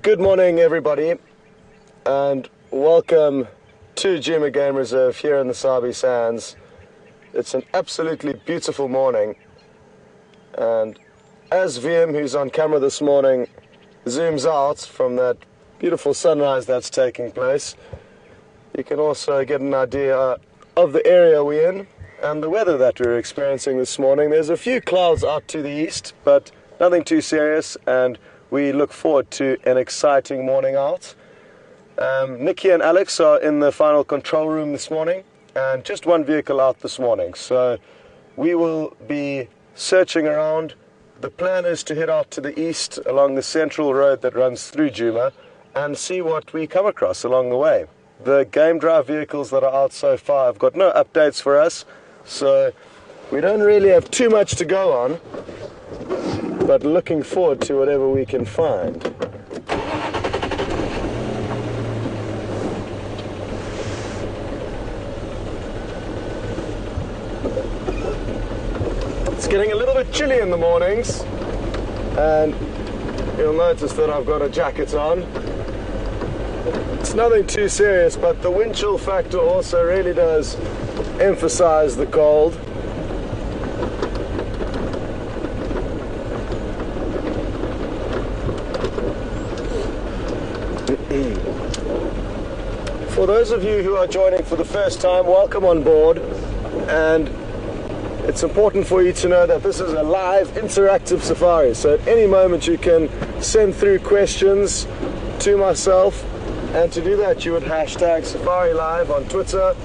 Good morning, everybody, and welcome to Djuma Game Reserve here in the Sabi Sands. It's an absolutely beautiful morning, and as VM, who's on camera this morning, zooms out from that beautiful sunrise that's taking place, you can also get an idea of the area we're in and the weather that we're experiencing this morning. There's a few clouds out to the east, but nothing too serious, and we look forward to an exciting morning out. Nikki and Alex are in the final control room this morning, and just one vehicle out this morning. So we will be searching around. The plan is to head out to the east along the central road that runs through Djuma and see what we come across along the way. The game drive vehicles that are out so far have got no updates for us, so we don't really have too much to go on, but looking forward to whatever we can find. It's getting a little bit chilly in the mornings, and you'll notice that I've got a jacket on. It's nothing too serious, but the wind chill factor also really does emphasize the cold. For those of you who are joining for the first time, welcome on board, and it's important for you to know that this is a live interactive safari, so at any moment you can send through questions to myself, and to do that you would hashtag Safari Live on Twitter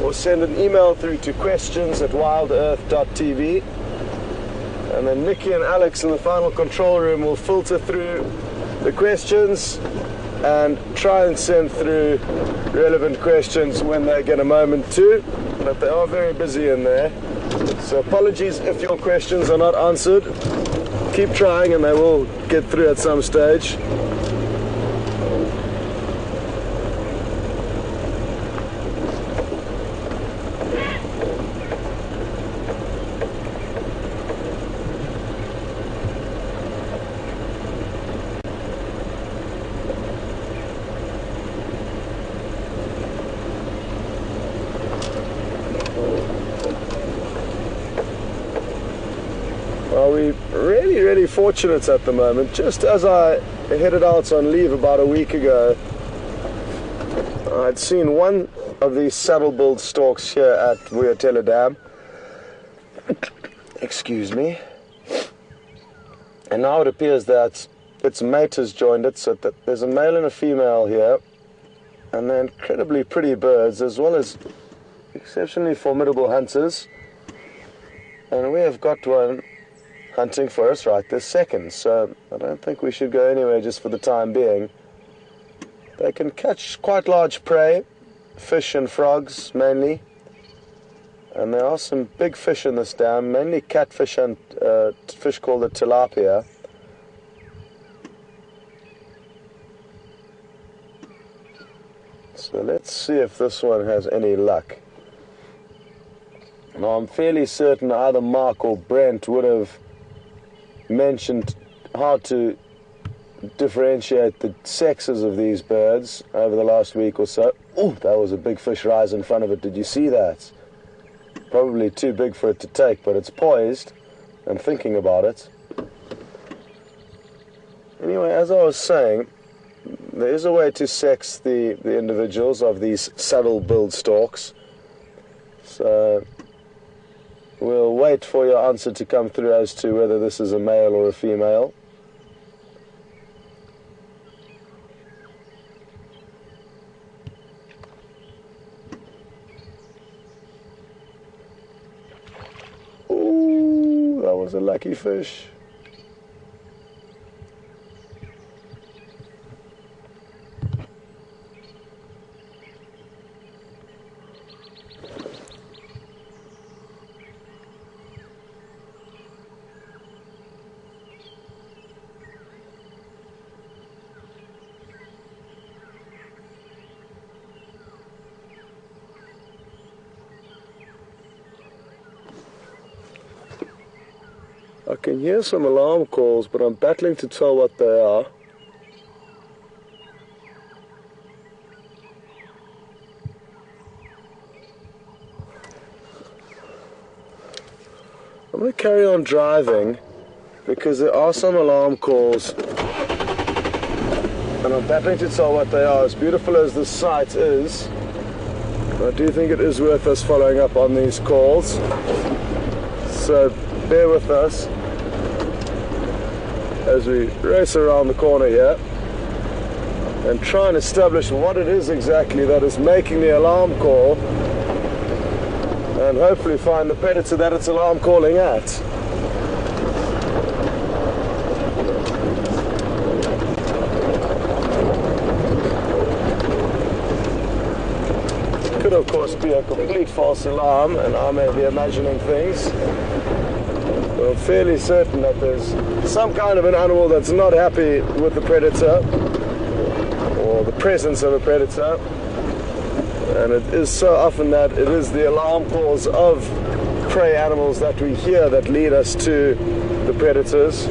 or send an email through to questions@WildEarthTV, and then Nikki and Alex in the final control room will filter through the questions and try and send through relevant questions when they get a moment to, but they are very busy in there. So apologies if your questions are not answered. Keep trying and they will get through at some stage. Well, we're really fortunate at the moment. Just as I headed out on leave about a week ago, I'd seen one of these saddle-billed storks here at WildEarthTV Dam. Excuse me. And now it appears that its mate has joined it, so that there's a male and a female here, and they're incredibly pretty birds, as well as exceptionally formidable hunters. And we have got one hunting for us right this second, so I don't think we should go anywhere just for the time being. They can catch quite large prey, fish and frogs mainly, and there are some big fish in this dam, mainly catfish and fish called the tilapia. So let's see if this one has any luck. Now I'm fairly certain either Mark or Brent would have mentioned how to differentiate the sexes of these birds over the last week or so. Oh, that was a big fish rise in front of it. Did you see that? Probably too big for it to take, but it's poised and thinking about it. Anyway, as I was saying, there is a way to sex the individuals of these saddle-billed storks. So we'll wait for your answer to come through as to whether this is a male or a female. Ooh, that was a lucky fish. I can hear some alarm calls, but I'm battling to tell what they are. carry on driving because there are some alarm calls, and I'm battling to tell what they are. As beautiful as this site is, I do think it is worth us following up on these calls. So bear with us as we race around the corner here and try and establish what it is exactly that is making the alarm call, and hopefully find the predator that it's alarm calling at. Could of course be a complete false alarm and I may be imagining things. But I'm fairly certain that there's some kind of an animal that's not happy with the predator or the presence of a predator, and it is so often that it is the alarm calls of prey animals that we hear that lead us to the predators.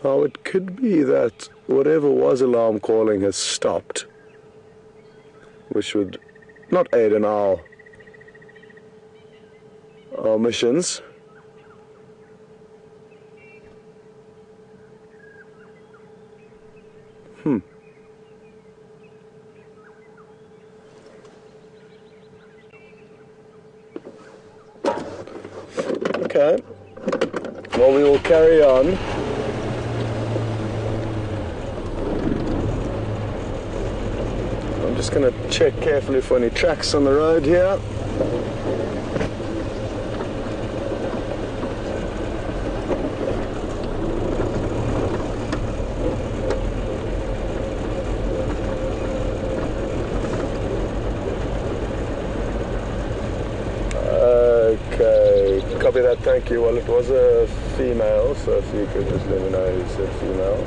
Now it could be that whatever was alarm calling has stopped, which would not aid in our missions. Okay. Well, we will carry on. I'm just going to check carefully for any tracks on the road here. Okay, copy that, thank you. Well, it was a female, so if you could just let me know who said female.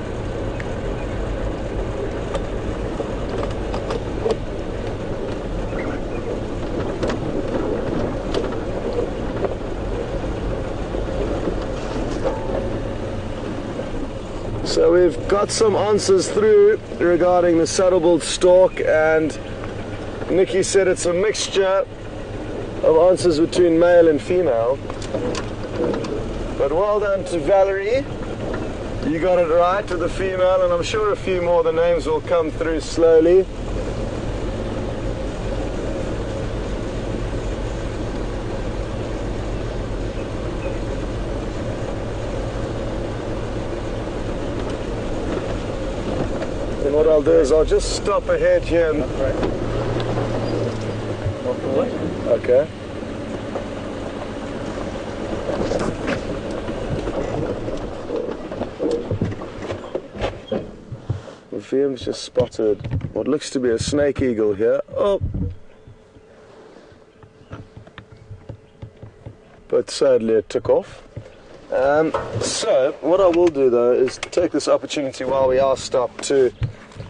So we've got some answers through regarding the saddle-billed stork, and Nikki said it's a mixture of answers between male and female. But well done to Valerie. You got it right with the female, and I'm sure a few more. The names will come through slowly. And what I'll do is I'll just stop ahead here and... Okay. VM's just spotted what looks to be a snake eagle here. Oh! But sadly it took off. So, what I will do though is take this opportunity while we are stopped to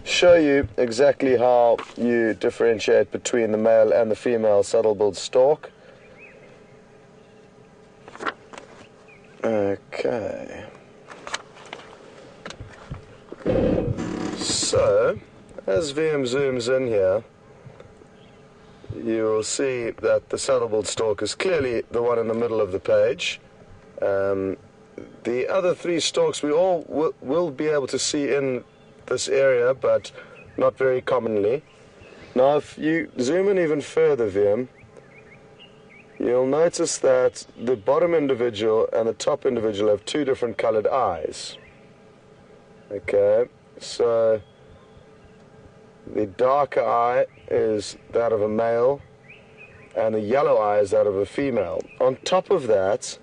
show you exactly how you differentiate between the male and the female saddle-billed stork. Okay. So, as VM zooms in here, you will see that the saddle-billed stork is clearly the one in the middle of the page. The other three storks we all will be able to see in this area, but not very commonly. Now, if you zoom in even further, VM, you'll notice that the bottom individual and the top individual have two different colored eyes. Okay, so the darker eye is that of a male, and the yellow eye is that of a female. On top of that,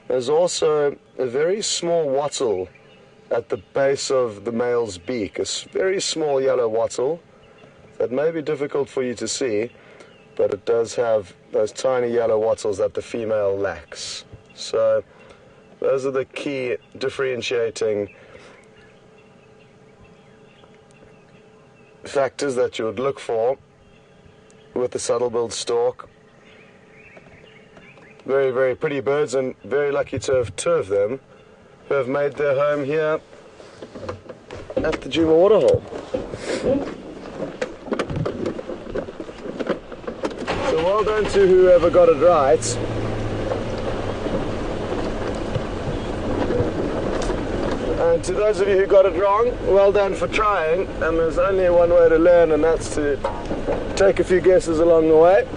there's also a very small wattle at the base of the male's beak, a very small yellow wattle that may be difficult for you to see, but it does have those tiny yellow wattles that the female lacks. So Those are the key differentiating factors that you would look for with the saddle-billed stork. Very, very pretty birds, and very lucky to have two of them who have made their home here at the Djuma waterhole. So well done to whoever got it right. And to those of you who got it wrong, well done for trying. And there's only one way to learn, and that's to take a few guesses along the way.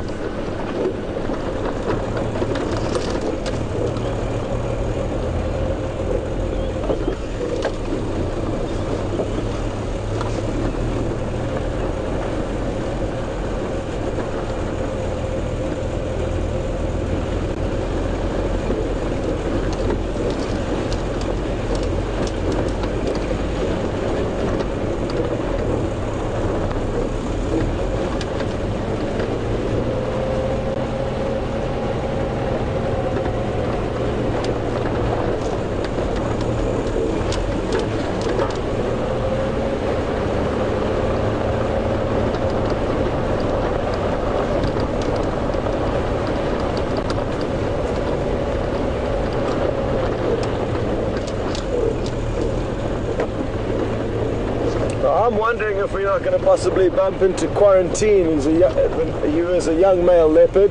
I'm wondering if we're not going to possibly bump into Quarantine, who is a young male leopard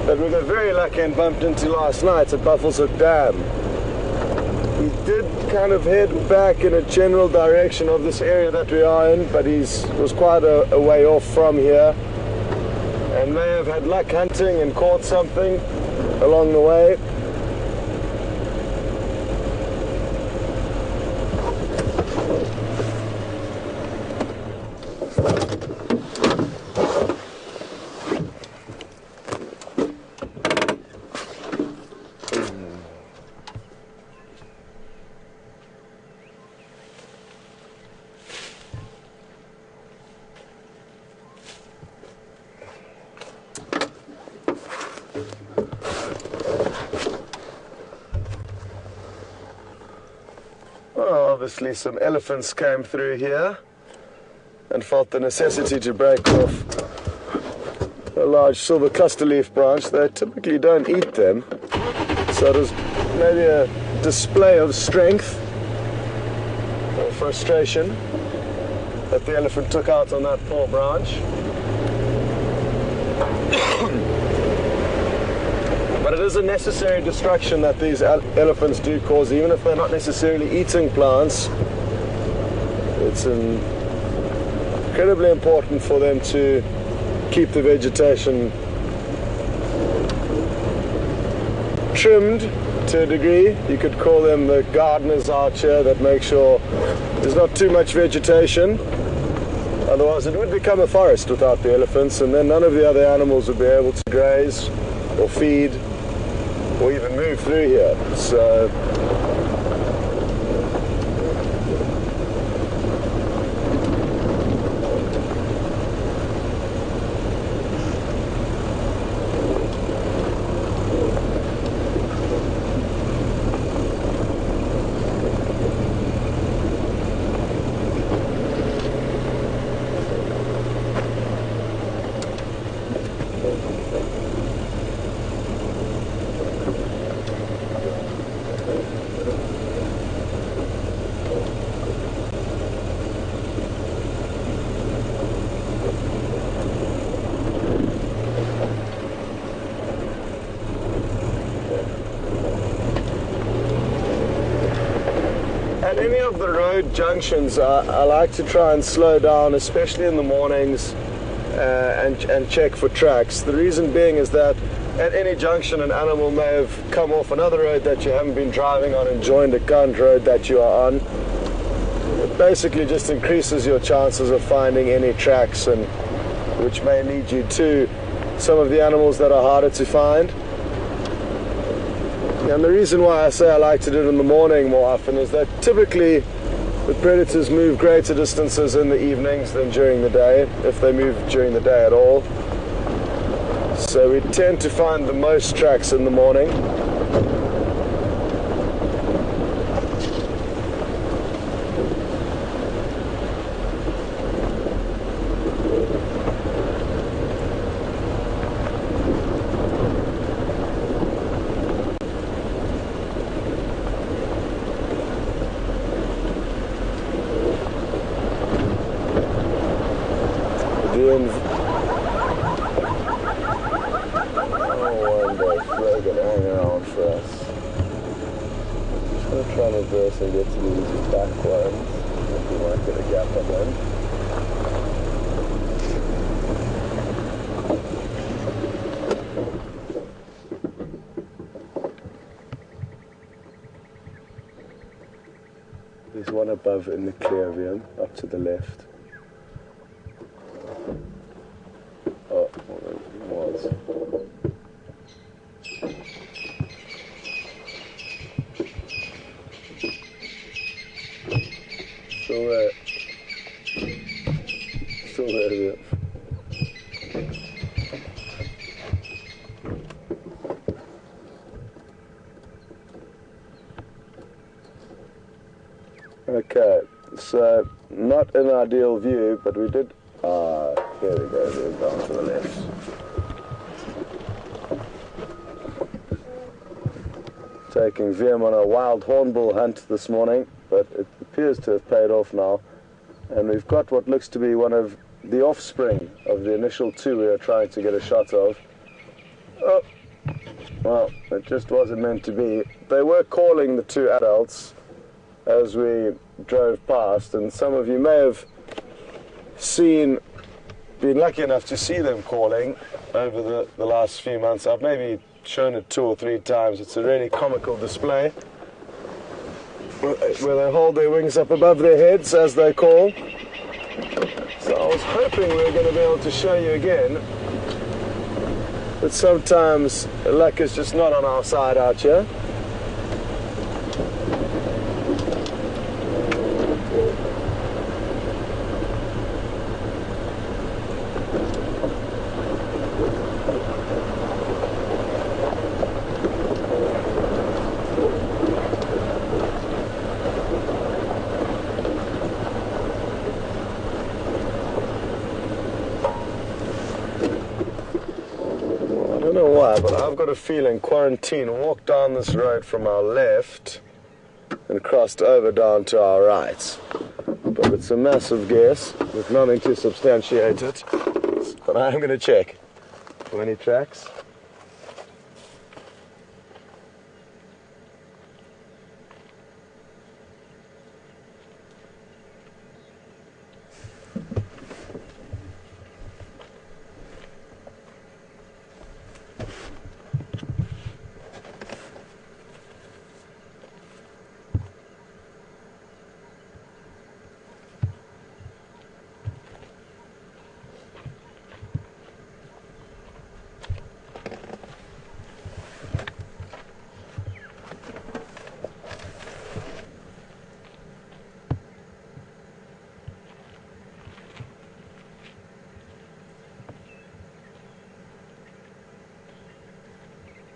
that we got very lucky and bumped into last night at Buffalo's Hook Dam. He did kind of head back in a general direction of this area that we are in, but he was quite a way off from here and may have had luck hunting and caught something along the way. Well, obviously some elephants came through here and felt the necessity to break off a large silver cluster leaf branch. They typically don't eat them, so it was maybe a display of strength or frustration that the elephant took out on that poor branch. But it is a necessary destruction that these elephants do cause, even if they're not necessarily eating plants. It's incredibly important for them to keep the vegetation trimmed to a degree. You could call them the gardener's archer that makes sure there's not too much vegetation. Otherwise it would become a forest without the elephants, and then none of the other animals would be able to graze or feed or even move through here. So at any of the road junctions, I like to try and slow down, especially in the mornings, and check for tracks. The reason being is that at any junction an animal may have come off another road that you haven't been driving on and joined a current road that you are on. It basically just increases your chances of finding any tracks, and which may lead you to some of the animals that are harder to find. And the reason why I say I like to do it in the morning more often is that typically the predators move greater distances in the evenings than during the day, if they move during the day at all. So we tend to find the most tracks in the morning. wind. Oh, one day, Flo can hang around for us. Just going to try and reverse and get to these back ones. We might get a gap on them. There's one above in the clear view, up to the left. Oh, well, it was. Still there. Still there, yeah. Okay, so not an ideal view, but we did. Here we go, there's down to the left. Taking VM on a wild hornbill hunt this morning, but it appears to have paid off now. And we've got what looks to be one of the offspring of the initial two we were trying to get a shot of. Oh, well, it just wasn't meant to be. They were calling the two adults as we drove past, and some of you may have been lucky enough to see them calling over the last few months. I've maybe shown it 2 or 3 times. It's a really comical display where they hold their wings up above their heads as they call. So I was hoping we were going to be able to show you again, but sometimes luck is just not on our side out here. I don't know why, but I've got a feeling Quarantine walked down this road from our left and crossed over down to our right. But it's a massive guess with nothing to substantiate it. But I'm going to check for any tracks.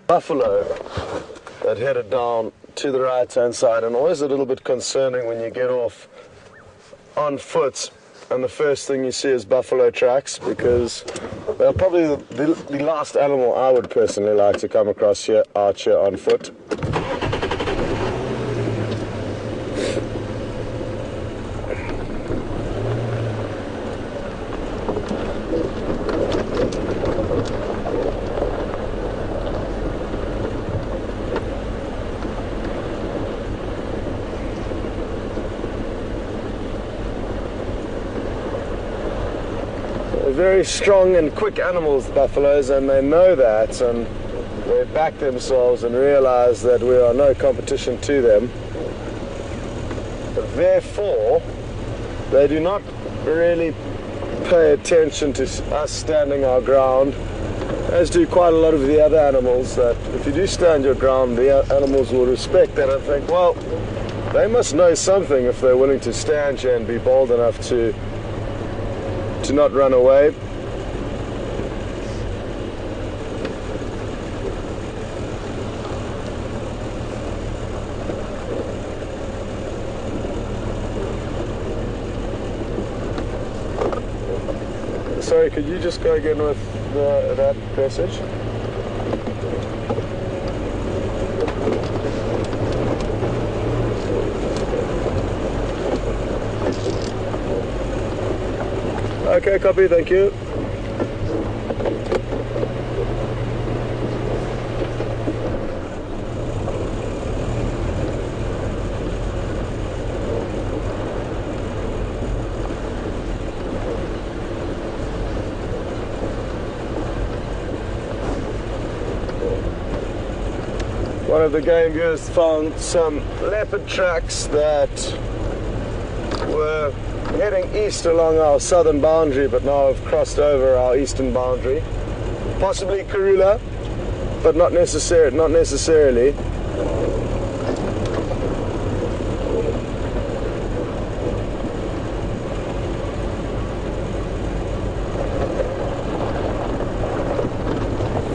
Buffalo that headed down to the right-hand side, and always a little bit concerning when you get off on foot and the first thing you see is buffalo tracks, because they're probably the last animal I would personally like to come across here out here on foot. Very strong and quick animals, buffaloes, and they know that, and they back themselves and realize that we are no competition to them. Therefore, they do not really pay attention to us standing our ground, as do quite a lot of the other animals. That if you do stand your ground, the animals will respect that and think, well, they must know something if they're willing to stand here and be bold enough to not run away. Sorry, could you just go again with that message? Okay, copy, thank you. One of the game viewers found some leopard tracks that were heading east along our southern boundary, but now have crossed over our eastern boundary. Possibly Karula, but not necessarily.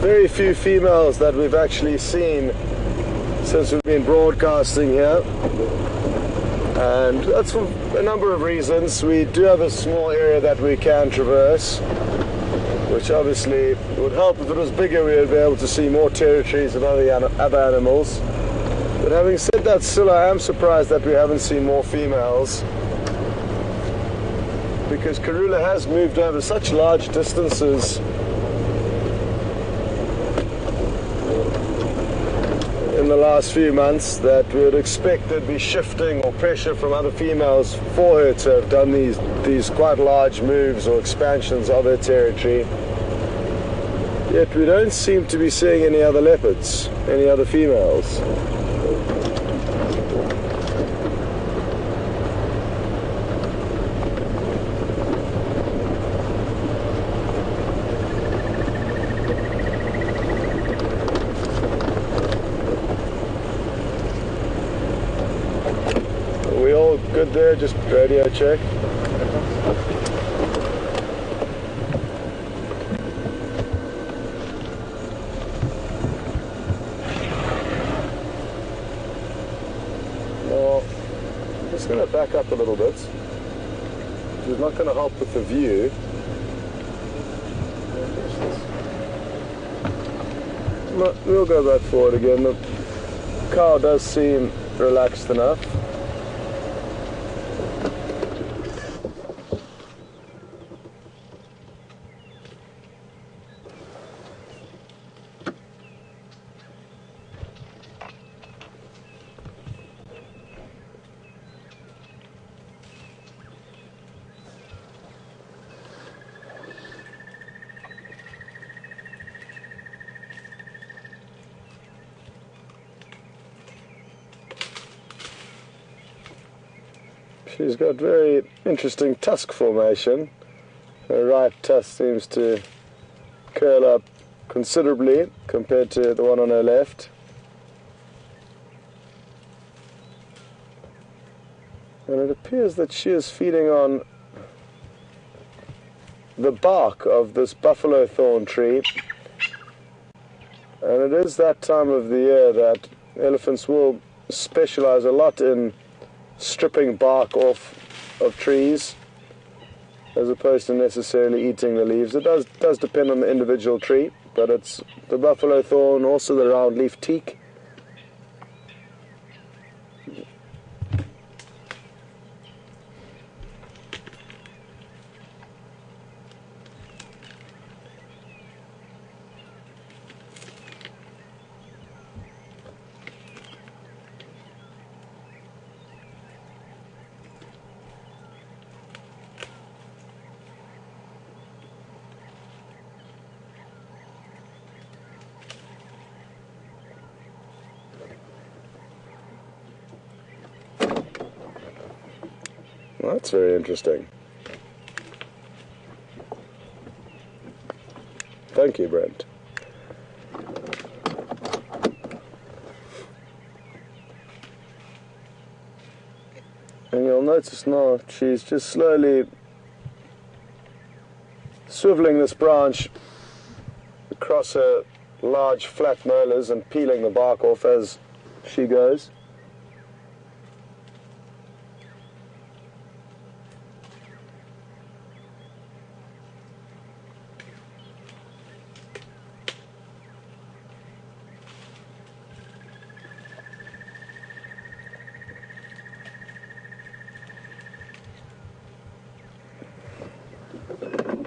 Very few females that we've actually seen since we've been broadcasting here, and that's for a number of reasons. We do have a small area that we can traverse, which obviously would help. If it was bigger, we would be able to see more territories and other animals. But having said that, still I am surprised that we haven't seen more females, because Karula has moved over such large distances in the last few months that we would expect there'd be shifting or pressure from other females for her to have done these quite large moves or expansions of her territory. Yet we don't seem to be seeing any other leopards, any other females. Good there, just radio check. Now, I'm just going to back up a little bit. It's not going to help with the view. We'll go back forward again. The cow does seem relaxed enough. She's got very interesting tusk formation. Her right tusk seems to curl up considerably compared to the one on her left. And it appears that she is feeding on the bark of this buffalo thorn tree. And it is that time of the year that elephants will specialize a lot in stripping bark off of trees as opposed to necessarily eating the leaves. It does depend on the individual tree, but it's the buffalo thorn, also the round leaf teak. Well, that's very interesting. Thank you, Brent. And you'll notice now she's just slowly swiveling this branch across her large flat molars and peeling the bark off as she goes.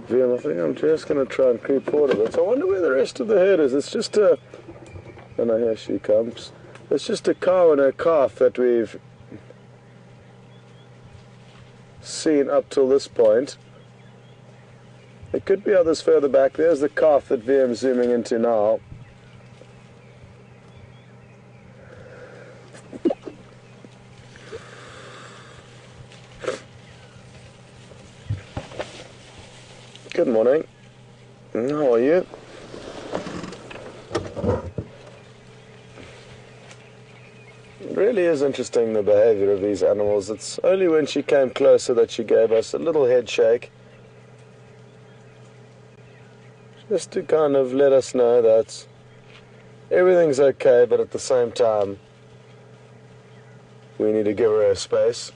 VM, I think I'm just going to try and creep forward a bit. So I wonder where the rest of the herd is. It's just a... Oh no, here she comes. It's just a cow and a calf that we've seen up till this point. There could be others further back. There's the calf that VM's zooming into now. Good morning. How are you? It really is interesting, the behavior of these animals. It's only when she came closer that she gave us a little head shake, just to kind of let us know that everything's okay, but at the same time we need to give her space.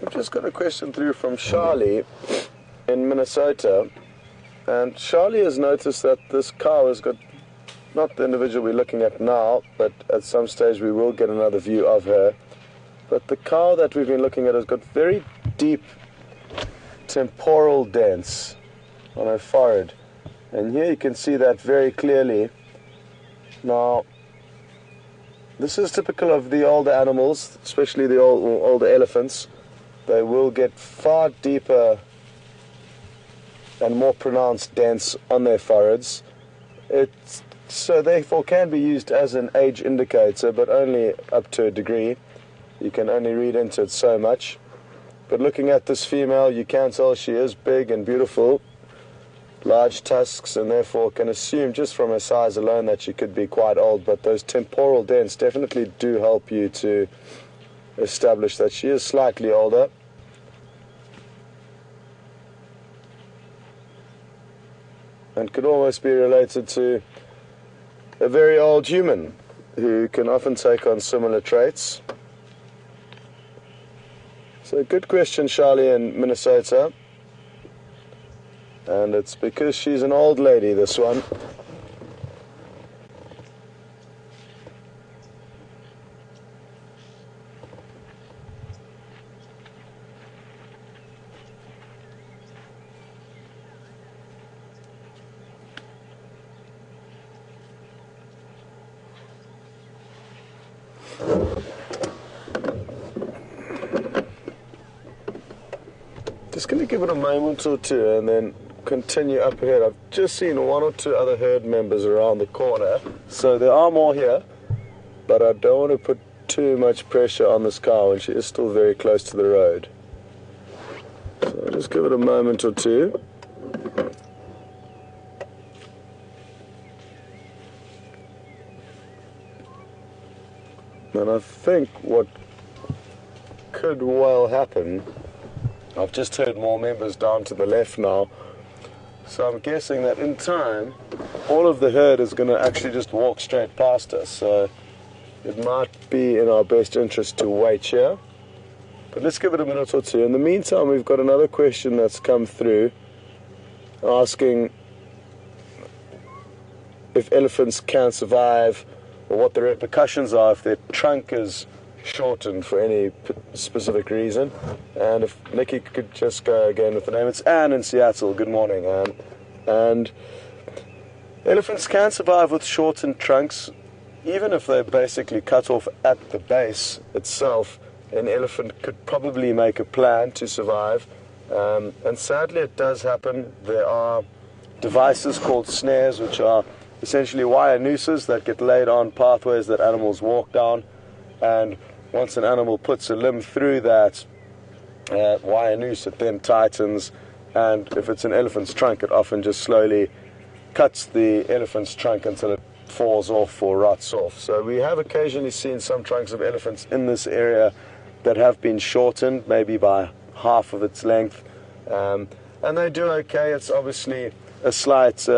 I've just got a question through from Charlie in Minnesota, and Charlie has noticed that this cow has got, not the individual we're looking at now, but at some stage we will get another view of her, but the cow that we've been looking at has got very deep temporal dents on her forehead, and here you can see that very clearly. Now, this is typical of the older animals, especially the older elephants. They will get far deeper and more pronounced dents on their foreheads. So therefore can be used as an age indicator, but only up to a degree. You can only read into it so much. But looking at this female, you can tell she is big and beautiful, large tusks, and therefore can assume just from her size alone that she could be quite old. But those temporal dents definitely do help you to establish that she is slightly older. And could almost be related to a very old human who can often take on similar traits. So good question, Charlie in Minnesota. And it's because she's an old lady, this one. Just going to give it a moment or two and then continue up ahead. I've just seen one or two other herd members around the corner, so there are more here, but I don't want to put too much pressure on this cow, and she is still very close to the road. So I'll just give it a moment or two. And I think what could well happen, I've just heard more members down to the left now, so I'm guessing that in time all of the herd is going to actually just walk straight past us, so it might be in our best interest to wait here. But let's give it a minute or two. In the meantime, we've got another question that's come through asking if elephants can survive, or what the repercussions are if their trunk is shortened for any specific reason. And if Nikki could just go again with the name. It's Anne in Seattle. Good morning, Anne. And elephants can survive with shortened trunks, even if they're basically cut off at the base itself. An elephant could probably make a plan to survive, and sadly it does happen. There are devices called snares, which are essentially wire nooses that get laid on pathways that animals walk down, and once an animal puts a limb through that wire noose, it then tightens, and if it's an elephant's trunk, it often just slowly cuts the elephant's trunk until it falls off or rots off. So we have occasionally seen some trunks of elephants in this area that have been shortened, maybe by half of its length, and they do okay. It's obviously a slight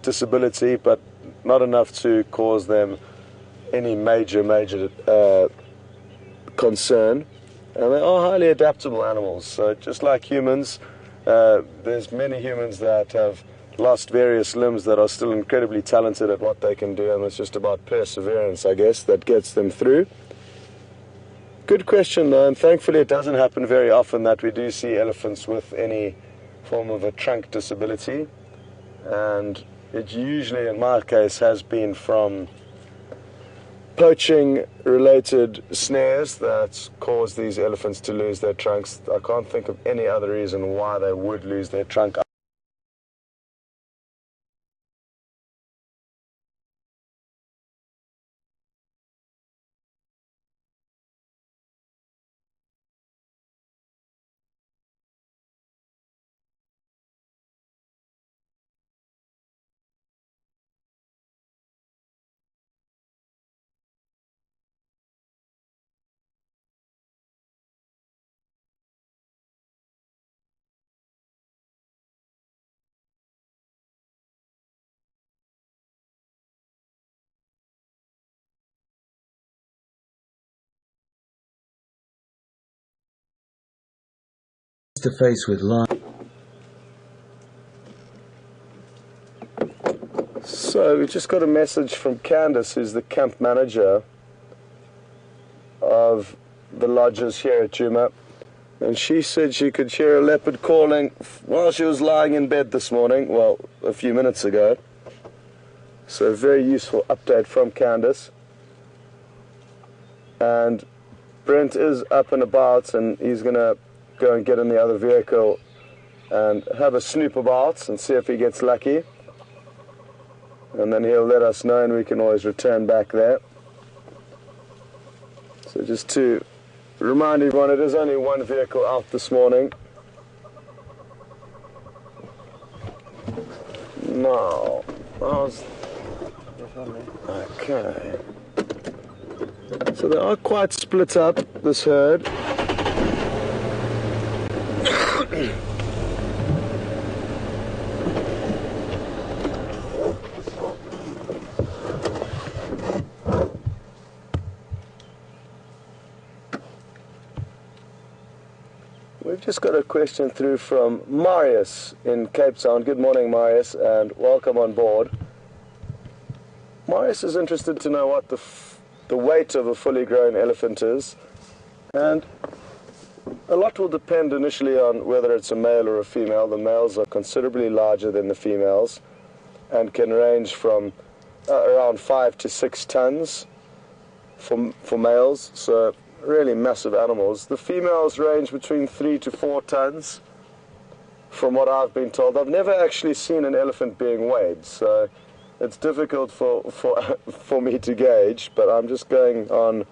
disability, but not enough to cause them any major concern. And they are highly adaptable animals. So just like humans, there's many humans that have lost various limbs that are still incredibly talented at what they can do, and it's just about perseverance, I guess, that gets them through. Good question, though, and thankfully it doesn't happen very often that we do see elephants with any form of a trunk disability, and it usually, in my case, has been from poaching-related snares that cause these elephants to lose their trunks. I can't think of any other reason why they would lose their trunk. To face with life. So we just got a message from Candace, who's the camp manager of the lodges here at Djuma, and she said she could hear a leopard calling while she was lying in bed this morning, well, a few minutes ago. So a very useful update from Candace. And Brent is up and about, and he's going to go and get in the other vehicle and have a snoop about and see if he gets lucky, and then he'll let us know and we can always return back there. So just to remind everyone, it is only one vehicle out this morning. Now, okay, so they are quite split up, this herd. We've just got a question through from Marius in Cape Town. Good morning, Marius, and welcome on board. Marius is interested to know what the weight of a fully grown elephant is, and a lot will depend initially on whether it's a male or a female. The males are considerably larger than the females and can range from around 5 to 6 tons for males, so really massive animals. The females range between 3 to 4 tons, from what I've been told. I've never actually seen an elephant being weighed, so it's difficult for me to gauge, but I'm just going on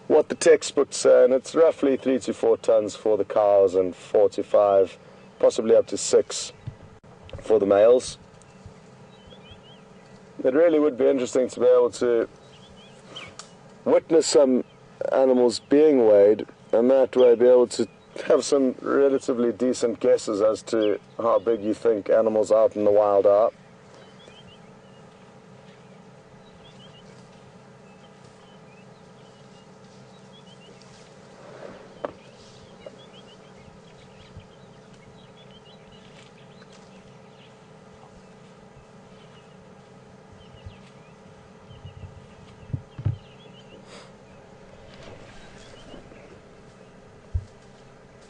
what the textbooks say, and it's roughly 3 to 4 tons for the cows and 4 to 5, possibly up to 6 for the males. It really would be interesting to be able to witness some animals being weighed, and that way be able to have some relatively decent guesses as to how big you think animals out in the wild are.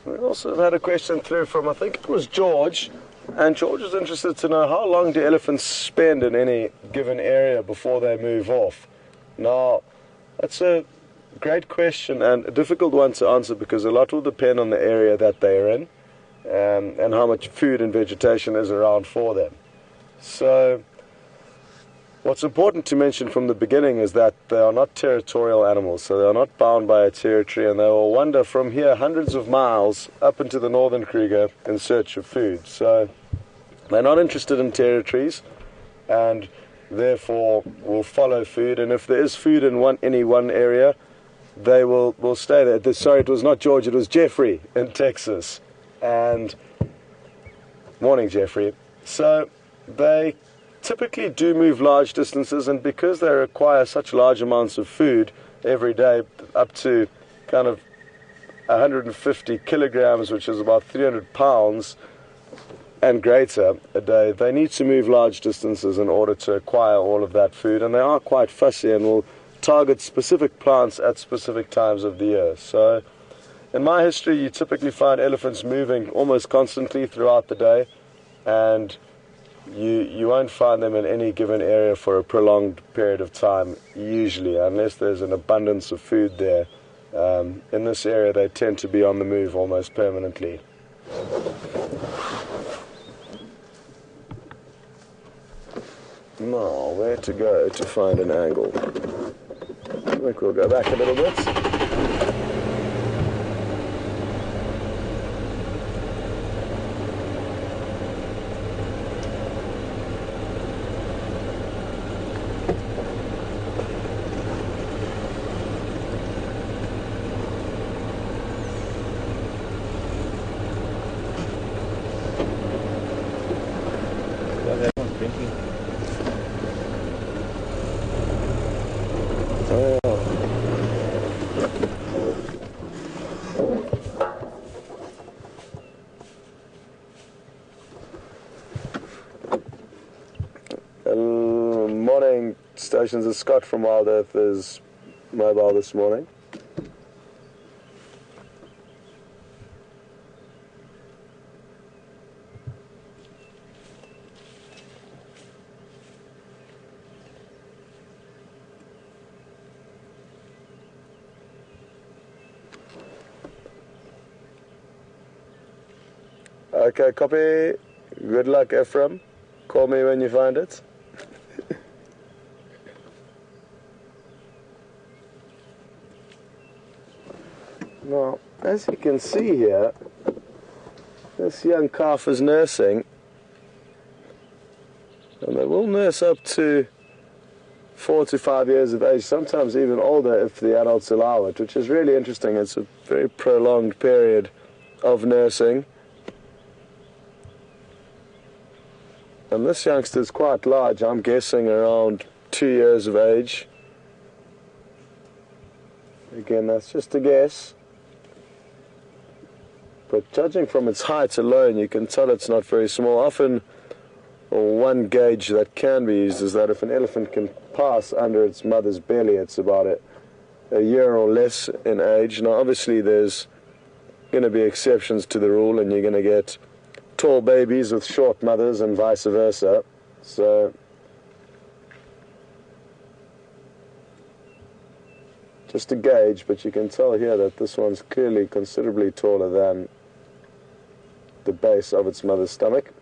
We also had a question through from, I think it was George, and George is interested to know how long do elephants spend in any given area before they move off. Now, that's a great question and a difficult one to answer, because a lot will depend on the area that they're in and how much food and vegetation is around for them. So what's important to mention from the beginning is that they are not territorial animals, so they are not bound by a territory, and they will wander from here hundreds of miles up into the northern Kruger in search of food. So they're not interested in territories, and therefore will follow food, and if there is food in any one area, they will stay there. Sorry, it was not George, it was Jeffrey in Texas. And morning, Jeffrey. So they typically do move large distances, and because they require such large amounts of food every day, up to kind of 150 kilograms, which is about 300 pounds and greater a day, they need to move large distances in order to acquire all of that food, and they are quite fussy and will target specific plants at specific times of the year. So in my history, you typically find elephants moving almost constantly throughout the day, and you won't find them in any given area for a prolonged period of time, usually, unless there's an abundance of food there. In this area, they tend to be on the move almost permanently. Now, where to go to find an angle? I think we'll go back a little bit. Morning, stations. It's Scott from Wild Earth is mobile this morning. Okay, copy. Good luck, Ephraim. Call me when you find it. Now, as you can see here, this young calf is nursing, and they will nurse up to 4 to 5 years of age, sometimes even older if the adults allow it, which is really interesting. It's a very prolonged period of nursing. And this youngster is quite large, I'm guessing around 2 years of age. Again, that's just a guess. But judging from its height alone, you can tell it's not very small. Often, one gauge that can be used is that if an elephant can pass under its mother's belly, it's about a year or less in age. Now, obviously, there's going to be exceptions to the rule, and you're going to get tall babies with short mothers and vice versa. So just a gauge, but you can tell here that this one's clearly considerably taller than the base of its mother's stomach.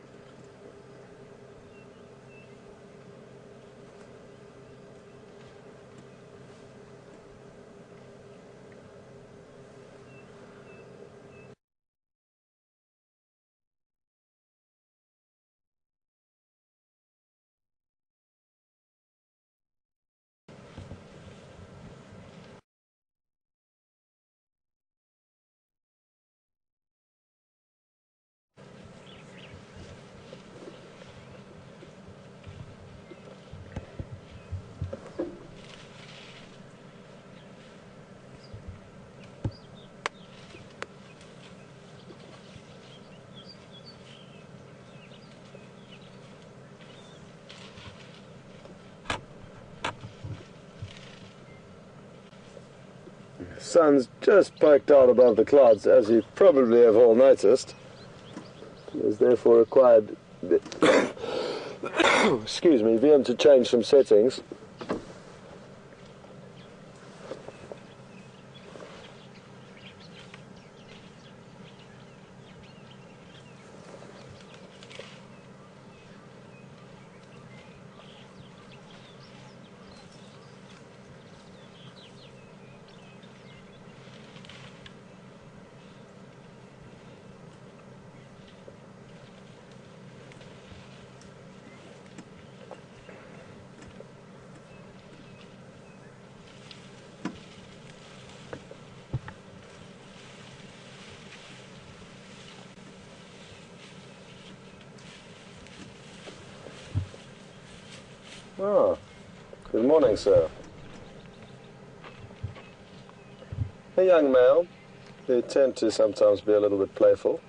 Sun's just poked out above the clouds, as you probably have all noticed. There's therefore required excuse me, VM to change some settings. Oh, good morning, sir. A young male. They tend to sometimes be a little bit playful.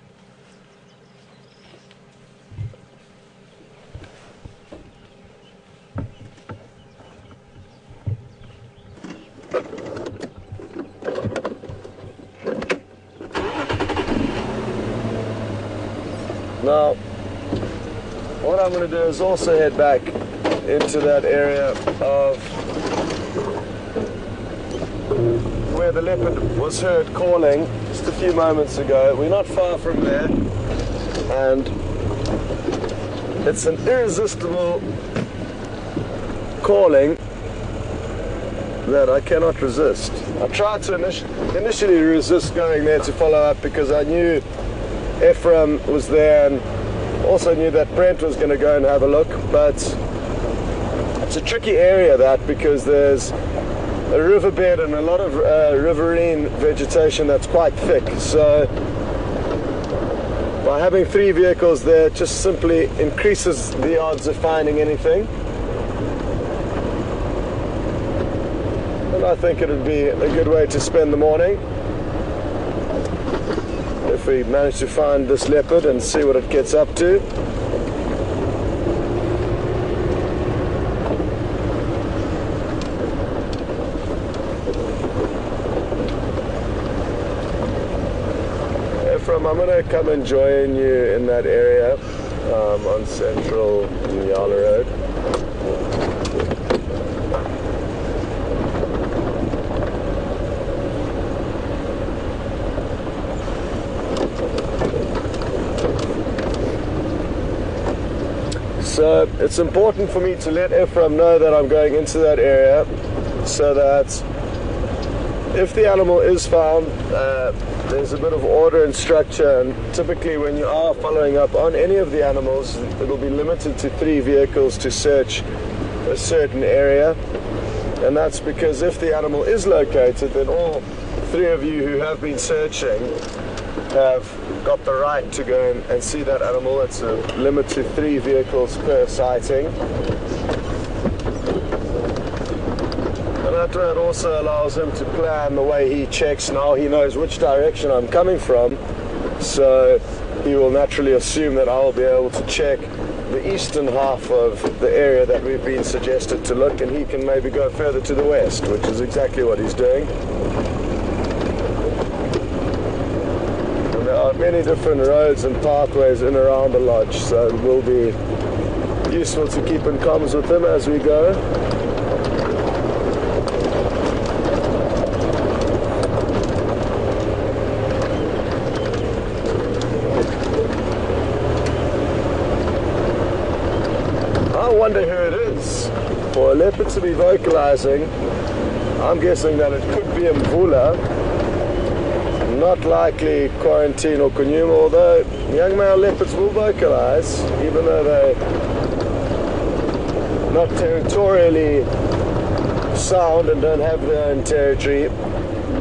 Now, what I'm going to do is also head back into that area of where the leopard was heard calling just a few moments ago. We're not far from there, and it's an irresistible calling that I cannot resist. I tried to initially resist going there to follow up because I knew Ephraim was there and also knew that Brent was going to go and have a look, but it's a tricky area, that, because there's a riverbed and a lot of riverine vegetation that's quite thick. So by having 3 vehicles there, it just simply increases the odds of finding anything. And I think it would be a good way to spend the morning if we manage to find this leopard and see what it gets up to. Ephraim, I'm going to come and join you in that area on Central Nyala Road. So it's important for me to let Ephraim know that I'm going into that area, so that if the animal is found, there's a bit of order and structure. And typically when you are following up on any of the animals, it'll be limited to 3 vehicles to search a certain area. And that's because if the animal is located, then all 3 of you who have been searching have got the right to go and see that animal. It's a limit to 3 vehicles per sighting. And that also allows him to plan the way he checks. Now he knows which direction I'm coming from, so he will naturally assume that I'll be able to check the eastern half of the area that we've been suggested to look, and he can maybe go further to the west, which is exactly what he's doing. There are many different roads and pathways in and around the lodge, so it will be useful to keep in comms with him as we go. I wonder who it is. For a leopard to be vocalizing, I'm guessing that it could be Mvula. Not likely Quarantine or Kunyuma, although young male leopards will vocalize, even though they're not territorially sound and don't have their own territory.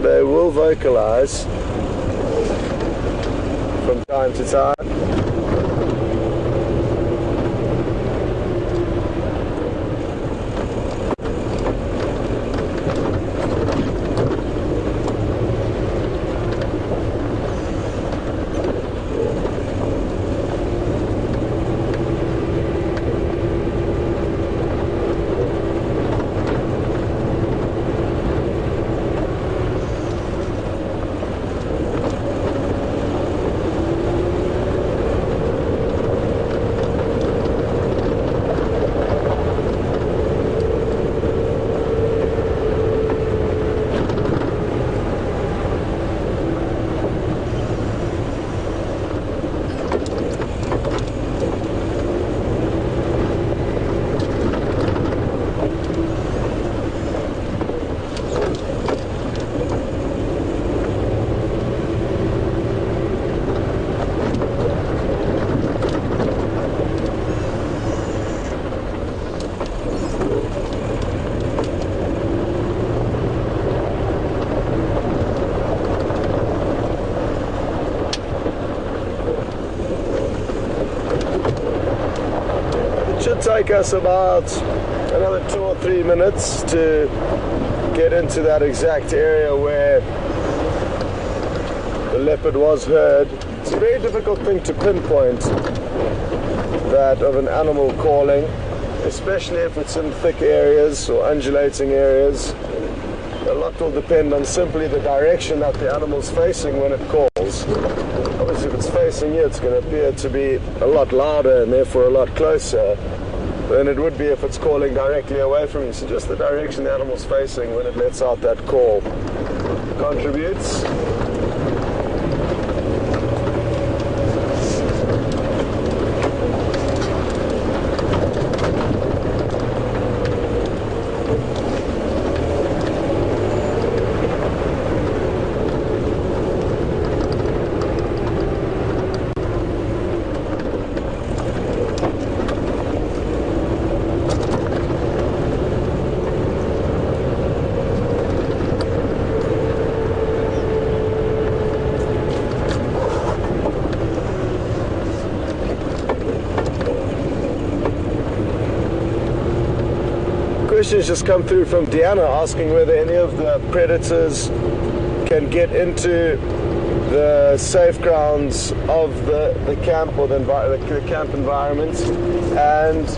They will vocalize from time to time. Take us about an another 2 or 3 minutes to get into that exact area where the leopard was heard. It's a very difficult thing to pinpoint, that of an animal calling, especially if it's in thick areas or undulating areas. A lot will depend on simply the direction that the animal's facing when it calls. Obviously, if it's facing you, it's going to appear to be a lot louder and therefore a lot closer than it would be if it's calling directly away from you. So just the direction the animal's facing when it lets out that call contributes. Questions just come through from Deanna asking whether any of the predators can get into the safe grounds of the camp or the camp environment, and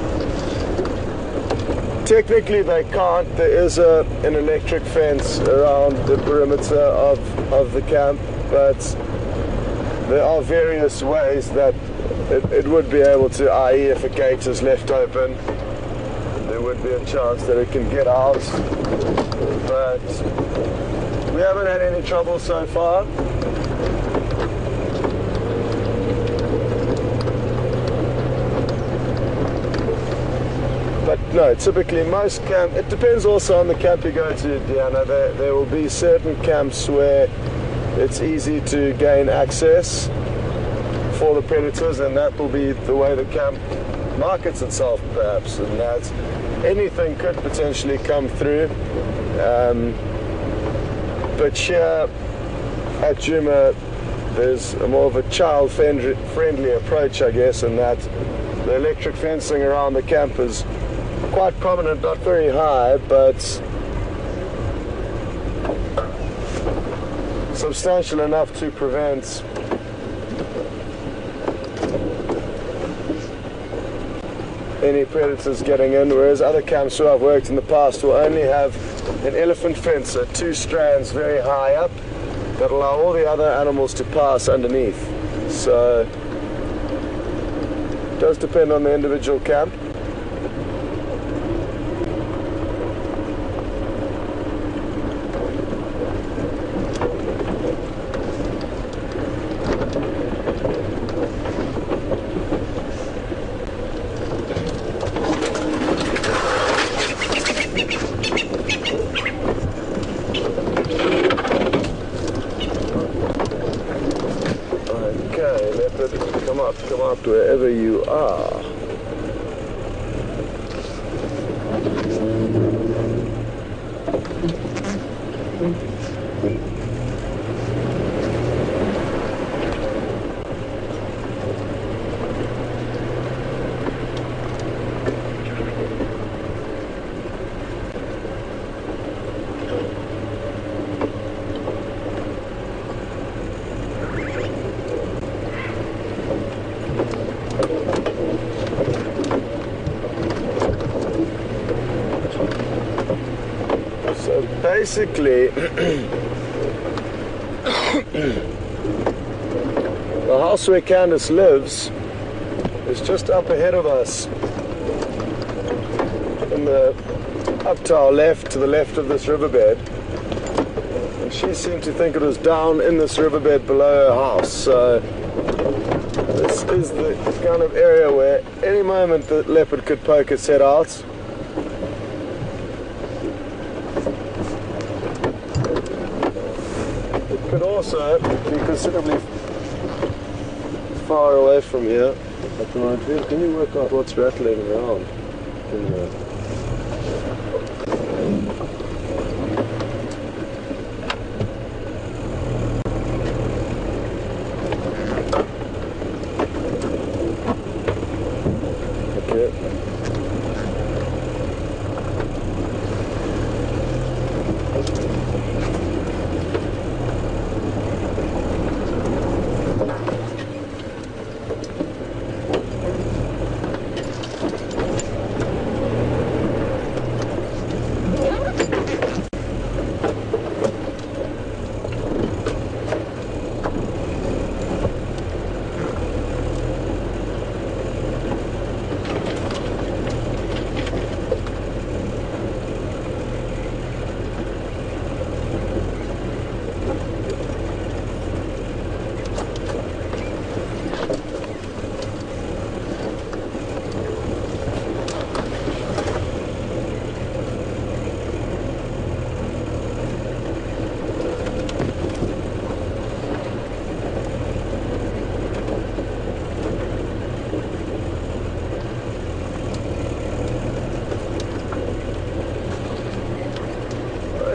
technically they can't. There is an electric fence around the perimeter of the camp, but there are various ways that it would be able to, i.e. if a gate is left open, would be a chance that it can get out, but we haven't had any trouble so far. But no, typically most camp, it depends also on the camp you go to, Deanna. There will be certain camps where it's easy to gain access for the predators, and that will be the way the camp markets itself, perhaps, and that anything could potentially come through. But here at Djuma, there's a more of a child-friendly approach, I guess, in that the electric fencing around the camp is quite prominent, not very high, but substantial enough to prevent any predators getting in, whereas other camps where I've worked in the past will only have an elephant fence at 2 strands very high up that allow all the other animals to pass underneath. So it does depend on the individual camp. Come up wherever you are. Basically, the house where Candace lives is just up ahead of us, up to our left, to the left of this riverbed, and she seemed to think it was down in this riverbed below her house. So this is the kind of area where any moment the leopard could poke its head out. Could also be considerably far away from here at the moment. Can you work out what's rattling around in there? Okay.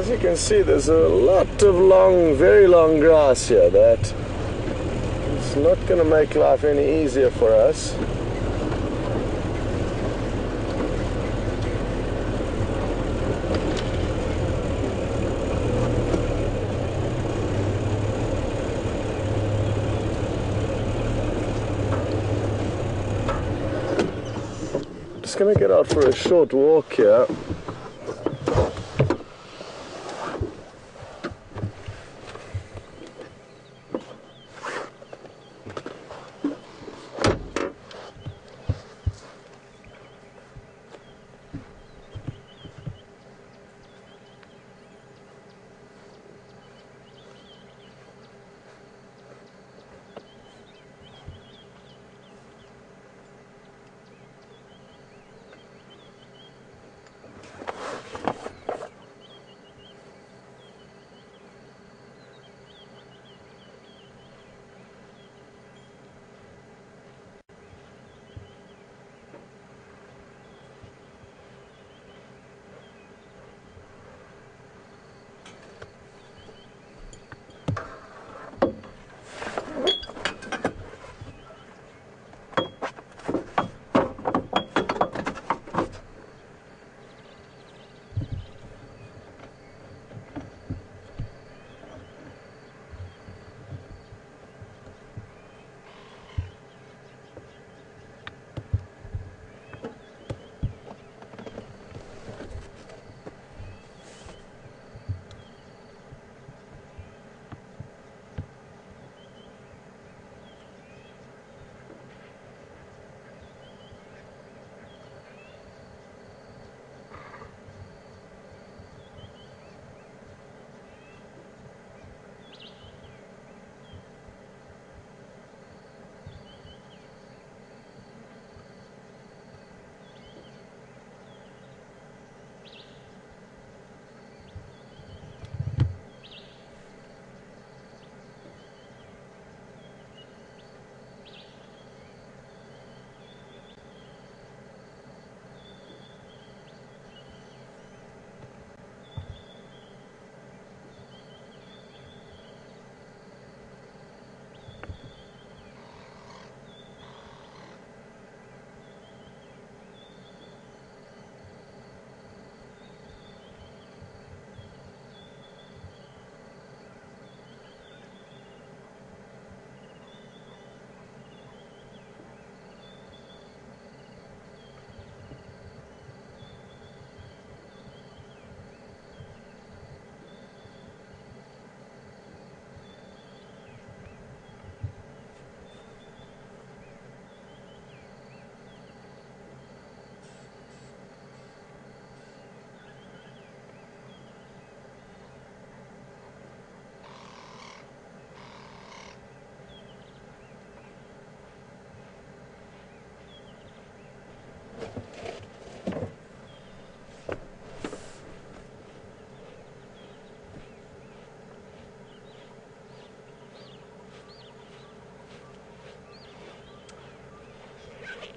As you can see, there's a lot of long, very long grass here that is not going to make life any easier for us. Just going to get out for a short walk here.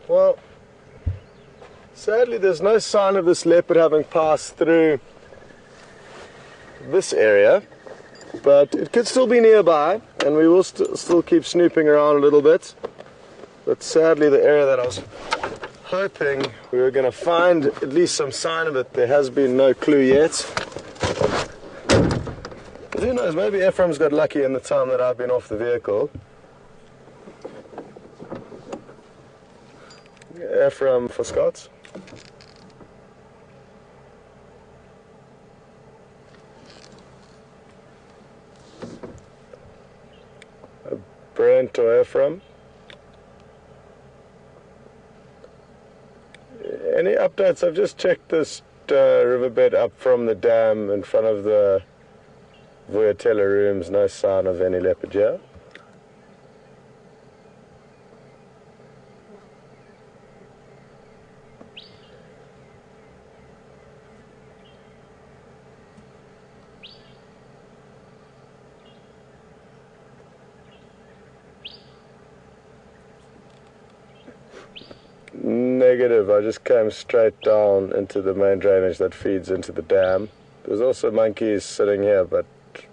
Well, sadly there's no sign of this leopard having passed through this area, but it could still be nearby, and we will still keep snooping around a little bit. But sadly the area that I was hoping we were going to find at least some sign of it, there has been no clue yet. But who knows, maybe Ephraim's got lucky in the time that I've been off the vehicle. Ephraim for Scots. Brent or Ephraim. Any updates? I've just checked this riverbed up from the dam in front of the Voyatella rooms. No sign of any leopard here. Negative, I just came straight down into the main drainage that feeds into the dam. There's also monkeys sitting here, but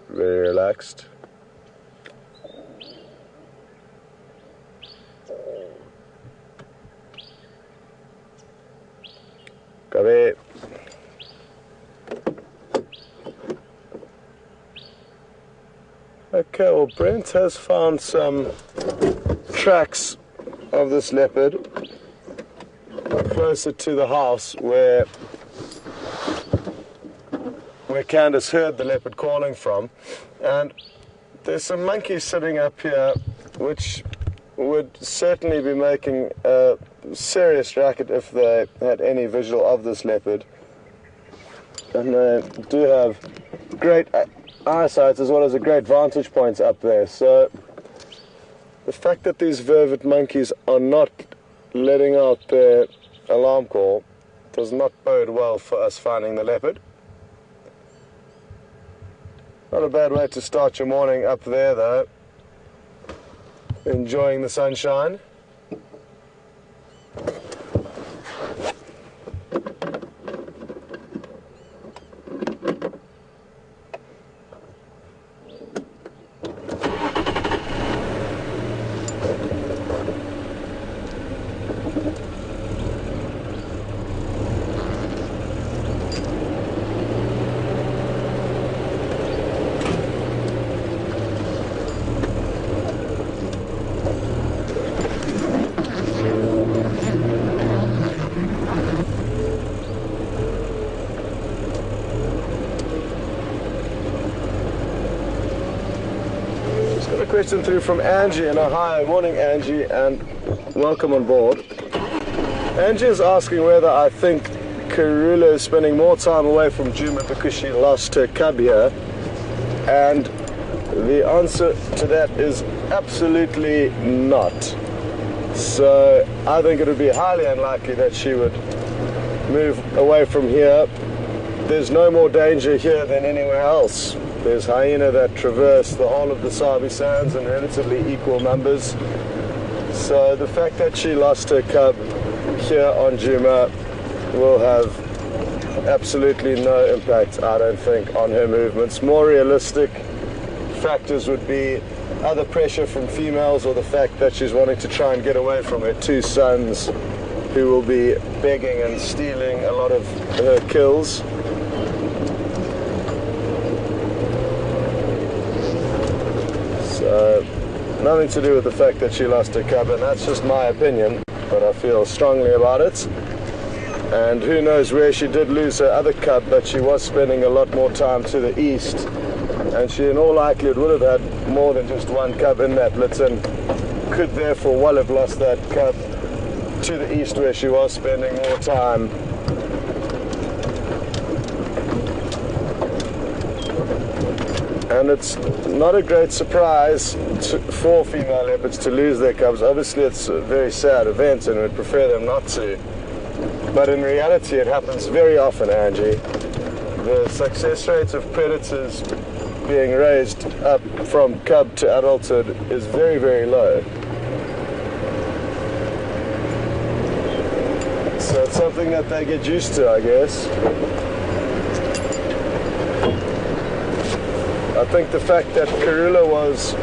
very relaxed. Come here. Okay, well, Brent has found some tracks of this leopard closer to the house where Candace heard the leopard calling from, and there's some monkeys sitting up here which would certainly be making a serious racket if they had any visual of this leopard, and they do have great eyesight as well as a great vantage point up there. So the fact that these vervet monkeys are not letting out their alarm call does not bode well for us finding the leopard. Not a bad way to start your morning up there though, enjoying the sunshine. Question through from Angie in Ohio. Morning, Angie, and welcome on board. Angie is asking whether I think Karula is spending more time away from Djuma because she lost her cub here, and the answer to that is absolutely not. So I think it would be highly unlikely that she would move away from here. There's no more danger here than anywhere else. There's hyena that traverse the whole of the Sabi Sands in relatively equal numbers. So the fact that she lost her cub here on Djuma will have absolutely no impact, I don't think, on her movements. More realistic factors would be other pressure from females, or the fact that she's wanting to try and get away from her two sons who will be begging and stealing a lot of her kills. Nothing to do with the fact that she lost her cub, and that's just my opinion, but I feel strongly about it. And who knows where she did lose her other cub, but she was spending a lot more time to the east, and she in all likelihood would have had more than just one cub in that litter, could therefore well have lost that cub to the east where she was spending more time. And it's not a great surprise for female leopards to lose their cubs. Obviously it's a very sad event and we'd prefer them not to. But in reality it happens very often, Angie. The success rate of predators being raised up from cub to adulthood is very, very low. So it's something that they get used to, I guess. I think the fact that Karula was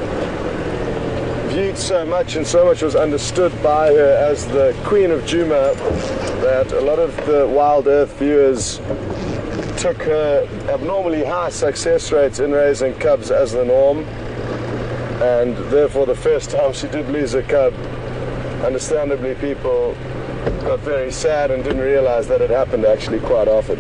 viewed so much and so much was understood by her as the Queen of Djuma that a lot of the Wild Earth viewers took her abnormally high success rates in raising cubs as the norm, and therefore the first time she did lose a cub, understandably people got very sad and didn't realize that it happened actually quite often.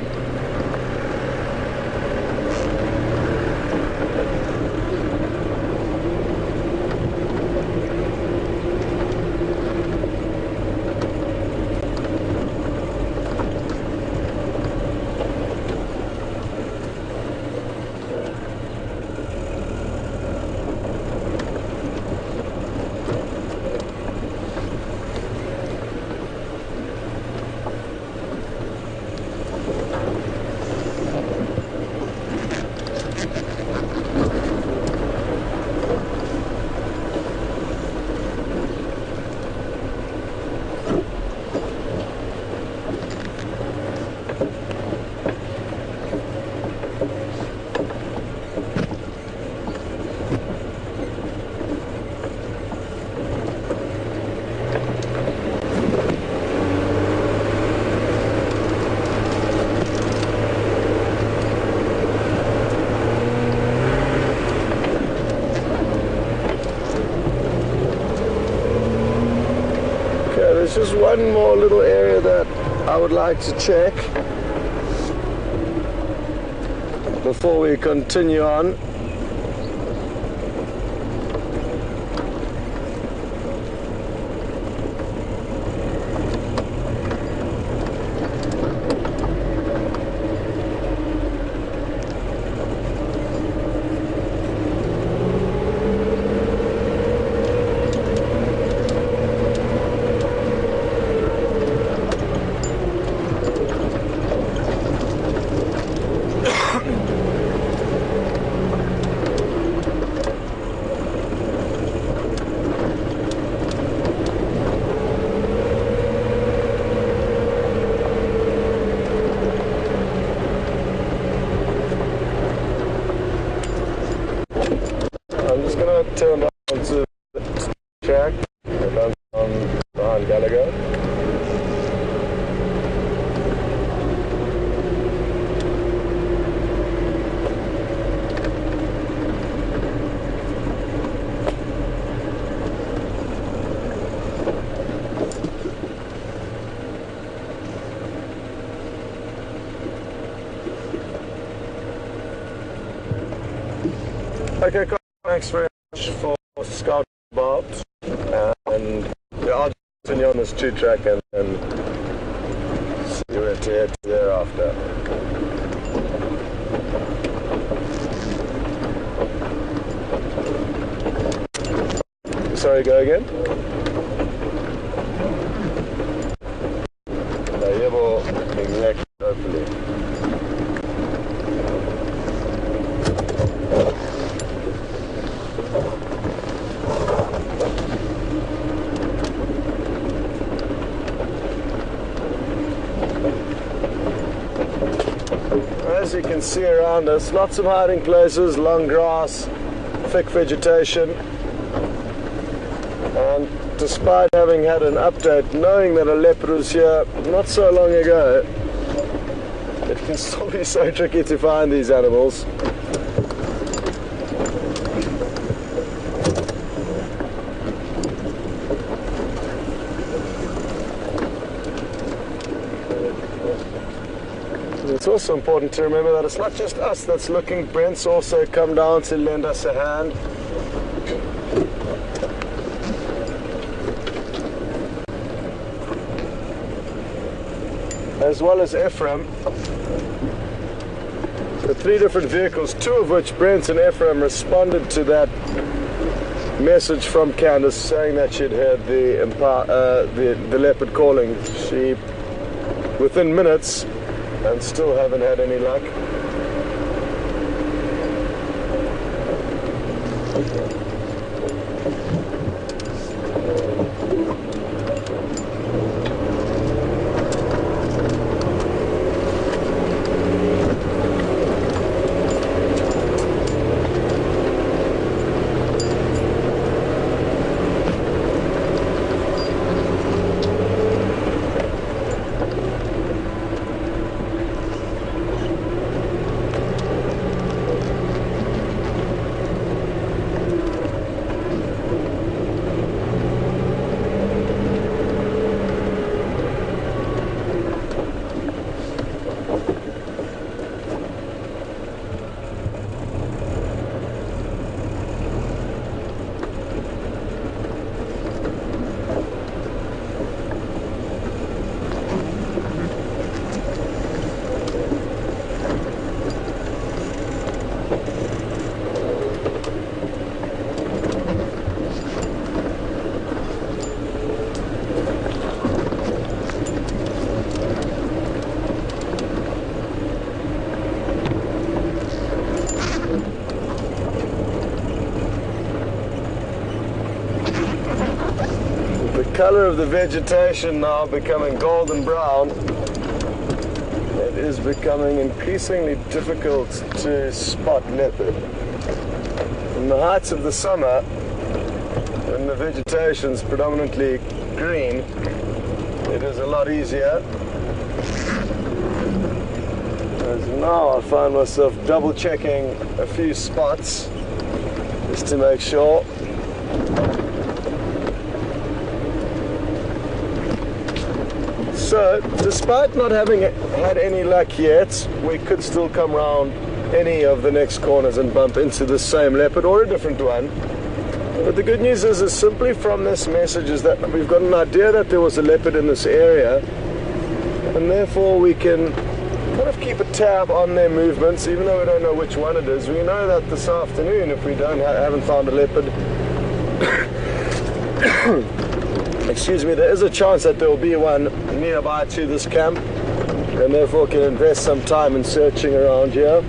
There's just one more little area that I would like to check before we continue on. Turn down to the track and then behind Gallagher. Okay, cool. Thanks very much for Scout Bob, and I'll continue on this 2-track and see where to head to thereafter. Sorry, go again? No, you will exactly, hopefully. As you can see around us, lots of hiding places, long grass, thick vegetation, and despite having had an update, knowing that a leopard was here not so long ago, it can still be so tricky to find these animals. It's also important to remember that it's not just us that's looking. Brent's also come down to lend us a hand. As well as Ephraim. The 3 different vehicles, 2 of which Brent and Ephraim responded to that message from Candace saying that she'd heard the leopard calling. She, within minutes, and still haven't had any luck. The color of the vegetation now becoming golden brown. it is becoming increasingly difficult to spot leopard. In the heights of the summer, when the vegetation is predominantly green, it is a lot easier. As now I find myself double checking a few spots just to make sure. So, despite not having had any luck yet, we could still come round any of the next corners and bump into the same leopard or a different one. But the good news is simply from this message is that we've got an idea that there was a leopard in this area, and therefore we can kind of keep a tab on their movements, even though we don't know which one it is. We know that this afternoon, if we haven't found a leopard, excuse me, there is a chance that there will be one nearby to this camp, and therefore can invest some time in searching around here.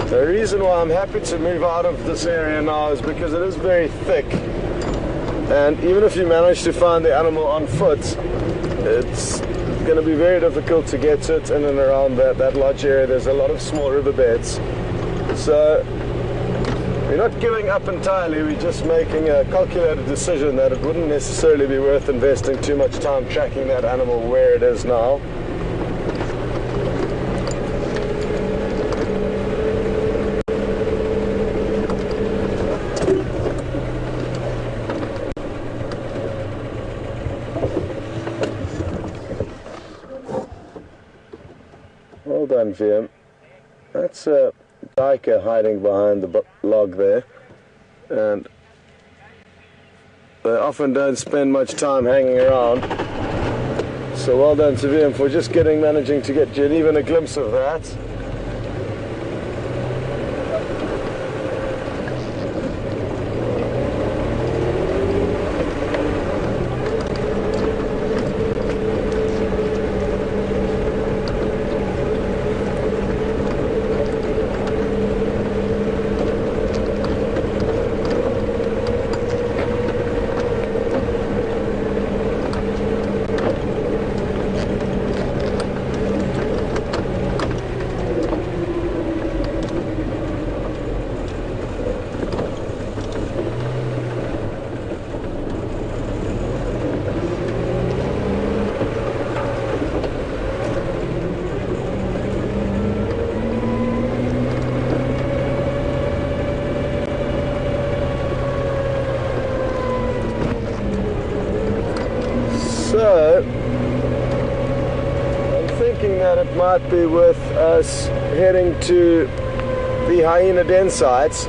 The reason why I'm happy to move out of this area now is because it is very thick, and even if you manage to find the animal on foot, it's going to be very difficult to get to it in and around that large area. There's a lot of small riverbeds, so we're not giving up entirely. We're just making a calculated decision that it wouldn't necessarily be worth investing too much time tracking that animal where it is now. Well done, VM. That's a duiker hiding behind the log there, and they often don't spend much time hanging around. So well done to VM for just managing to get even a glimpse of that. So, I'm thinking that it might be worth us heading to the hyena den sites,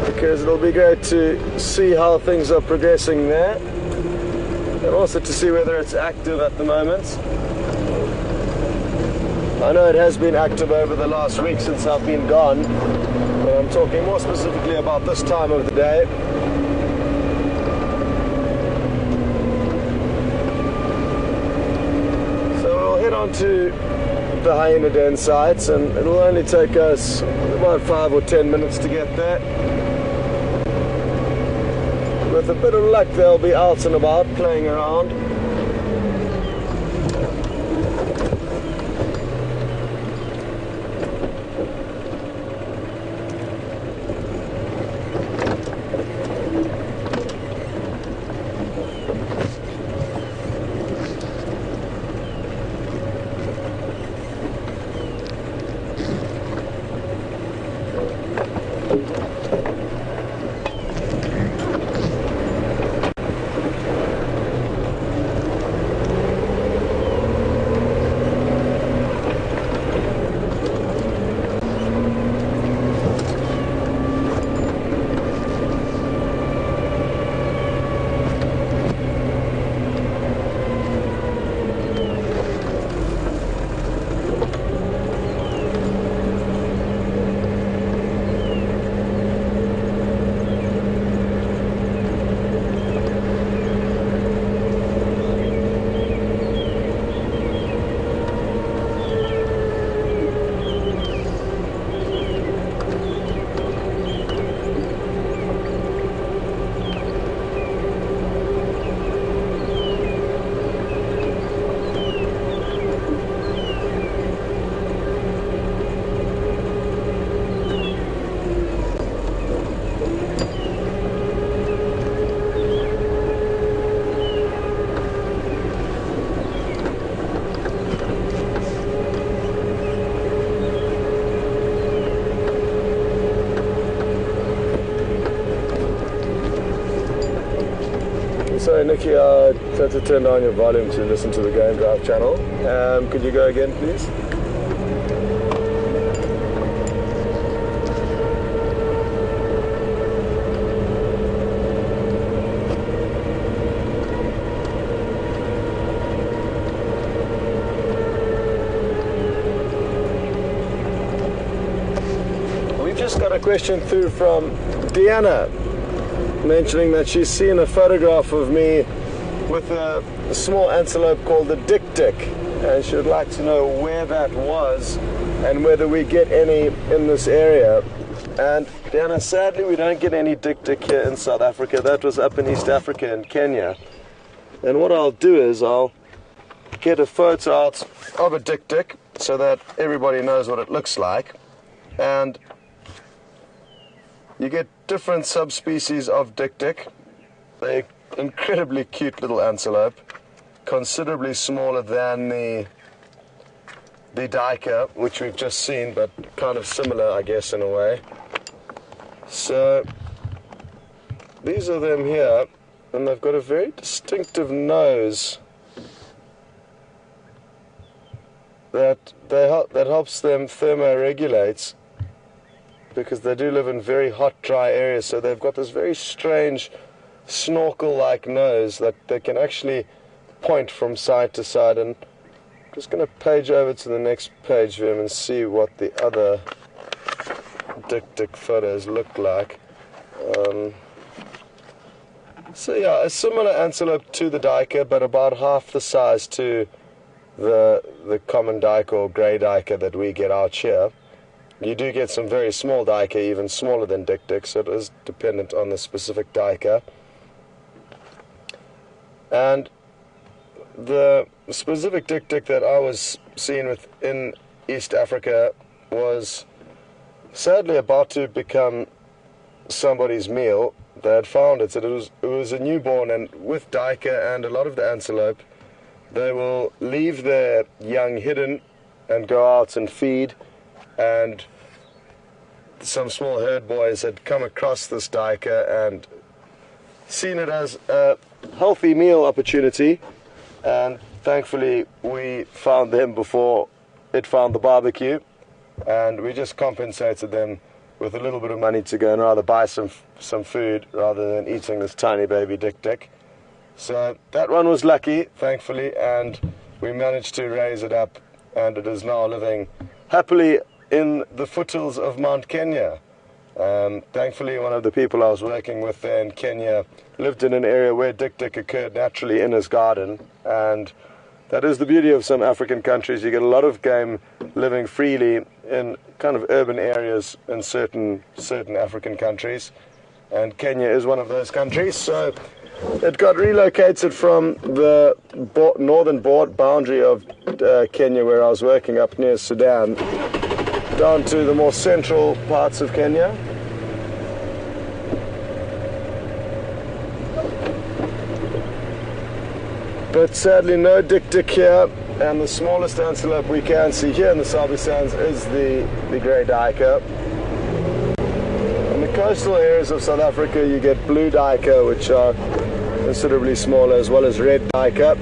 because it'll be great to see how things are progressing there, and also to see whether it's active at the moment. I know it has been active over the last week since I've been gone, but I'm talking more specifically about this time of the day. To the hyena den sites, and it will only take us about 5 or 10 minutes to get there. With a bit of luck, they'll be out and about playing around. Sorry, Nikki, I had to turn down your volume to listen to the Game Drive channel. Could you go again, please? We've just got a question through from Deanna, mentioning that she's seen a photograph of me with a small antelope called the dik-dik, and she would like to know where that was and whether we get any in this area. And Diana, sadly we don't get any dik-dik here in South Africa. That was up in East Africa in Kenya. And what I'll do is I'll get a photo out of a dik-dik so that everybody knows what it looks like. And you get different subspecies of dik-dik. They're incredibly cute little antelope, considerably smaller than the duiker, which we've just seen, but kind of similar, I guess, in a way. So these are them here, and they've got a very distinctive nose that helps them thermoregulate, because they do live in very hot, dry areas. So they've got this very strange snorkel-like nose that they can actually point from side to side. And I'm just going to page over to the next page for him and see what the other dik-dik photos look like. So yeah, a similar antelope to the duiker, but about half the size to the common duiker or grey duiker that we get out here. You do get some very small duiker, even smaller than dik-dik, so it is dependent on the specific duiker. And the specific dik-dik that I was seeing within East Africa was sadly about to become somebody's meal. They had found it, it was a newborn, and with duiker and a lot of the antelope, they will leave their young hidden and go out and feed. And some small herd boys had come across this duiker and seen it as a healthy meal opportunity, and thankfully we found them before it found the barbecue, and we just compensated them with a little bit of money to go and rather buy some food rather than eating this tiny baby dik-dik. So that one was lucky, thankfully, and we managed to raise it up, and it is now living happily in the foothills of Mount Kenya. Thankfully, one of the people I was working with there in Kenya lived in an area where dik-dik occurred naturally in his garden, and that is the beauty of some African countries. You get a lot of game living freely in kind of urban areas in certain African countries, and Kenya is one of those countries. So it got relocated from the northern boundary of Kenya, where I was working up near Sudan, down to the more central parts of Kenya. But sadly no dik-dik here, and the smallest antelope we can see here in the Sabi Sands is the grey duiker. In the coastal areas of South Africa you get blue duiker, which are considerably smaller, as well as red duiker.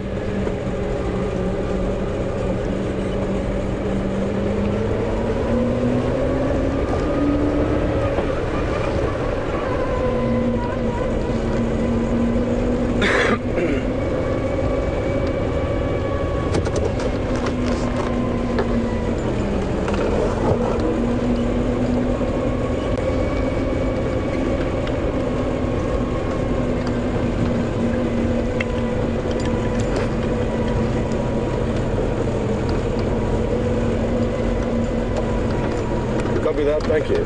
Copy that, thank you.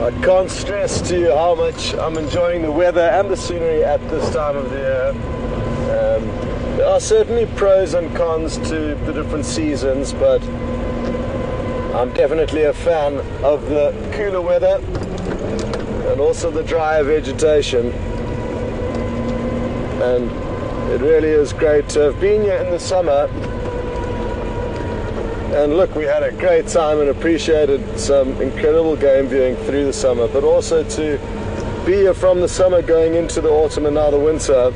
I can't stress to you how much I'm enjoying the weather and the scenery at this time of the year. There are certainly pros and cons to the different seasons, but I'm definitely a fan of the cooler weather and also the drier vegetation. And It really is great to have been here in the summer. And look, we had a great time and appreciated some incredible game viewing through the summer, but also to be here from the summer going into the autumn and now the winter.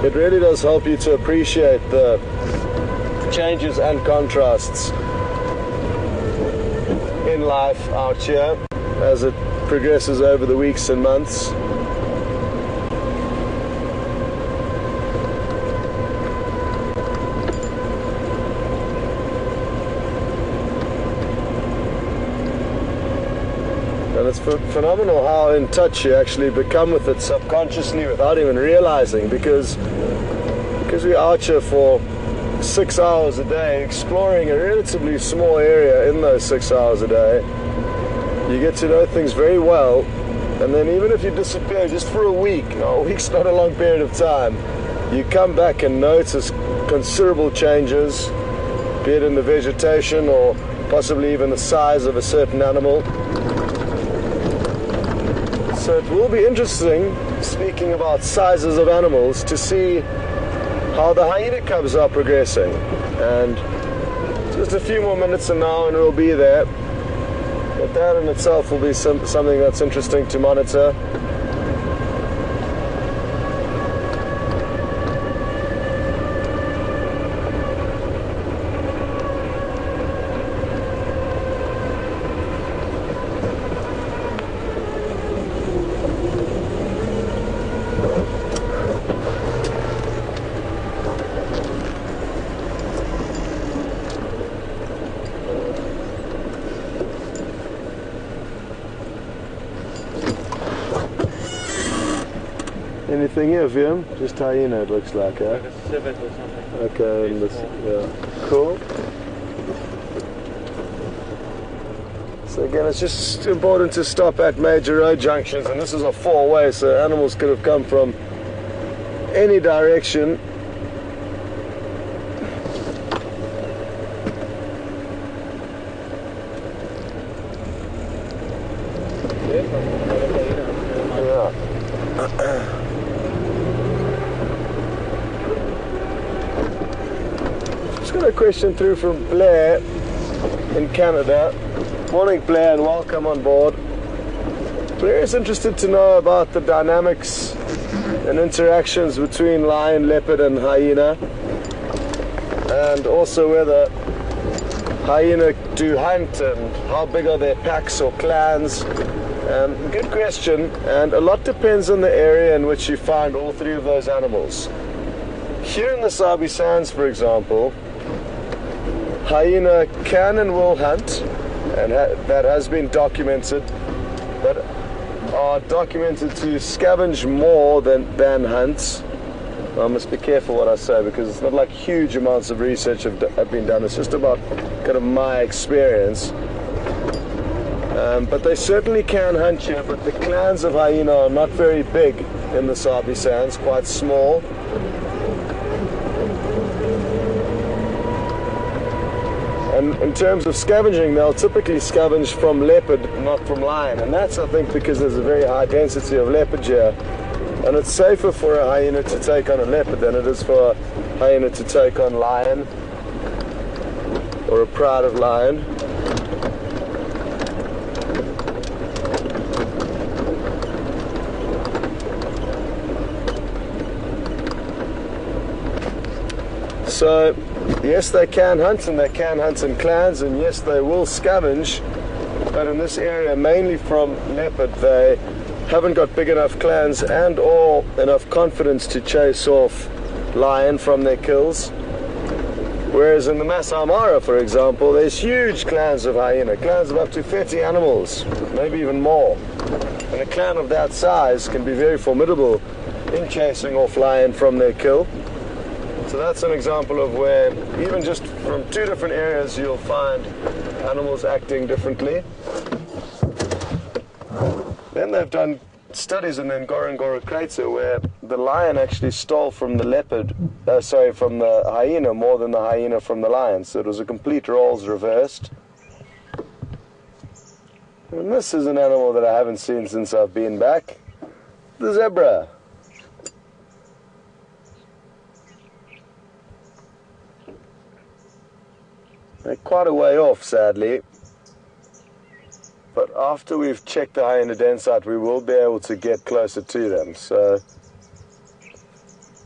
It really does help you to appreciate the changes and contrasts in life out here as it progresses over the weeks and months. And it's phenomenal how in touch you actually become with it subconsciously without even realizing, because we're out here for 6 hours a day exploring a relatively small area. In those 6 hours a day you get to know things very well, and then even if you disappear just for a week, a week's not a long period of time, you come back and notice considerable changes, be it in the vegetation or possibly even the size of a certain animal. So it will be interesting, speaking about sizes of animals, to see how the hyena cubs are progressing. And just a few more minutes and now and we'll be there. But that in itself will be something that's interesting to monitor. Anything here, Vim? Just hyena, it looks like, eh? Like a civet or something. Okay, and this, yeah. Cool. So again, it's just important to stop at major road junctions, and this is a four-way, so animals could have come from any direction. Just got a question through from Blair in Canada. Morning, Blair, and welcome on board. Blair is interested to know about the dynamics and interactions between lion, leopard and hyena, and also whether hyena do hunt and how big are their packs or clans. Good question, and a lot depends on the area in which you find all three of those animals. Here in the Sabi Sands, for example, hyena can and will hunt, and that has been documented, but are documented to scavenge more than hunt. I must be careful what I say, because it's not like huge amounts of research have been done. It's just about kind of my experience. But they certainly can hunt here, but the clans of hyena are not very big in the Sabi Sands, quite small. And in terms of scavenging, they'll typically scavenge from leopard, not from lion. And that's, I think, because there's a very high density of leopard here. And it's safer for a hyena to take on a leopard than it is for a hyena to take on lion or a pride of lion. So, yes, they can hunt, and they can hunt in clans, and yes, they will scavenge, but in this area, mainly from leopard, they haven't got big enough clans and or enough confidence to chase off lion from their kills. Whereas in the Masai Mara, for example, there's huge clans of hyena, clans of up to 30 animals, maybe even more. And a clan of that size can be very formidable in chasing off lion from their kill. So that's an example of where, even just from two different areas, you'll find animals acting differently. Then they've done studies in the Ngorongoro crater where the lion actually stole from the leopard, from the hyena more than the hyena from the lion. So it was a complete roles reversed. And this is an animal that I haven't seen since I've been back. The zebra. They're quite a way off, sadly. But after we've checked the hyena den site, we will be able to get closer to them. So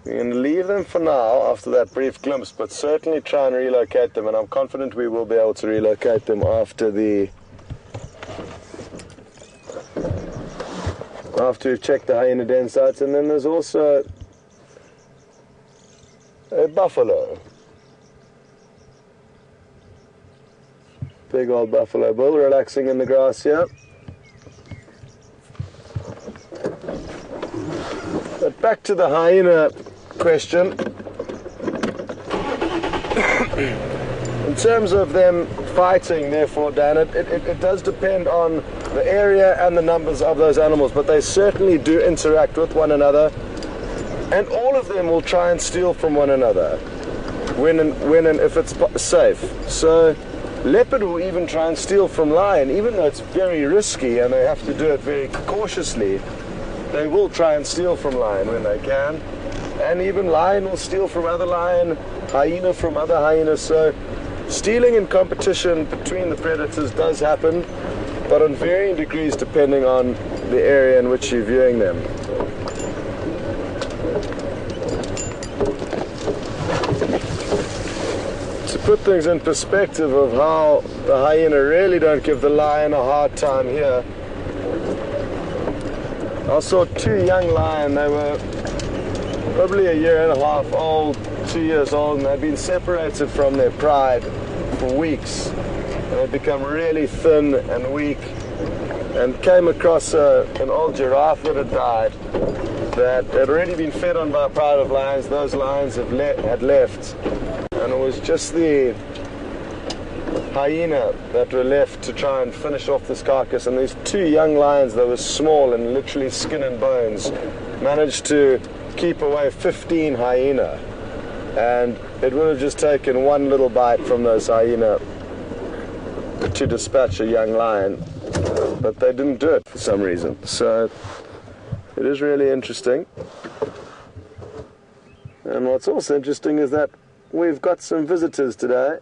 we're going to leave them for now after that brief glimpse, but certainly try and relocate them. And I'm confident we will be able to relocate them after we've checked the hyena den sites. And then there's also a buffalo. Big old buffalo bull relaxing in the grass here. But back to the hyena question. In terms of them fighting, therefore, Dan, it does depend on the area and the numbers of those animals, but they certainly do interact with one another, and all of them will try and steal from one another when and if it's safe. So leopard will even try and steal from lion, even though it's very risky and they have to do it very cautiously. They will try and steal from lion when they can, and even lion will steal from other lion, hyena from other hyenas. So stealing in competition between the predators does happen, but on varying degrees depending on the area in which you're viewing them. To put things in perspective of how the hyena really don't give the lion a hard time here, I saw two young lions. They were probably a year and a half old, 2 years old, and they'd been separated from their pride for weeks. And they'd become really thin and weak, and came across an old giraffe that had died, that had already been fed on by a pride of lions. Those lions had left, and it was just the hyena that were left to try and finish off this carcass. And these two young lions that were small and literally skin and bones managed to keep away 15 hyena, and it would have just taken one little bite from those hyena to dispatch a young lion, but they didn't do it for some reason. So it is really interesting. And what's also interesting is that we've got some visitors today.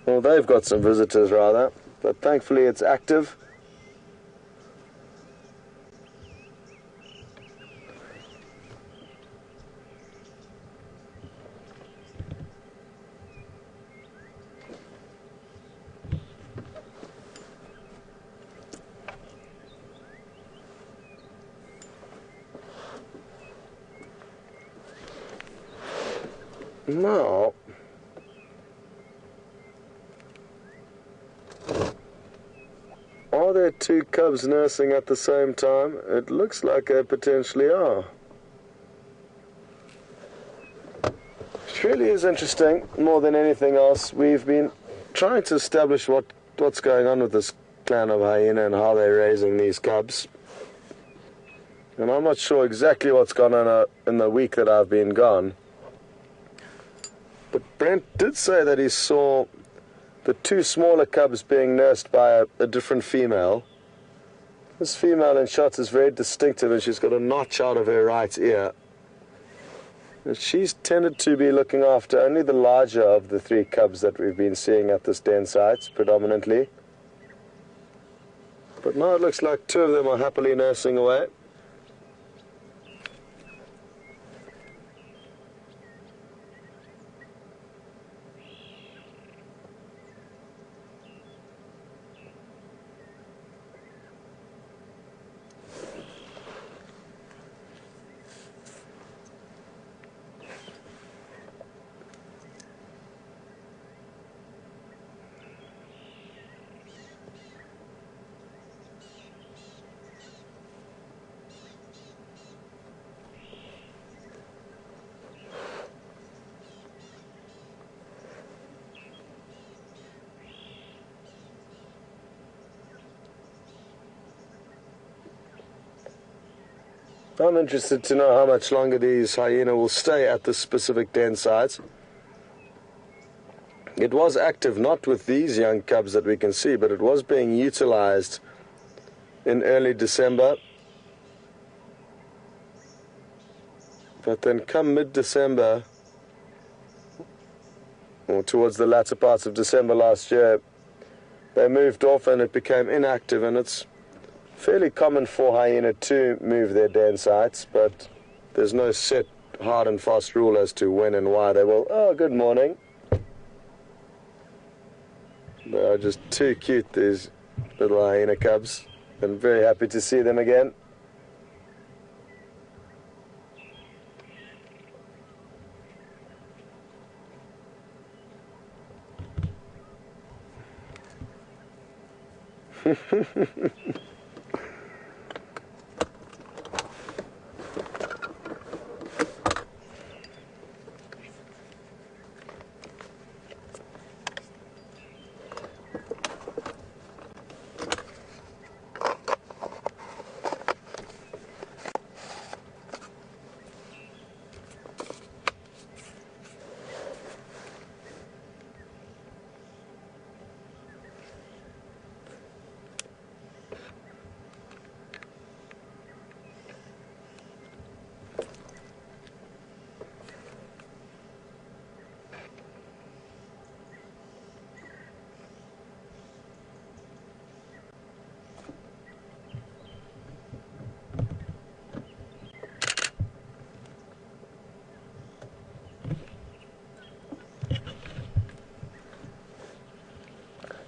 Well, they've got some visitors rather, but thankfully it's active. Now, are there two cubs nursing at the same time? It looks like they potentially are. It really is interesting, more than anything else. We've been trying to establish what's going on with this clan of hyena and how they're raising these cubs. And I'm not sure exactly what's gone on in the week that I've been gone. But Brent did say that he saw the two smaller cubs being nursed by a different female. This female in shots is very distinctive, and she's got a notch out of her right ear. And she's tended to be looking after only the larger of the three cubs that we've been seeing at this den site, predominantly. But now it looks like two of them are happily nursing away. I'm interested to know how much longer these hyena will stay at this specific den site. It was active, not with these young cubs that we can see, but it was being utilized in early December. But then come mid-December, or towards the latter parts of December last year, they moved off and it became inactive, and it's fairly common for hyena to move their den sites, but there's no set hard and fast rule as to when and why they will. Oh, good morning. They are just too cute, these little hyena cubs. I'm very happy to see them again.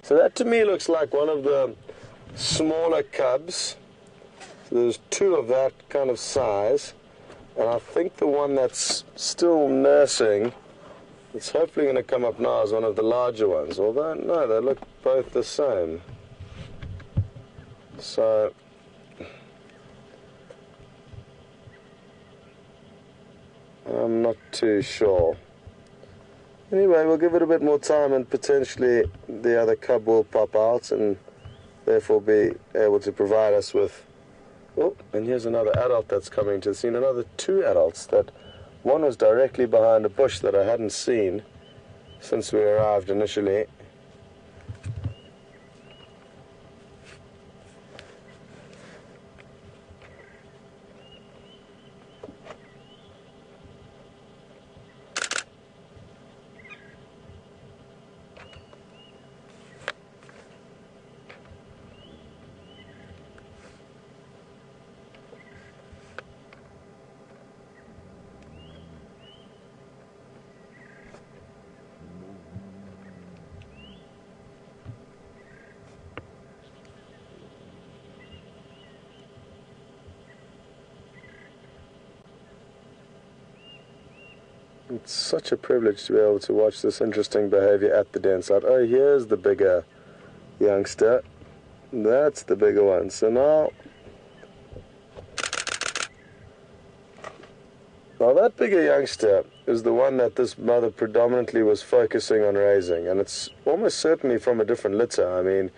So that to me looks like one of the smaller cubs. So there's two of that kind of size, and I think the one that's still nursing, it's hopefully going to come up now as one of the larger ones, although no, they look both the same. So I'm not too sure. Anyway, we'll give it a bit more time and potentially the other cub will pop out and therefore be able to provide us with... Oh, and here's another adult that's coming to the scene. Another two adults. That one was directly behind a bush that I hadn't seen since we arrived initially. It's such a privilege to be able to watch this interesting behavior at the den site. Oh, here's the bigger youngster. That's the bigger one. So now that bigger youngster is the one that this mother predominantly was focusing on raising, and it's almost certainly from a different litter. I mean,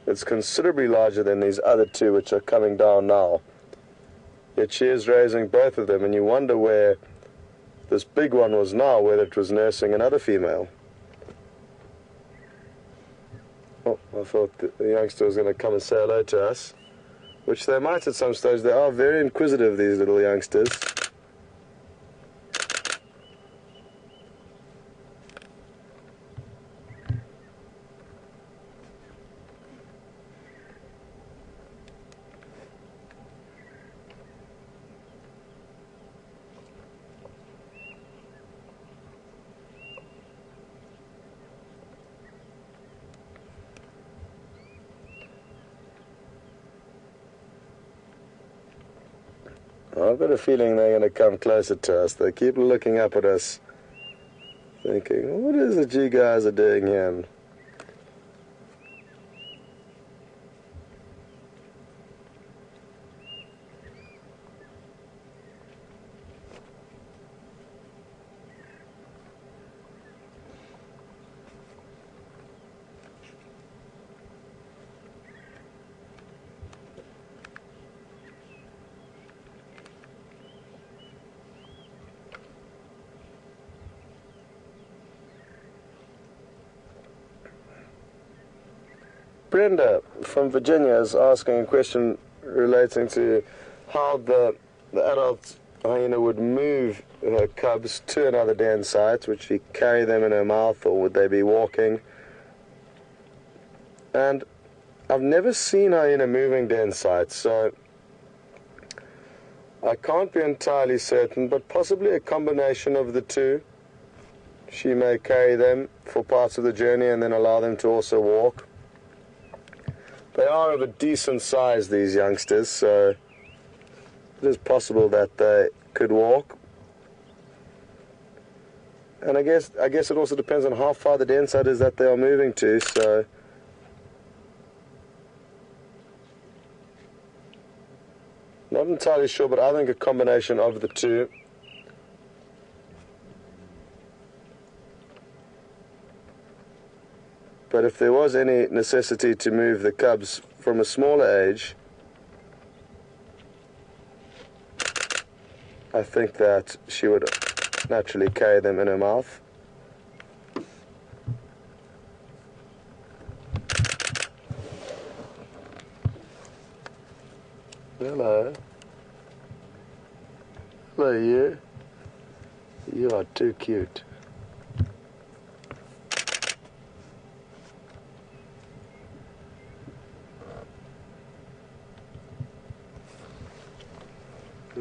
it's considerably larger than these other two which are coming down now. Yet she is raising both of them, and you wonder where this big one was now, whether it was nursing another female. Oh, I thought the youngster was going to come and say hello to us, which they might at some stage. They are very inquisitive, these little youngsters. I've got a feeling they're going to come closer to us. They keep looking up at us, thinking, what is it you guys are doing here? Brenda from Virginia is asking a question relating to how the adult hyena would move her cubs to another den site. Would she carry them in her mouth, or would they be walking? And I've never seen hyena moving den sites, so I can't be entirely certain, but possibly a combination of the two. She may carry them for parts of the journey and then allow them to also walk. They are of a decent size, these youngsters, so it is possible that they could walk. And I guess it also depends on how far the den site is that they are moving to, so not entirely sure, but I think a combination of the two. But if there was any necessity to move the cubs from a smaller age, I think that she would naturally carry them in her mouth. Hello. Hello, you. You are too cute.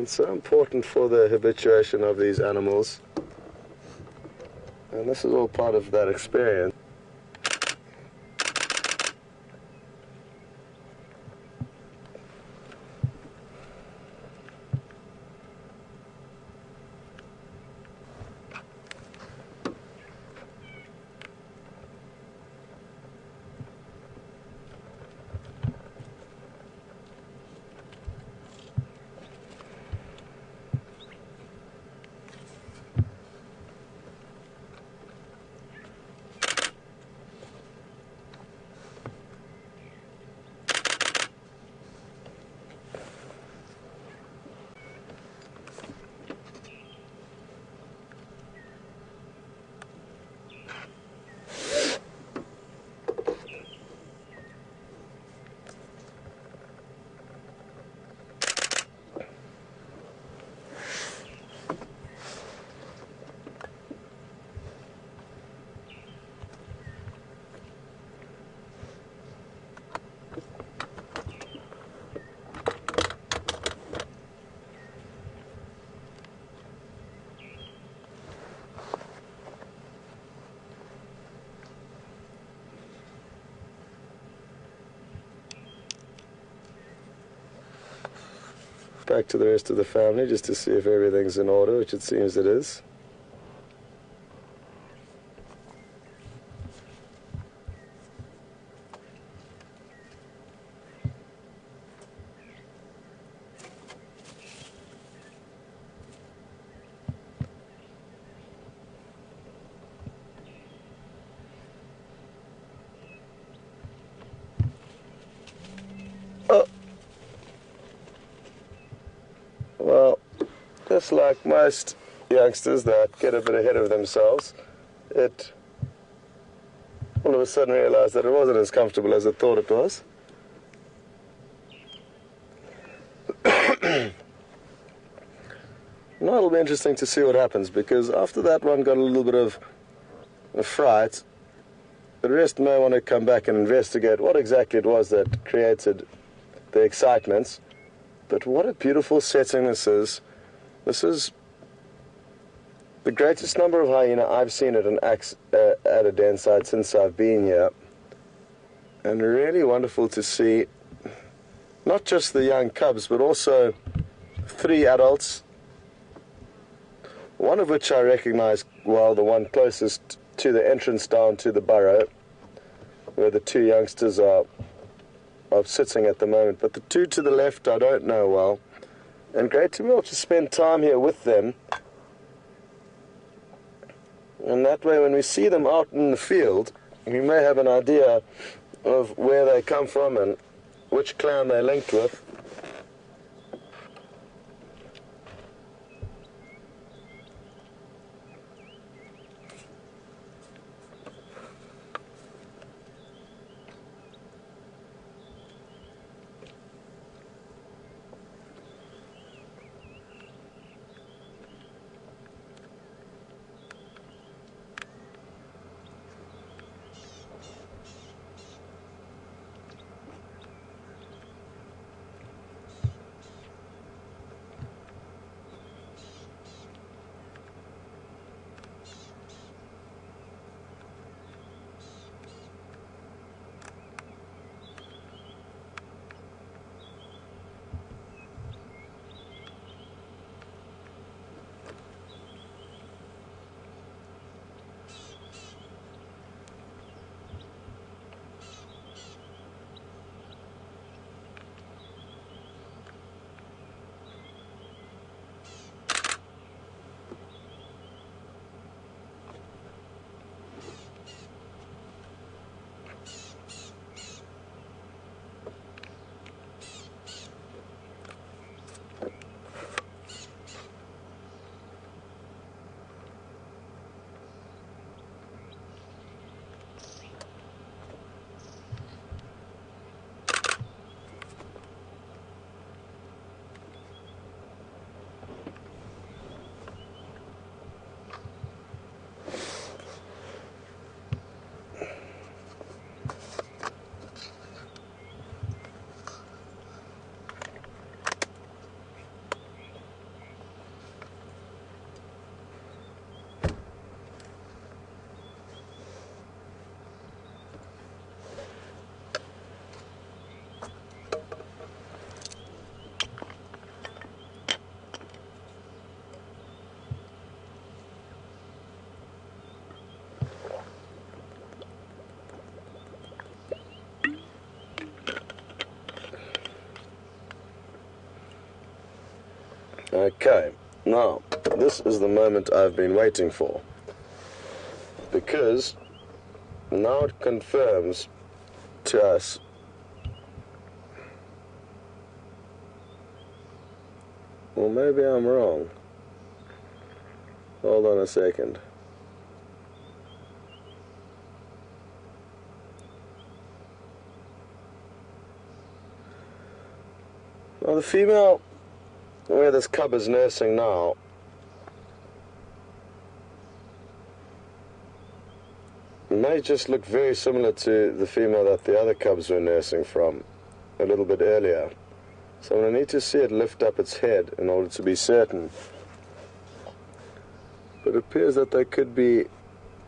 It's so important for the habituation of these animals, and this is all part of that experience. Back to the rest of the family just to see if everything's in order, which it seems it is. Oh. Well, just like most youngsters that get a bit ahead of themselves, it all of a sudden realized that it wasn't as comfortable as it thought it was. Now it'll be interesting to see what happens, because after that one got a little bit of a fright, the rest may want to come back and investigate what exactly it was that created the excitement. But what a beautiful setting this is. This is the greatest number of hyena I've seen at a den site since I've been here. And really wonderful to see not just the young cubs, but also 3 adults, one of which I recognize well, the one closest to the entrance down to the burrow, where the 2 youngsters are sitting at the moment, but the 2 to the left I don't know well, and great to be able to spend time here with them, and that way when we see them out in the field we may have an idea of where they come from and which clan they're linked with. Okay, now, this is the moment I've been waiting for, because now it confirms to us well, maybe I'm wrong. Hold on a second. Now the female where this cub is nursing now may just look very similar to the female that the other cubs were nursing from a little bit earlier. So I'm going to need to see it lift up its head in order to be certain. But it appears that they could be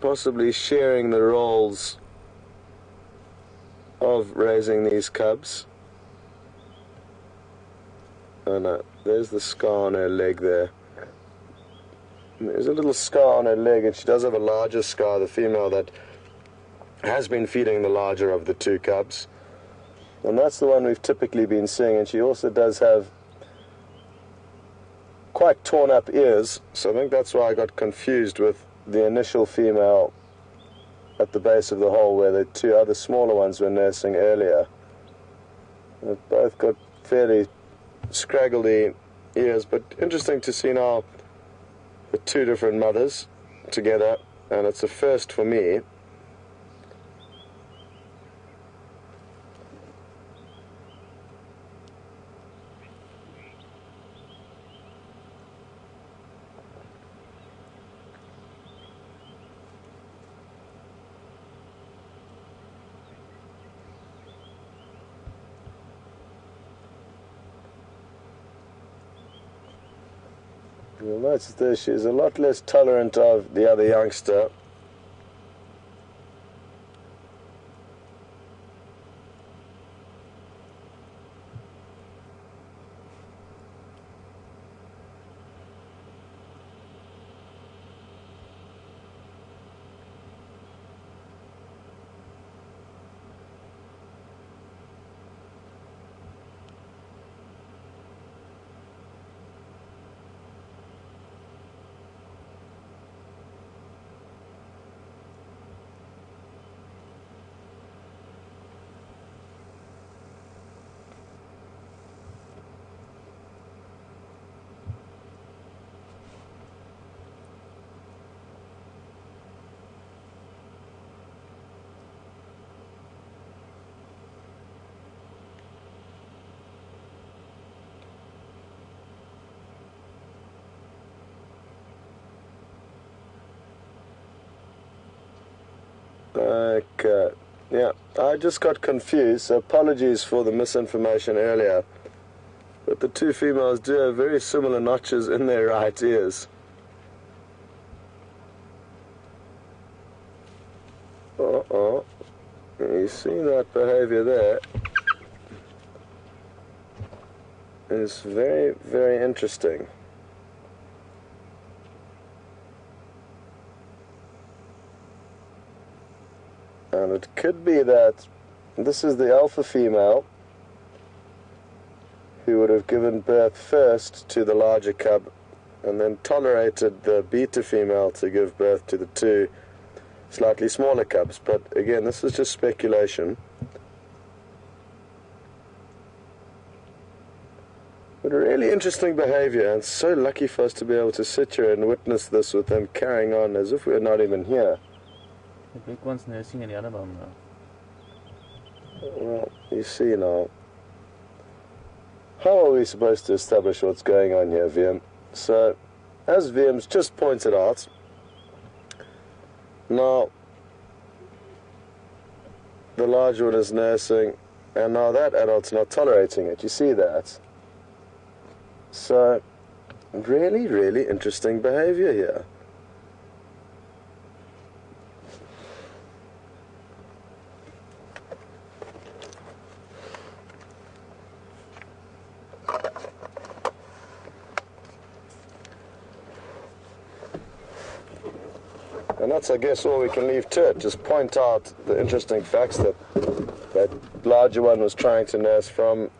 possibly sharing the roles of raising these cubs. Oh no, there's the scar on her leg there. There's a little scar on her leg, and she does have a larger scar, the female that has been feeding the larger of the two cubs. And that's the one we've typically been seeing, and she also does have quite torn up ears, so I think that's why I got confused with the initial female at the base of the hole where the two other smaller ones were nursing earlier. They've both got fairly scraggly ears, but interesting to see now the two different mothers together, and it's a first for me. You'll notice that she's a lot less tolerant of the other youngster. Okay, yeah, I just got confused, so apologies for the misinformation earlier, but the two females do have very similar notches in their right ears. You see that behavior there? It's very, very interesting. And it could be that this is the alpha female who would have given birth first to the larger cub and then tolerated the beta female to give birth to the two slightly smaller cubs. But again, this is just speculation. But a really interesting behavior, and so lucky for us to be able to sit here and witness this with them carrying on as if we're not even here. The big one's nursing and the other one now. Well, you see now. How are we supposed to establish what's going on here, VM? So, as VM's just pointed out, now the large one is nursing, and now that adult's not tolerating it. You see that? So, really, really interesting behavior here. And that's, I guess, all we can leave to it. Just point out the interesting facts that that larger one was trying to nurse from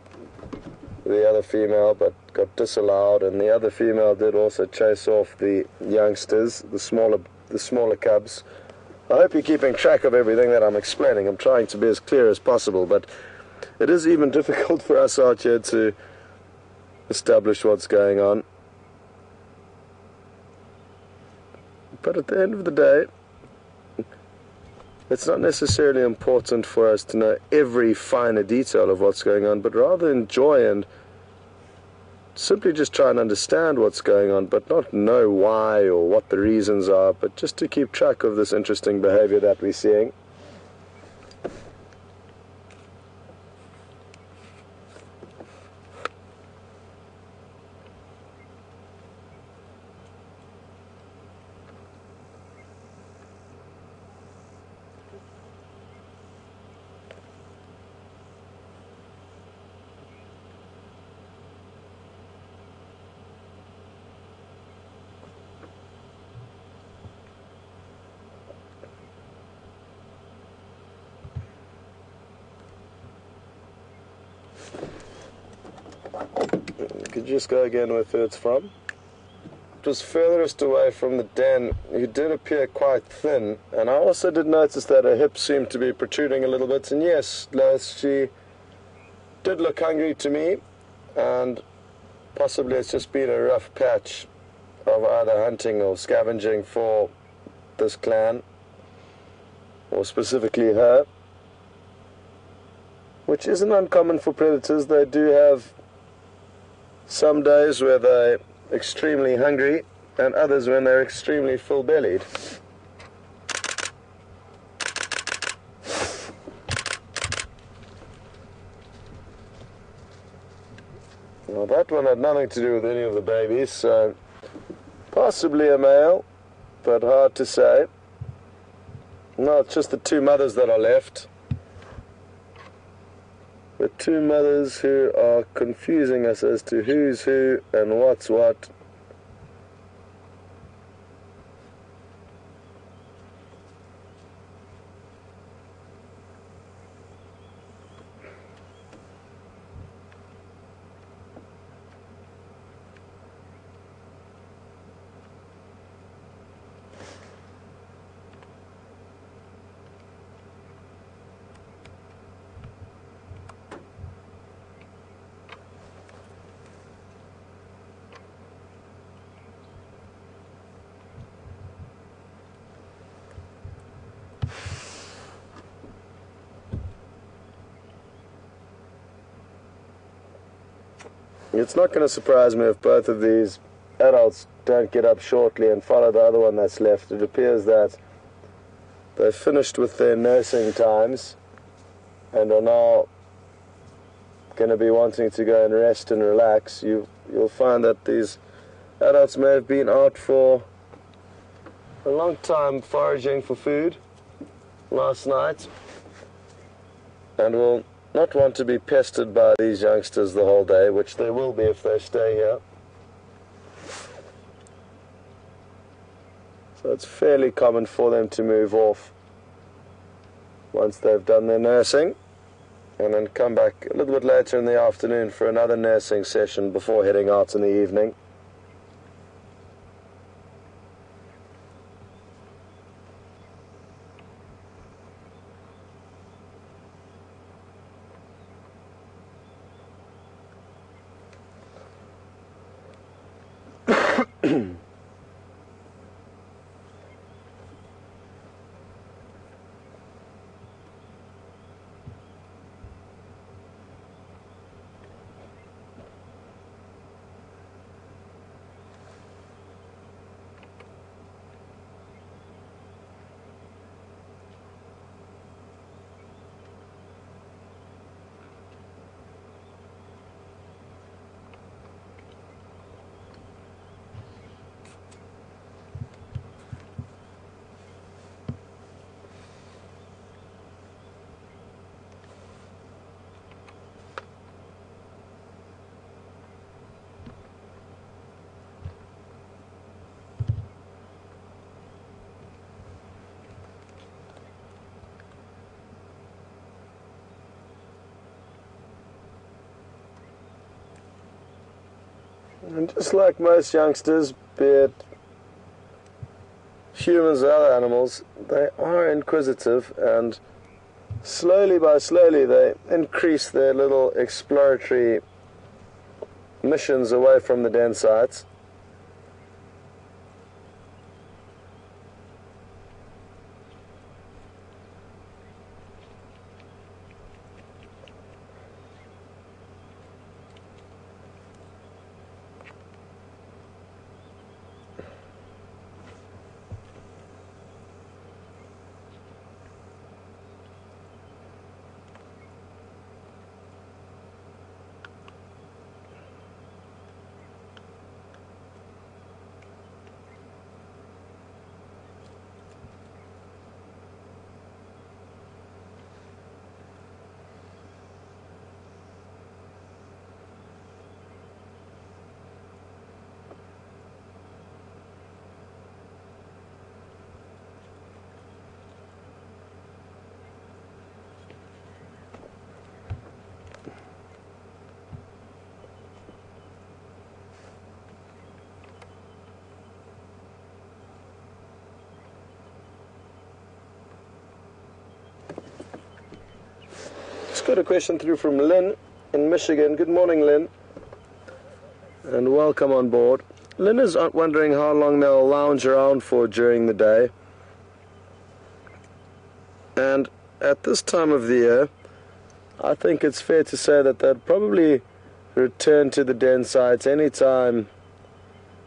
the other female, but got disallowed, and the other female did also chase off the youngsters, the smaller cubs. I hope you're keeping track of everything that I'm explaining. I'm trying to be as clear as possible, but it is even difficult for us out here to establish what's going on. But at the end of the day, it's not necessarily important for us to know every finer detail of what's going on, but rather enjoy and simply just try and understand what's going on, but not know why or what the reasons are, but just to keep track of this interesting behavior that we're seeing. Could you just go again with who it's from? It was furthest away from the den. He did appear quite thin, and I also did notice that her hips seemed to be protruding a little bit. And yes, Lois, she did look hungry to me, and possibly it's just been a rough patch of either hunting or scavenging for this clan, or specifically her, which isn't uncommon for predators. They do have some days where they're extremely hungry and others when they're extremely full-bellied. Well, that one had nothing to do with any of the babies, so possibly a male, but hard to say. No, it's just the two mothers that are left. The two mothers who are confusing us as to who's who and what's what. It's not going to surprise me if both of these adults don't get up shortly and follow the other one that's left. It appears that they've finished with their nursing times and are now going to be wanting to go and rest and relax. You'll find that these adults may have been out for a long time foraging for food last night and will not want to be pestered by these youngsters the whole day, which they will be if they stay here. So it's fairly common for them to move off once they've done their nursing and then come back a little bit later in the afternoon for another nursing session before heading out in the evening. And just like most youngsters, be it humans or other animals, they are inquisitive, and slowly by slowly they increase their little exploratory missions away from the den sites. Just got a question through from Lynn in Michigan. Good morning, Lynn, and welcome on board. Lynn is wondering how long they'll lounge around for during the day. And at this time of the year, I think it's fair to say that they'd probably return to the den sites anytime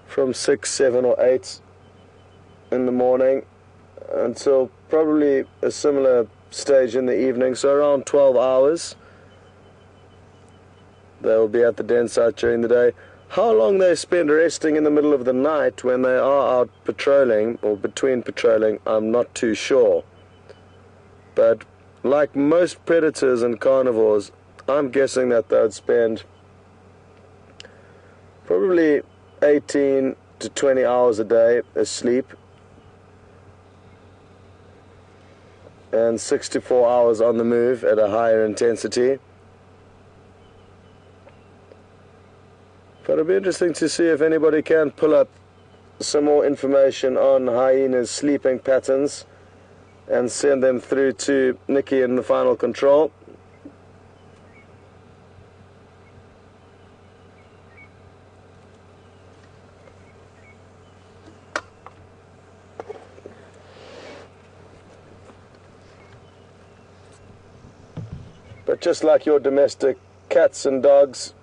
from 6, 7 or 8 in the morning until probably a similar stage in the evening, so around 12 hours they will be at the den site during the day. How long they spend resting in the middle of the night when they are out patrolling or between patrolling, I'm not too sure, but like most predators and carnivores, I'm guessing that they'd spend probably 18 to 20 hours a day asleep and 64 hours on the move at a higher intensity. But it'll be interesting to see if anybody can pull up some more information on hyenas' sleeping patterns and send them through to Nikki in the final control. But just like your domestic cats and dogs,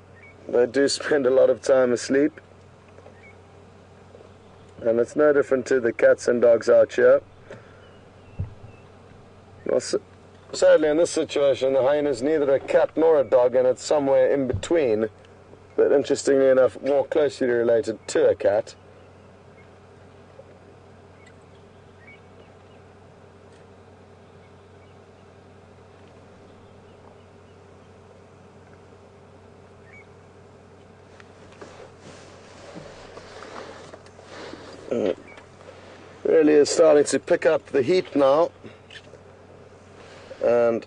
they do spend a lot of time asleep. And it's no different to the cats and dogs out here. Well, sadly in this situation, the hyena is neither a cat nor a dog, and it's somewhere in between. But interestingly enough, more closely related to a cat. Really is starting to pick up the heat now, and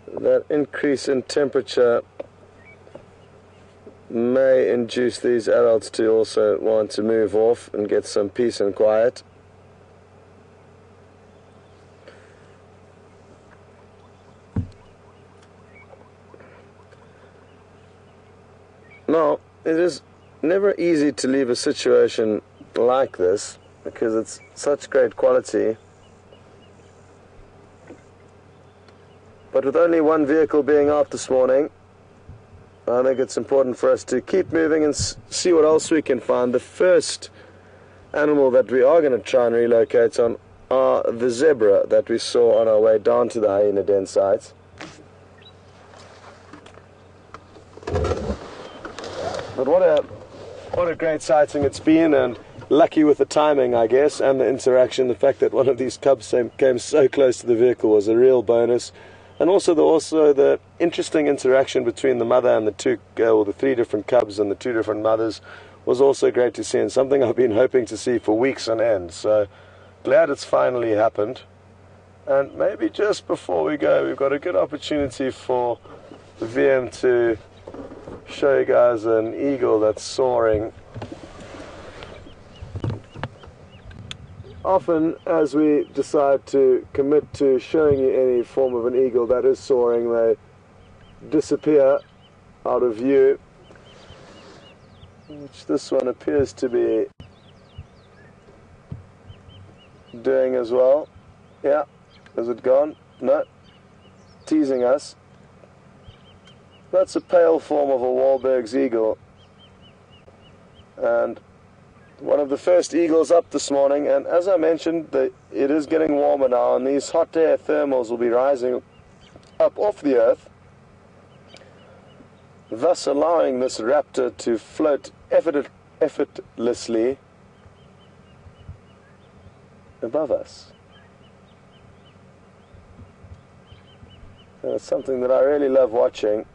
that increase in temperature may induce these adults to also want to move off and get some peace and quiet. Now, it is never easy to leave a situation like this because it's such great quality. But with only one vehicle being out this morning, I think it's important for us to keep moving and see what else we can find. The first animal that we are going to try and relocate on are the zebra that we saw on our way down to the hyena den site. But what a great sighting it's been, and lucky with the timing, I guess, and the interaction. The fact that one of these cubs came so close to the vehicle was a real bonus. And also the interesting interaction between the mother and the three different cubs and the two different mothers was also great to see, and something I've been hoping to see for weeks on end. So glad it's finally happened. And maybe just before we go, we've got a good opportunity for the VM to show you guys an eagle that's soaring. Often, as we decide to commit to showing you any form of an eagle that is soaring, they disappear out of view, which this one appears to be doing as well. Yeah, is it gone? No, teasing us. That's a pale form of a Wahlberg's eagle, and one of the first eagles up this morning. And as I mentioned, it is getting warmer now, and these hot air thermals will be rising up off the earth, thus allowing this raptor to float effortlessly above us. And it's something that I really love watching.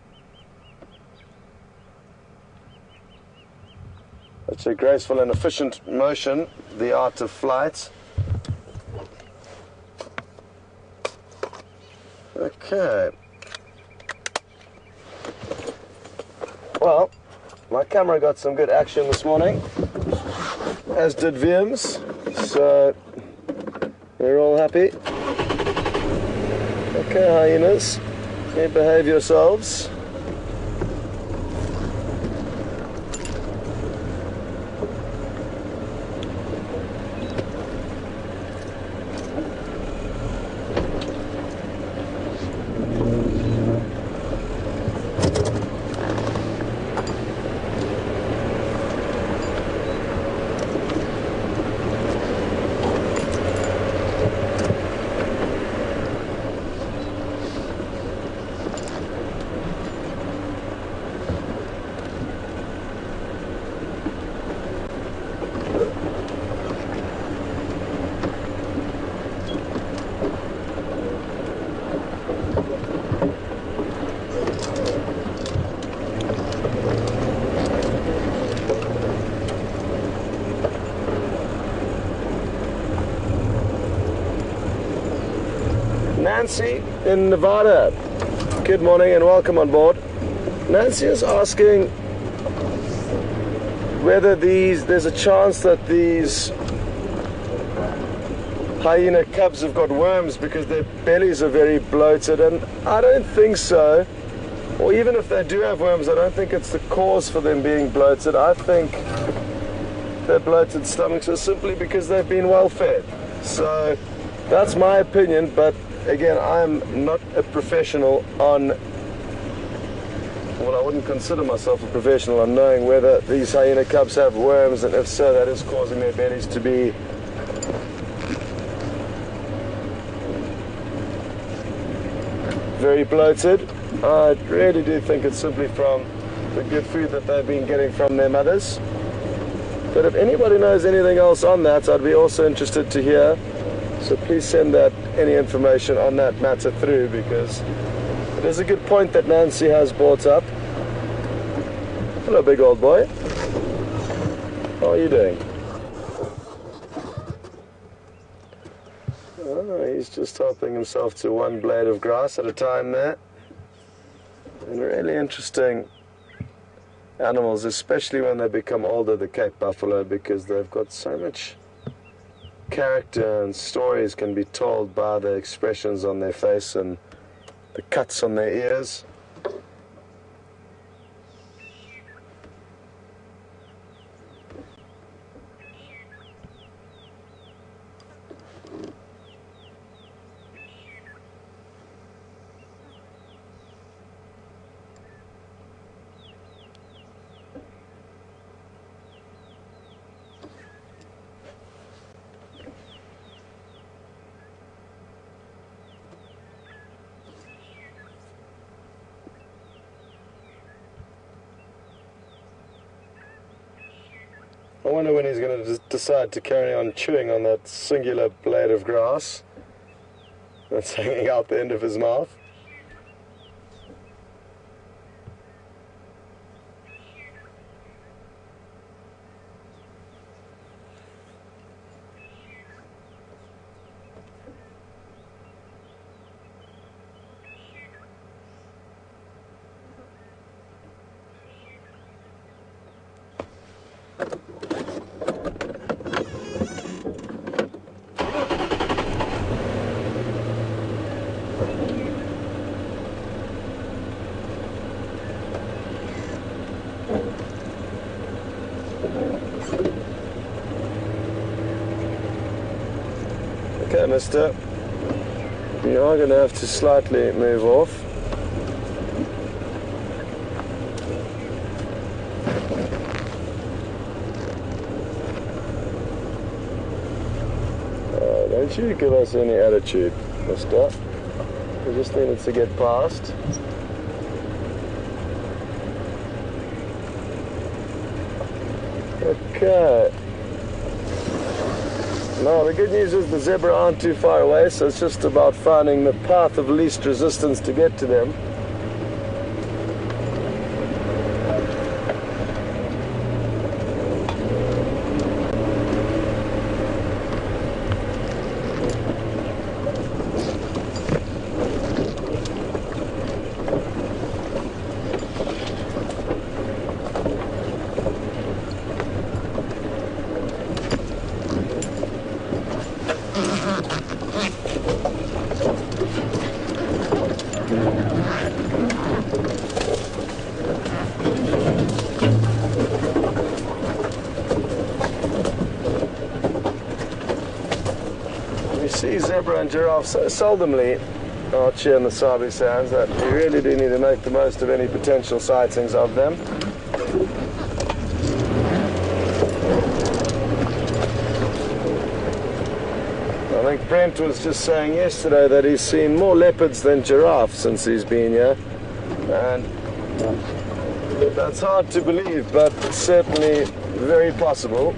It's a graceful and efficient motion, the art of flight. Okay. Well, my camera got some good action this morning, as did VM's, so we're all happy. Okay, hyenas, you behave yourselves. Nancy in Nevada, good morning and welcome on board. Nancy is asking whether there's a chance that these hyena cubs have got worms because their bellies are very bloated, and I don't think so. Or even if they do have worms, I don't think it's the cause for them being bloated. I think their bloated stomachs are simply because they've been well fed. So that's my opinion, but again, I'm not a professional on, well, I wouldn't consider myself a professional on knowing whether these hyena cubs have worms, and if so, that is causing their bellies to be very bloated. I really do think it's simply from the good food that they've been getting from their mothers. But if anybody knows anything else on that, I'd be also interested to hear. So please send that, any information on that matter through, because it is a good point that Nancy has brought up. Hello, big old boy. How are you doing? Oh, he's just helping himself to one blade of grass at a time there. And really interesting animals, especially when they become older, the Cape buffalo, because they've got so much character, and stories can be told by the expressions on their face and the cuts on their ears. I wonder when he's going to decide to carry on chewing on that singular blade of grass that's hanging out the end of his mouth. Okay, mister. You are going to have to slightly move off. Don't you give us any attitude, mister. We just needed to get past. Okay. Now, the good news is the zebra aren't too far away, so it's just about finding the path of least resistance to get to them. We see zebra and giraffe so seldomly out here in the Sabi Sands that we really do need to make the most of any potential sightings of them. I think Brent was just saying yesterday that he's seen more leopards than giraffes since he's been here, and that's hard to believe, but certainly very possible.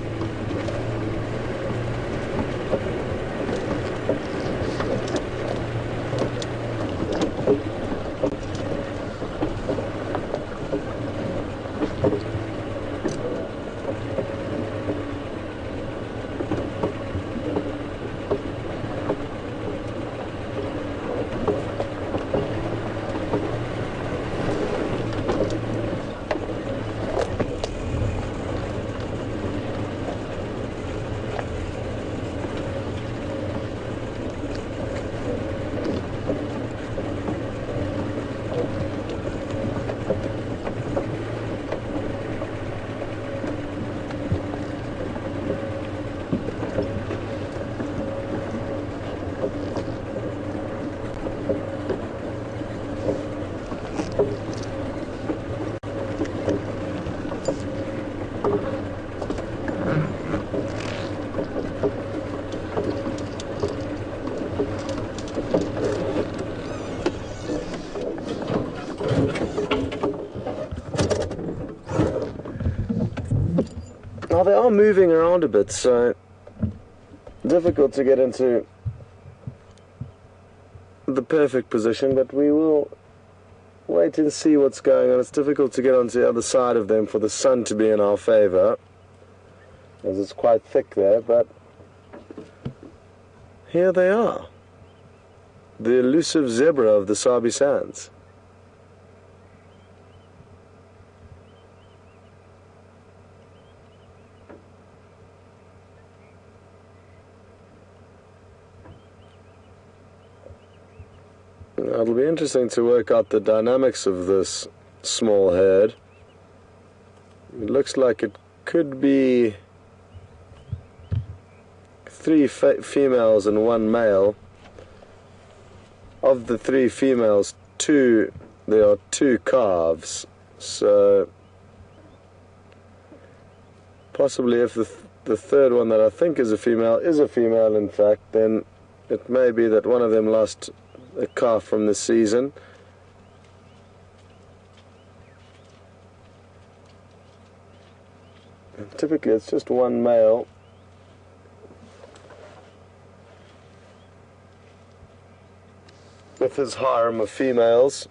Now they are moving around a bit, so difficult to get into the perfect position, but we will wait and see what's going on. It's difficult to get onto the other side of them for the sun to be in our favor, as it's quite thick there, but here they are, the elusive zebra of the Sabi Sands. It'll be interesting to work out the dynamics of this small herd. It looks like it could be 3 females and 1 male. Of the 3 females, there are 2 calves. So possibly if the third one that I think is a female in fact, then it may be that one of them lost a calf from this season. And typically it's just 1 male. With his harem of females.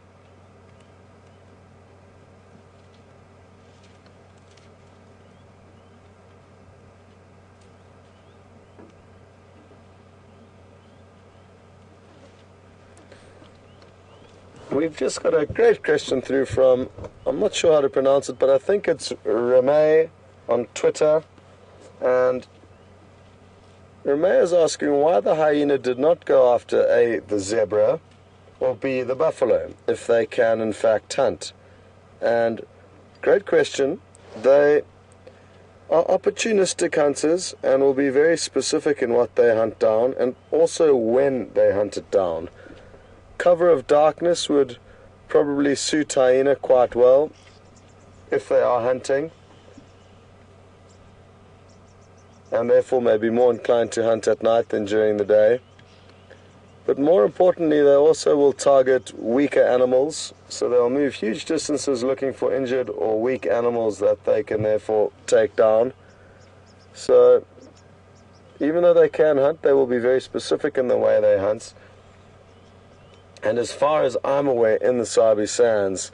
We've just got a great question through from, I'm not sure how to pronounce it, but I think it's Reme on Twitter. And Reme is asking why the hyena did not go after A, the zebra, or B, the buffalo, if they can in fact hunt. And great question. They are opportunistic hunters and will be very specific in what they hunt down and also when they hunt it down. Cover of darkness would probably suit hyena quite well if they are hunting, and therefore may be more inclined to hunt at night than during the day. But more importantly, they also will target weaker animals, so they'll move huge distances looking for injured or weak animals that they can therefore take down. So even though they can hunt, they will be very specific in the way they hunt. And as far as I'm aware, in the Sabi Sands,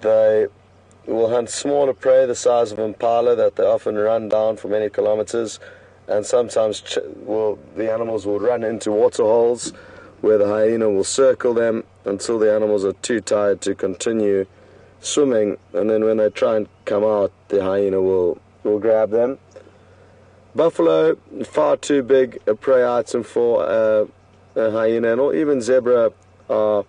they will hunt smaller prey the size of impala that they often run down for many kilometers, and sometimes the animals will run into water holes where the hyena will circle them until the animals are too tired to continue swimming, and then when they try and come out, the hyena will grab them. Buffalo, far too big a prey item for a hyena, or even zebra, are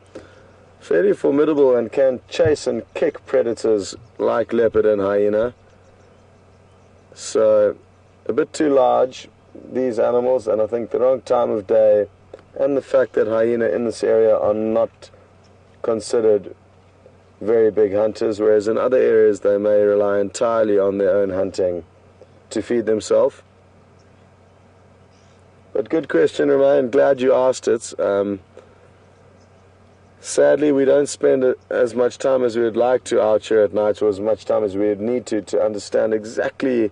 fairly formidable and can chase and kick predators like leopard and hyena. So a bit too large, these animals, and I think the wrong time of day and the fact that hyena in this area are not considered very big hunters, whereas in other areas they may rely entirely on their own hunting to feed themselves. But good question, Romain. Glad you asked it. Sadly, we don't spend as much time as we would like to out here at night, or as much time as we would need to understand exactly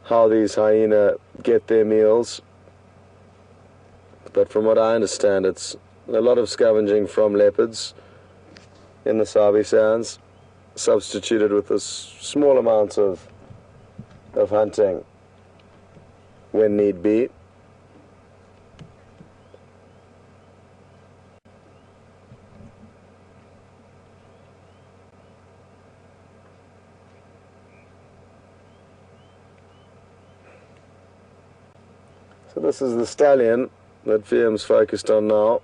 how these hyena get their meals. But from what I understand, it's a lot of scavenging from leopards in the Sabi Sands, substituted with a small amount of hunting when need be. So this is the stallion that VM's focused on now.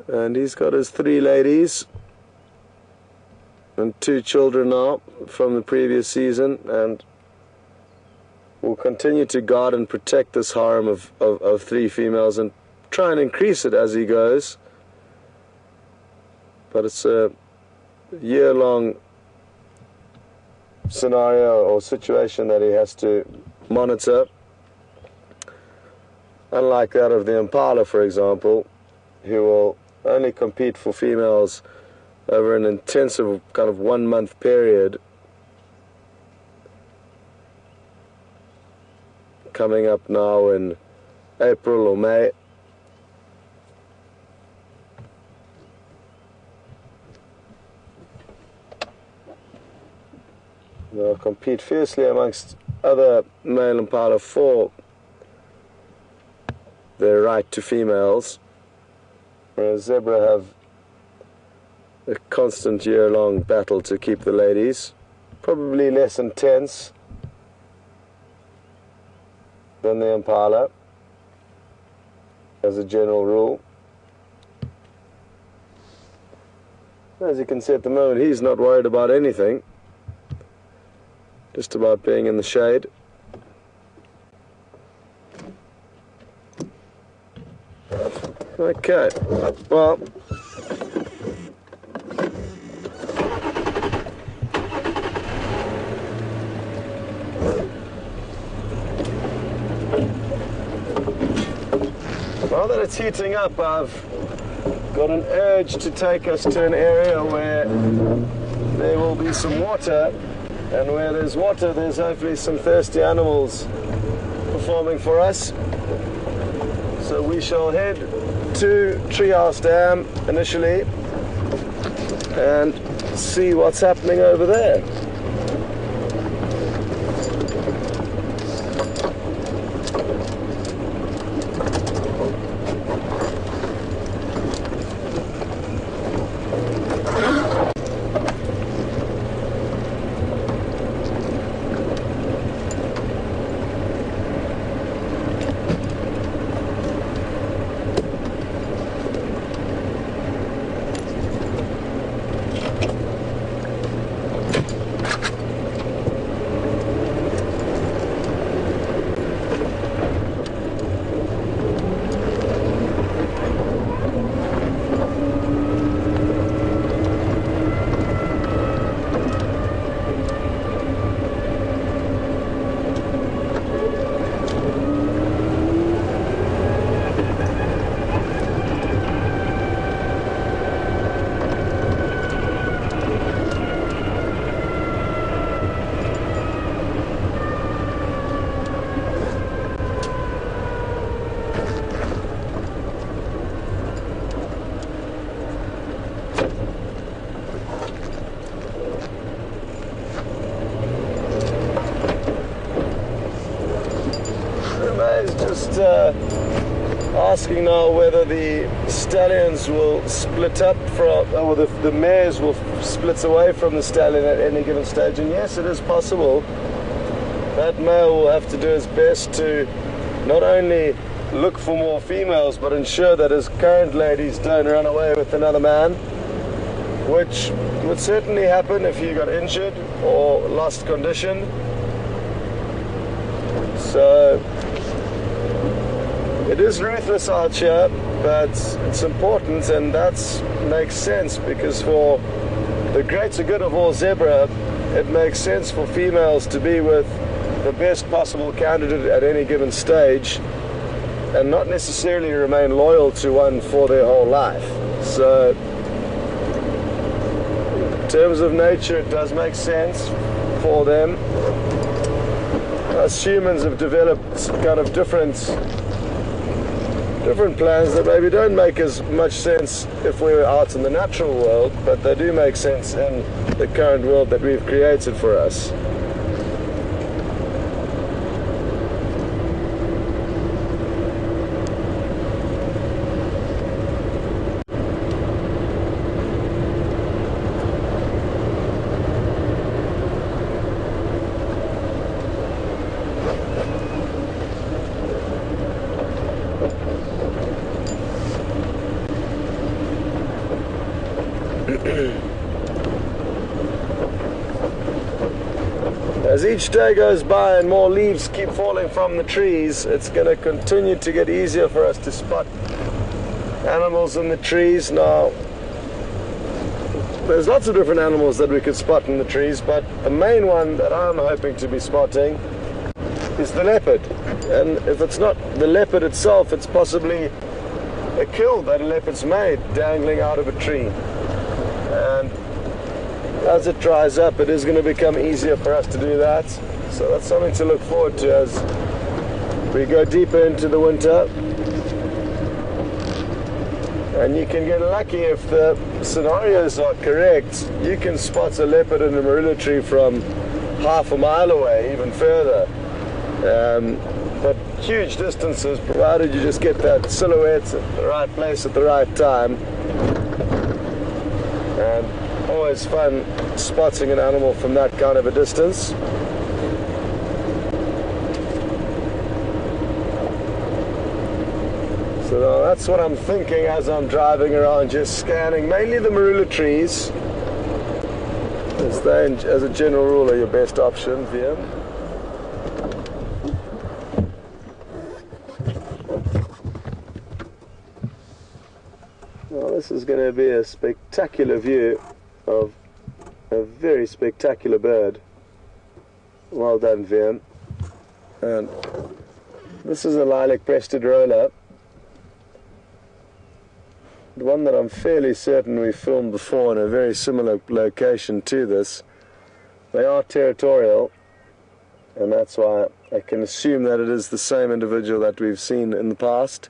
And he's got his 3 ladies and 2 children now from the previous season, and will continue to guard and protect this harem of 3 females and try and increase it as he goes. But it's a year-long scenario or situation that he has to monitor, unlike that of the impala, for example, who will only compete for females over an intensive kind of 1-month period, coming up now in April or May. They'll compete fiercely amongst other male impala for their right to females, whereas zebra have a constant year-long battle to keep the ladies, probably less intense than the impala as a general rule. As you can see at the moment, he's not worried about anything, just about being in the shade. Okay, well, now that it's heating up, I've got an urge to take us to an area where there will be some water. And where there's water, there's hopefully some thirsty animals performing for us. So we shall head to Treehouse Dam initially and see what's happening over there. just asking now whether the stallions will split up from, or the mares will split away from the stallion at any given stage. And yes, it is possible. That male will have to do his best to not only look for more females, but ensure that his current ladies don't run away with another man, which would certainly happen if you got injured or lost condition. So it is ruthless out here, but it's important, and that makes sense, because for the greater good of all zebra, it makes sense for females to be with the best possible candidate at any given stage and not necessarily remain loyal to one for their whole life. So in terms of nature, it does make sense for them. Us humans have developed kind of different plans that maybe don't make as much sense if we were out in the natural world, but they do make sense in the current world that we've created for us. As each day goes by and more leaves keep falling from the trees, it's going to continue to get easier for us to spot animals in the trees. Now, there's lots of different animals that we could spot in the trees, but the main one that I'm hoping to be spotting is the leopard. And if it's not the leopard itself, it's possibly a kill that a leopard's made dangling out of a tree. And as it dries up, it is going to become easier for us to do that. So that's something to look forward to as we go deeper into the winter. And you can get lucky if the scenarios are correct. You can spot a leopard in a marula tree from half a mile away, even further. But huge distances, provided you just get that silhouette at the right place at the right time. And always fun spotting an animal from that kind of a distance. So now that's what I'm thinking as I'm driving around, just scanning mainly the marula trees, as they, as a general rule, are your best option here. Well, this is going to be a spectacular view of a very spectacular bird. Well done, VM. And this is a lilac-breasted roller, the one that I'm fairly certain we filmed before in a very similar location to this. They are territorial, and that's why I can assume that it is the same individual that we've seen in the past.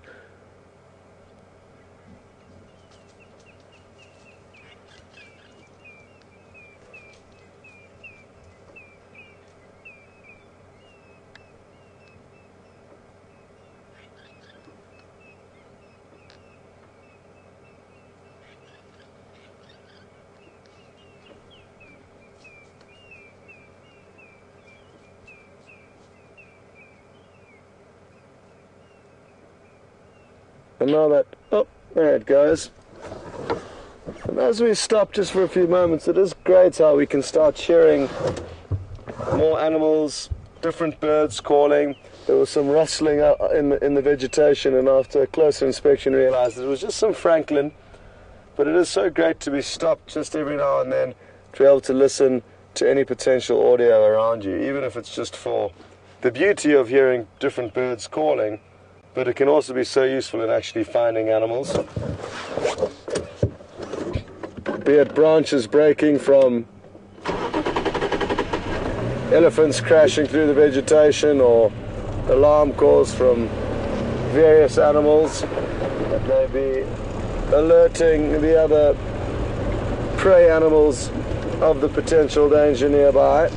And now that, oh, there it goes. And as we stop just for a few moments, it is great how we can start hearing more animals, different birds calling. There was some rustling in the vegetation, and after a closer inspection realized it was just some francolin. But it is so great to be stopped just every now and then to be able to listen to any potential audio around you, even if it's just for the beauty of hearing different birds calling. But it can also be so useful in actually finding animals. Be it branches breaking from elephants crashing through the vegetation, or alarm calls from various animals that may be alerting the other prey animals of the potential danger nearby.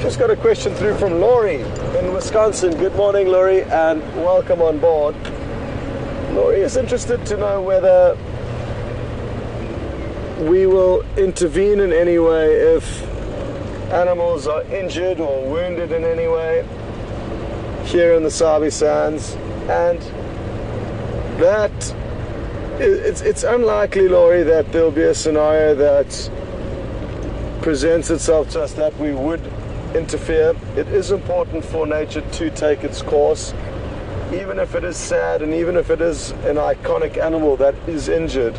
Just got a question through from Laurie in Wisconsin. Good morning, Laurie, and welcome on board. Laurie is interested to know whether we will intervene in any way if animals are injured or wounded in any way here in the Sabi Sands, and that it's unlikely, Laurie, that there'll be a scenario that presents itself to us that we would interfere. It is important for nature to take its course, even if it is sad and even if it is an iconic animal that is injured.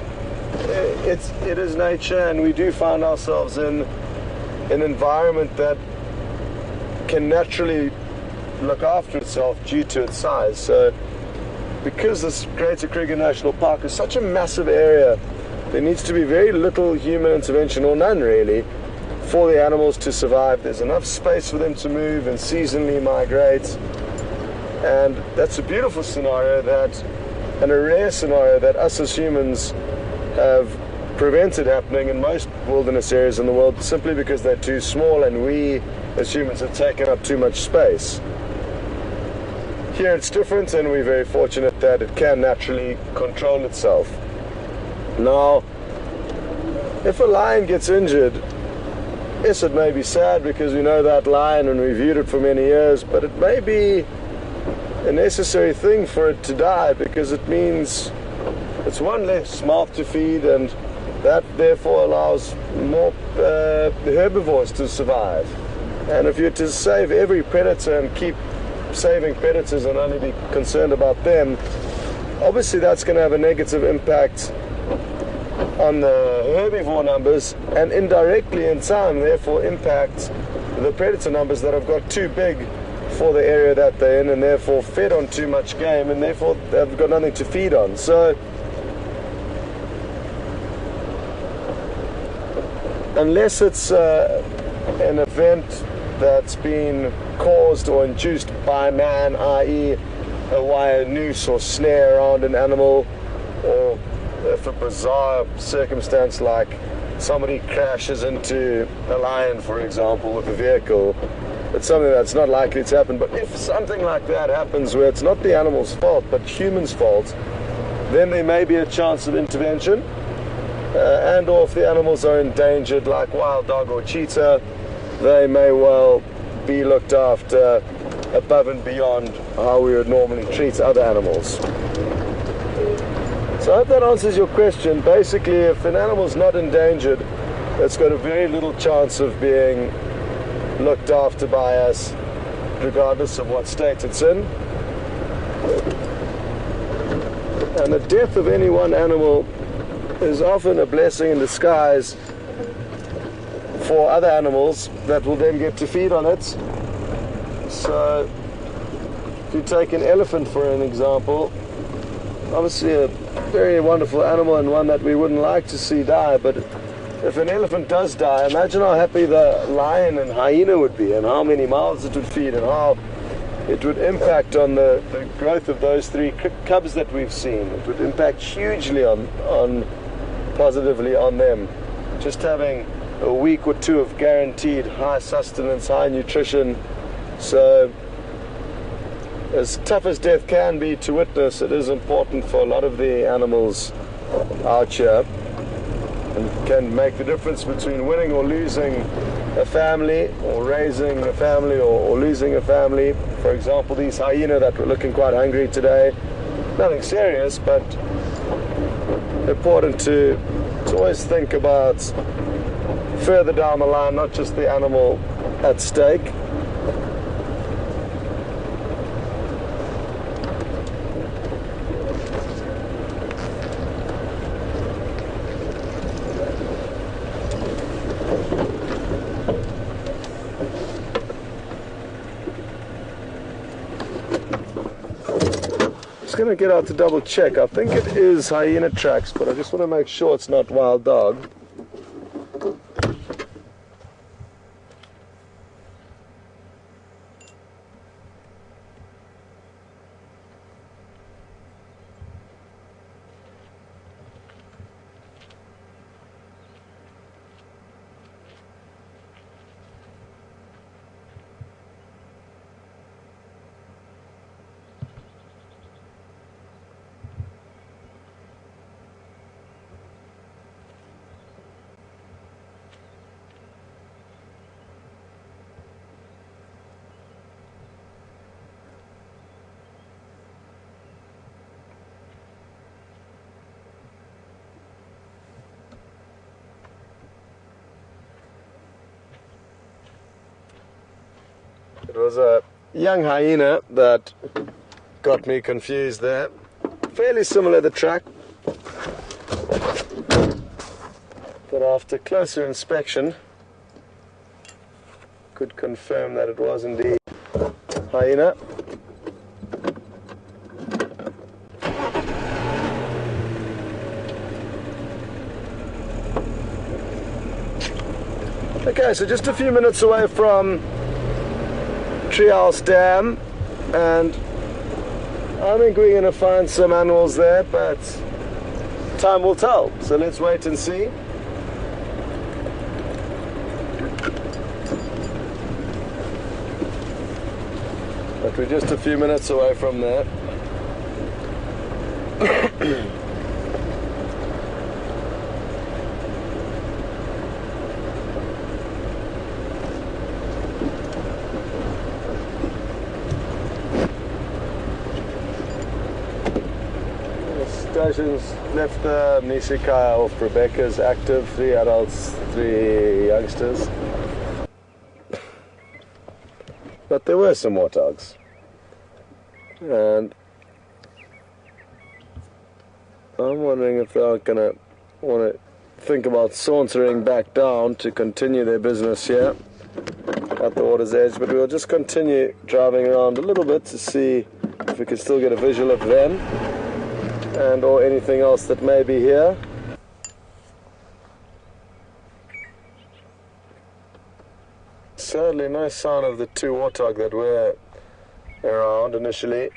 It is nature, and we do find ourselves in an environment that can naturally look after itself due to its size. So because this Greater Kruger National Park is such a massive area, there needs to be very little human intervention, or none really, for the animals to survive. There's enough space for them to move and seasonally migrate, and that's a beautiful scenario and a rare scenario that us as humans have prevented happening in most wilderness areas in the world, simply because they're too small and we as humans have taken up too much space. Here it's different, and we're very fortunate that it can naturally control itself. Now, if a lion gets injured, yes, it may be sad because we know that lion and we viewed it for many years, but it may be a necessary thing for it to die, because it means it's one less mouth to feed, and that therefore allows more herbivores to survive. And if you're to save every predator and keep saving predators and only be concerned about them, obviously that's going to have a negative impact on the herbivore numbers, and indirectly in time therefore impact the predator numbers that have got too big for the area that they're in, and therefore fed on too much game, and therefore they've got nothing to feed on. So unless it's an event that's been caused or induced by man, i.e. a wire noose or snare around an animal, or if a bizarre circumstance like somebody crashes into a lion, for example, with a vehicle, it's something that's not likely to happen. But if something like that happens where it's not the animal's fault but humans' fault, then there may be a chance of intervention. And or if the animals are endangered, like wild dog or cheetah, they may well be looked after above and beyond how we would normally treat other animals. So I hope that answers your question. Basically, if an animal's not endangered, it's got a very little chance of being looked after by us, regardless of what state it's in. And the death of any one animal is often a blessing in disguise for other animals that will then get to feed on it. So if you take an elephant for an example, obviously a very wonderful animal and one that we wouldn't like to see die, but if an elephant does die, imagine how happy the lion and hyena would be, and how many mouths it would feed, and how it would impact on the growth of those three cubs that we've seen. It would impact hugely positively on them. Just having a week or two of guaranteed high sustenance, high nutrition. So as tough as death can be to witness, it is important for a lot of the animals out here, and can make the difference between winning or losing a family, or raising a family, or losing a family. For example, these hyena that were looking quite hungry today, nothing serious, but important to always think about further down the line, not just the animal at stake. Going to get out to double check. I think it is hyena tracks, but I just want to make sure it's not wild dog. was a young hyena that got me confused there. Fairly similar the track, but after closer inspection could confirm that it was indeed hyena. Okay, so just a few minutes away from Treehouse Dam, and I think we're going to find some animals there, but time will tell. So let's wait and see. But we're just a few minutes away from there. Stations left the Nisikaya off Rebecca's active, 3 adults, 3 youngsters. But there were some warthogs. And I'm wondering if they aren't going to want to think about sauntering back down to continue their business here at the water's edge. But we'll just continue driving around a little bit to see if we can still get a visual of them and or anything else that may be here. Sadly, no sign of the 2 warthog that were around initially.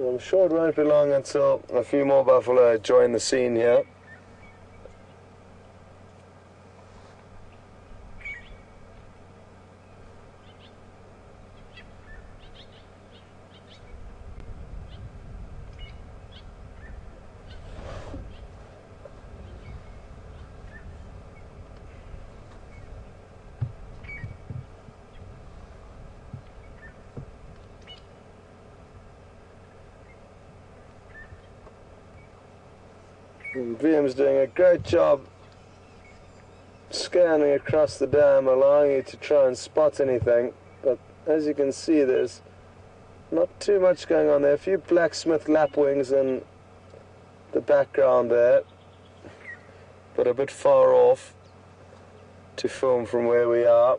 I'm sure it won't be long until a few more buffalo join the scene here. And VM's doing a great job scanning across the dam, allowing you to try and spot anything. But as you can see, there's not too much going on there. A few blacksmith lapwings in the background there, but a bit far off to film from where we are.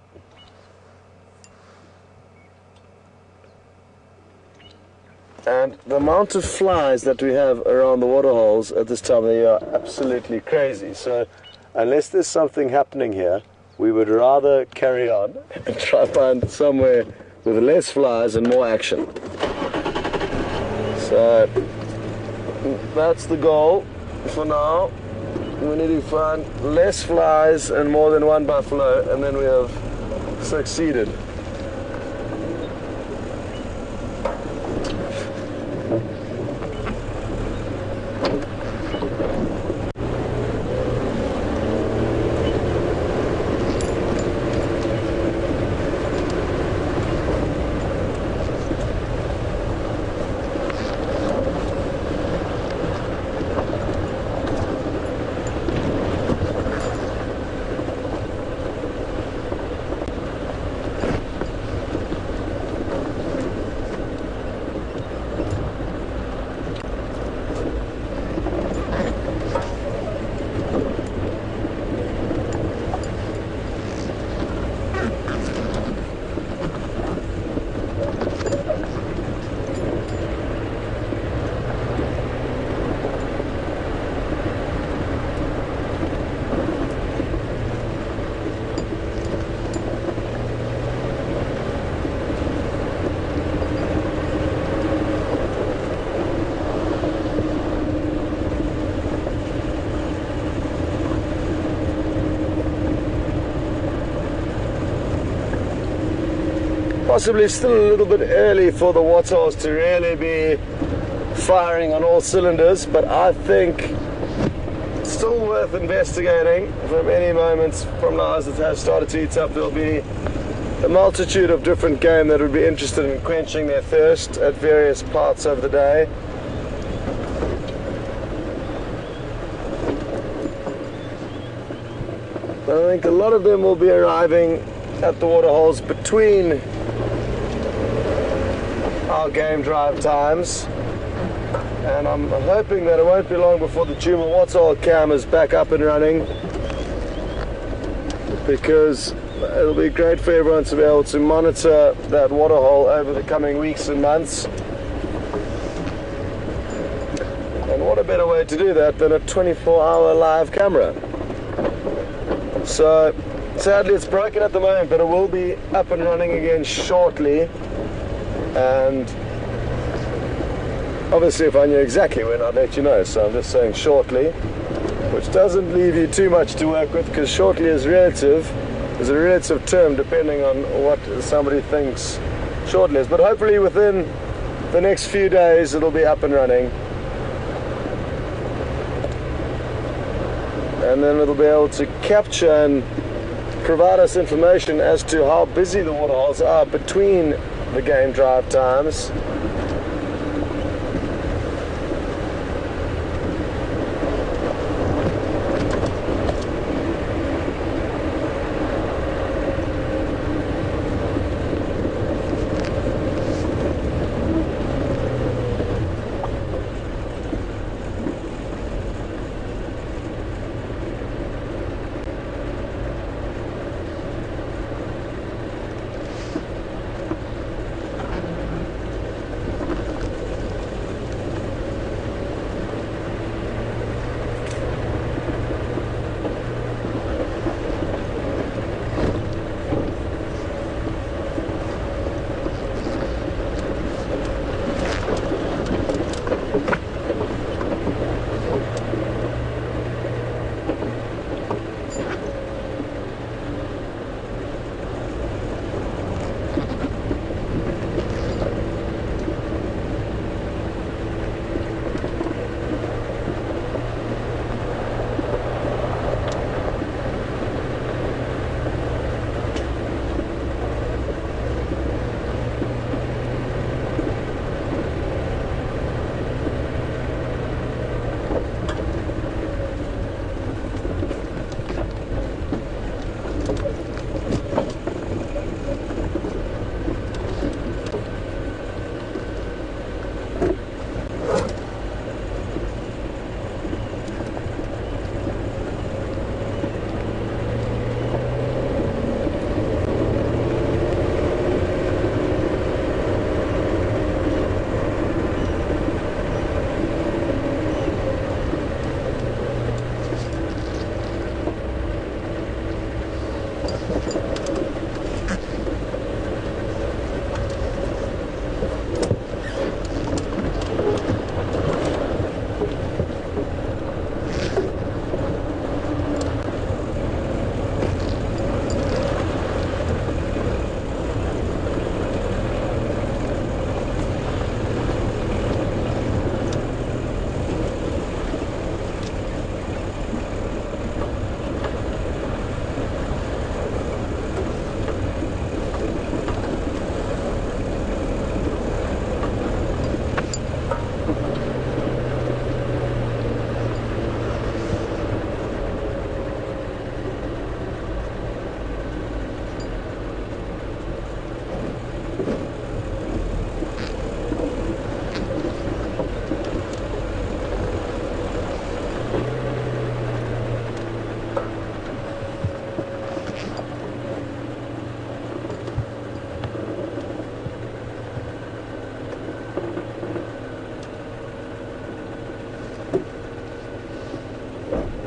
And the amount of flies that we have around the waterholes at this time of the year are absolutely crazy. So unless there's something happening here, we would rather carry on and try to find somewhere with less flies and more action. So that's the goal for now. We need to find less flies and more than 1 buffalo, and then we have succeeded. Possibly still a little bit early for the warthogs to really be firing on all cylinders, but I think it's still worth investigating. From any moments from now as it has started to heat up, there'll be a multitude of different game that would be interested in quenching their thirst at various parts of the day. I think a lot of them will be arriving at the waterholes between our game drive times, and I'm hoping that it won't be long before the Djuma waterhole cam is back up and running, because it'll be great for everyone to be able to monitor that waterhole over the coming weeks and months. And what a better way to do that than a 24-hour live camera. So sadly it's broken at the moment, but it will be up and running again shortly. And obviously if I knew exactly when, I'd let you know, so I'm just saying shortly, which doesn't leave you too much to work with, because shortly is relative. Is a relative term depending on what somebody thinks shortly is, but hopefully within the next few days it'll be up and running, and then it'll be able to capture and provide us information as to how busy the waterholes are between the game drive times.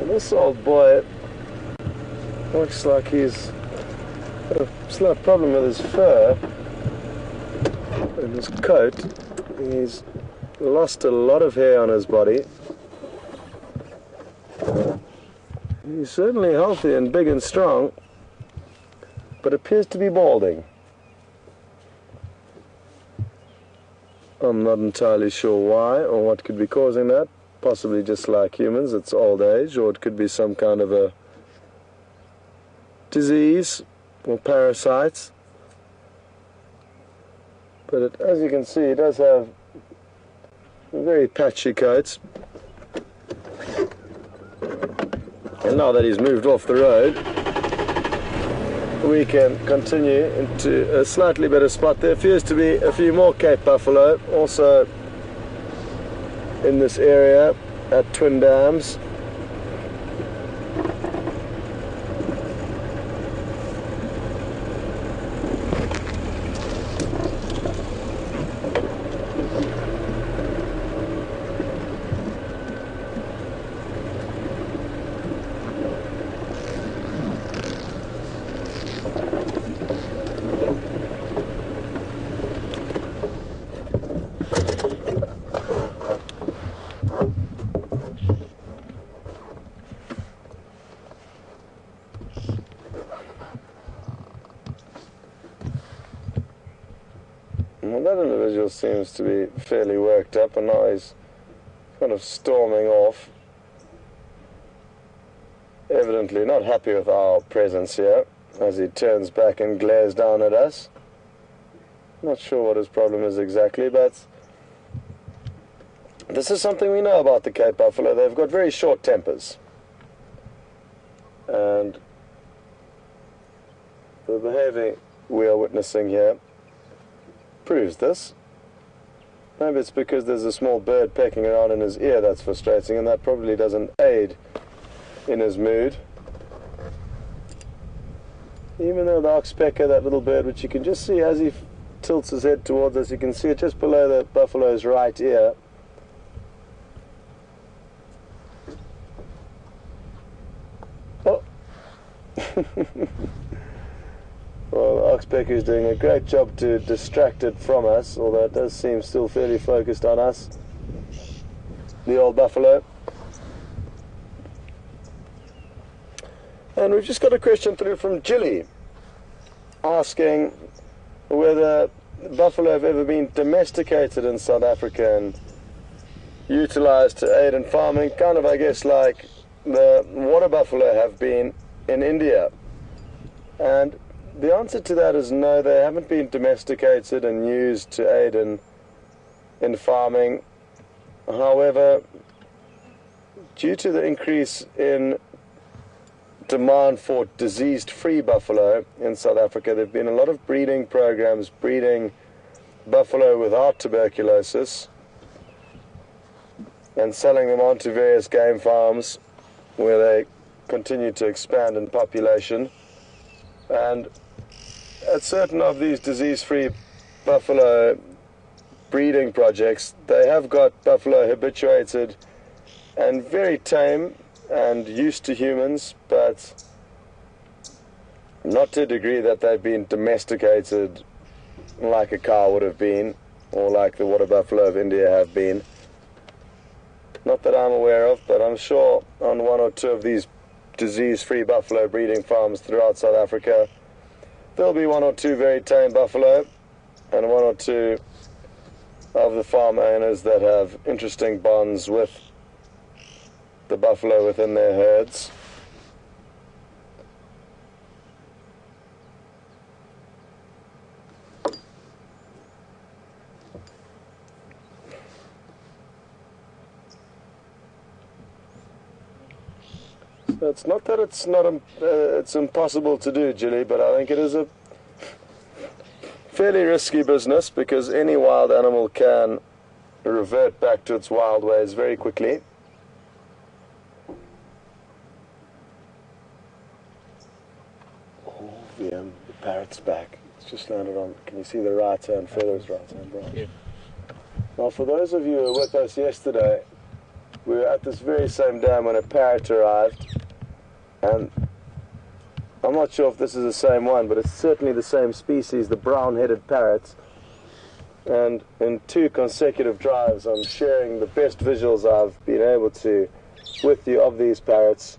This old boy looks like he's got a slight problem with his fur and his coat. He's lost a lot of hair on his body. He's certainly healthy and big and strong, but appears to be balding. I'm not entirely sure why or what could be causing that. Possibly just like humans, it's old age, or it could be some kind of a disease or parasites. But as you can see, it does have very patchy coats. And now that he's moved off the road, we can continue into a slightly better spot. There appears to be a few more Cape buffalo also in this area at Twin Dams. Well, that individual seems to be fairly worked up, and now he's kind of storming off. Evidently not happy with our presence here, as he turns back and glares down at us. Not sure what his problem is exactly, but this is something we know about the Cape buffalo. They've got very short tempers. And the behavior we are witnessing here proves this. Maybe it's because there's a small bird pecking around in his ear that's frustrating, and that probably doesn't aid in his mood. Even though the oxpecker, that little bird, which you can just see as he tilts his head towards us, you can see it just below the buffalo's right ear. Oh! Well, the oxpecker is doing a great job to distract it from us, although it does seem still fairly focused on us. The old buffalo. And we've just got a question through from Jilly, asking whether buffalo have ever been domesticated in South Africa and utilized to aid in farming, kind of, I guess, like the water buffalo have been in India. And the answer to that is no, they haven't been domesticated and used to aid in farming. However, due to the increase in demand for disease-free buffalo in South Africa, there have been a lot of breeding programs breeding buffalo without tuberculosis and selling them on to various game farms where they continue to expand in population. And at certain of these disease-free buffalo breeding projects, they have got buffalo habituated and very tame and used to humans, but not to a degree that they've been domesticated like a cow would have been, or like the water buffalo of India have been. Not that I'm aware of, but I'm sure on one or two of these disease-free buffalo breeding farms throughout South Africa, there'll be one or two very tame buffalo, and one or two of the farm owners that have interesting bonds with the buffalo within their herds. So it's not that it's impossible to do, Jilly, but I think it is a fairly risky business, because any wild animal can revert back to its wild ways very quickly. Oh, the parrot's back. It's just landed on. Can you see the right hand feathers, right hand branch? Yeah. Now, for those of you who were with us yesterday, we were at this very same dam when a parrot arrived, and I'm not sure if this is the same one, but it's certainly the same species, the brown-headed parrots. And in 2 consecutive drives, I'm sharing the best visuals I've been able to with you of these parrots.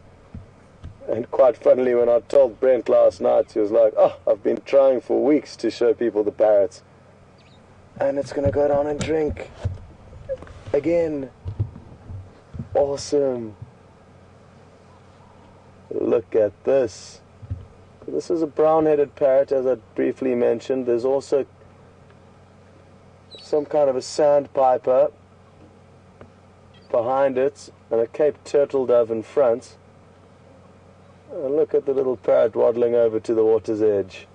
And quite funnily, when I told Brent last night, he was like, "Oh, I've been trying for weeks to show people the parrots." And it's going to go down and drink again. Awesome. Look at this. This is a brown-headed parrot, as I briefly mentioned. There's also some kind of a sandpiper behind it, and a Cape turtle dove in front. And look at the little parrot waddling over to the water's edge.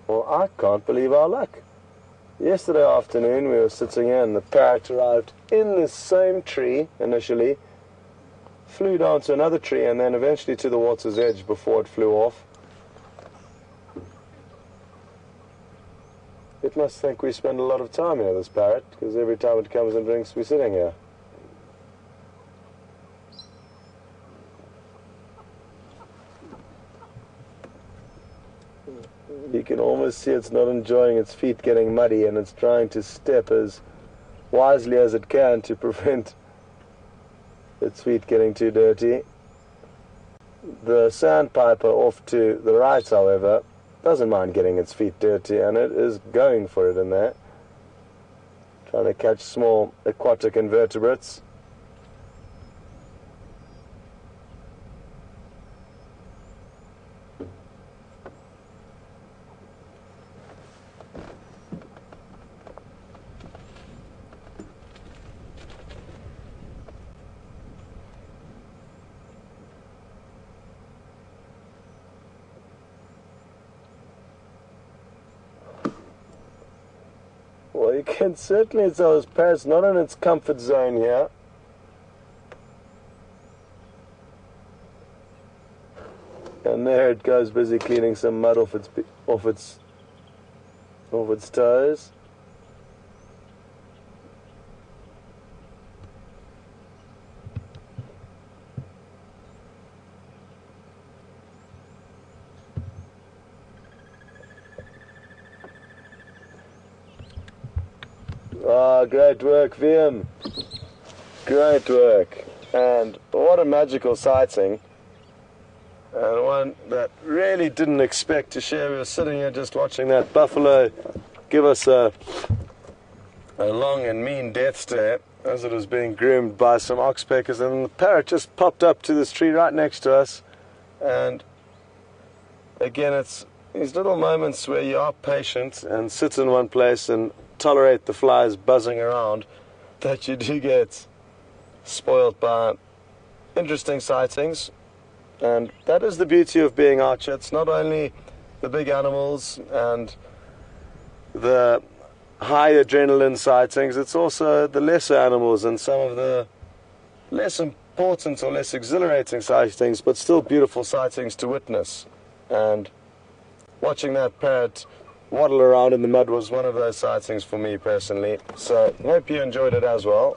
Well, I can't believe our luck. Yesterday afternoon we were sitting here and the parrot arrived in the same tree initially, flew down to another tree and then eventually to the water's edge before it flew off. It must think we spend a lot of time here, this parrot, because every time it comes and drinks we're sitting here. You can almost see it's not enjoying its feet getting muddy, and it's trying to step as wisely as it can to prevent its feet getting too dirty. The sandpiper off to the right, however, doesn't mind getting its feet dirty, and it is going for it in there, trying to catch small aquatic invertebrates. Well, you can certainly tell this parrot's not in its comfort zone here. And there it goes, busy cleaning some mud off its toes. Ah, great work, VM. Great work. And what a magical sighting. And one that really didn't expect to share. We were sitting here just watching that buffalo give us a long and mean death stare as it was being groomed by some oxpeckers. And the parrot just popped up to this tree right next to us. And again, it's these little moments where you are patient and sit in one place and tolerate the flies buzzing around that you do get spoiled by interesting sightings. And that is the beauty of being out here. It's not only the big animals and the high adrenaline sightings, it's also the lesser animals and some of the less important or less exhilarating sightings, but still beautiful sightings to witness. And watching that parrot waddle around in the mud was one of those sightings for me personally. So I hope you enjoyed it as well.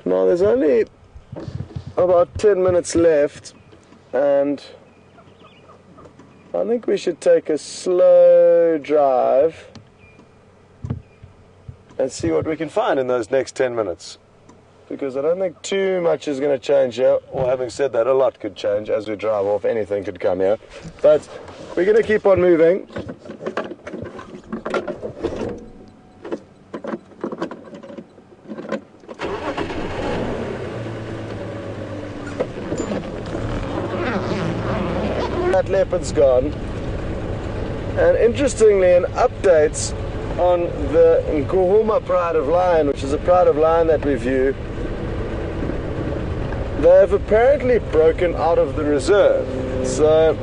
Now there's only about 10 minutes left, and I think we should take a slow drive and see what we can find in those next 10 minutes. Because I don't think too much is going to change here. Or having said that, a lot could change as we drive off. Anything could come here. But we're going to keep on moving. That leopard's gone. And interestingly, an update on the Djuma pride of lion, which is a pride of lion that we view. They have apparently broken out of the reserve, so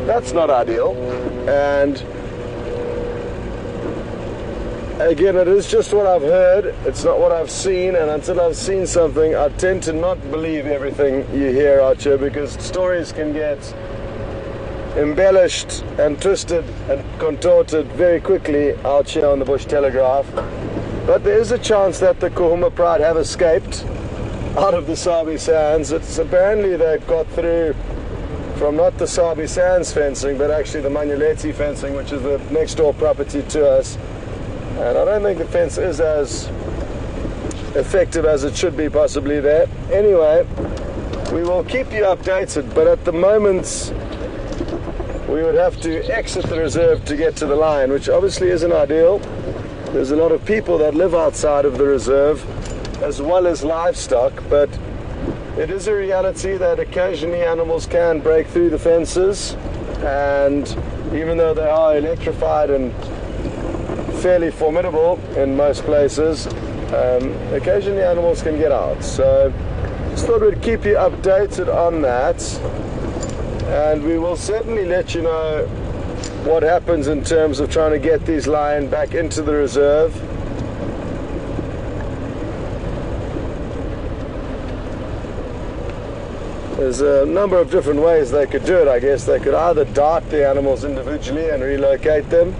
that's not ideal. And again, it is just what I've heard, it's not what I've seen, and until I've seen something, I tend to not believe everything you hear out here, because stories can get embellished and twisted and contorted very quickly out here on the Bush Telegraph. But there is a chance that the Djuma pride have escaped out of the Sabi Sands. It's apparently they've got through from not the Sabi Sands fencing, but actually the Manyuleti fencing, which is the next door property to us. And I don't think the fence is as effective as it should be possibly there. Anyway, we will keep you updated, but at the moment we would have to exit the reserve to get to the line, which obviously isn't ideal. there's a lot of people that live outside of the reserve as well as livestock, but it is a reality that occasionally animals can break through the fences, and even though they are electrified and fairly formidable in most places, occasionally animals can get out. So just thought we'd keep you updated on that, and we will certainly let you know what happens in terms of trying to get these lions back into the reserve. There's a number of different ways they could do it, I guess. They could either dart the animals individually and relocate them,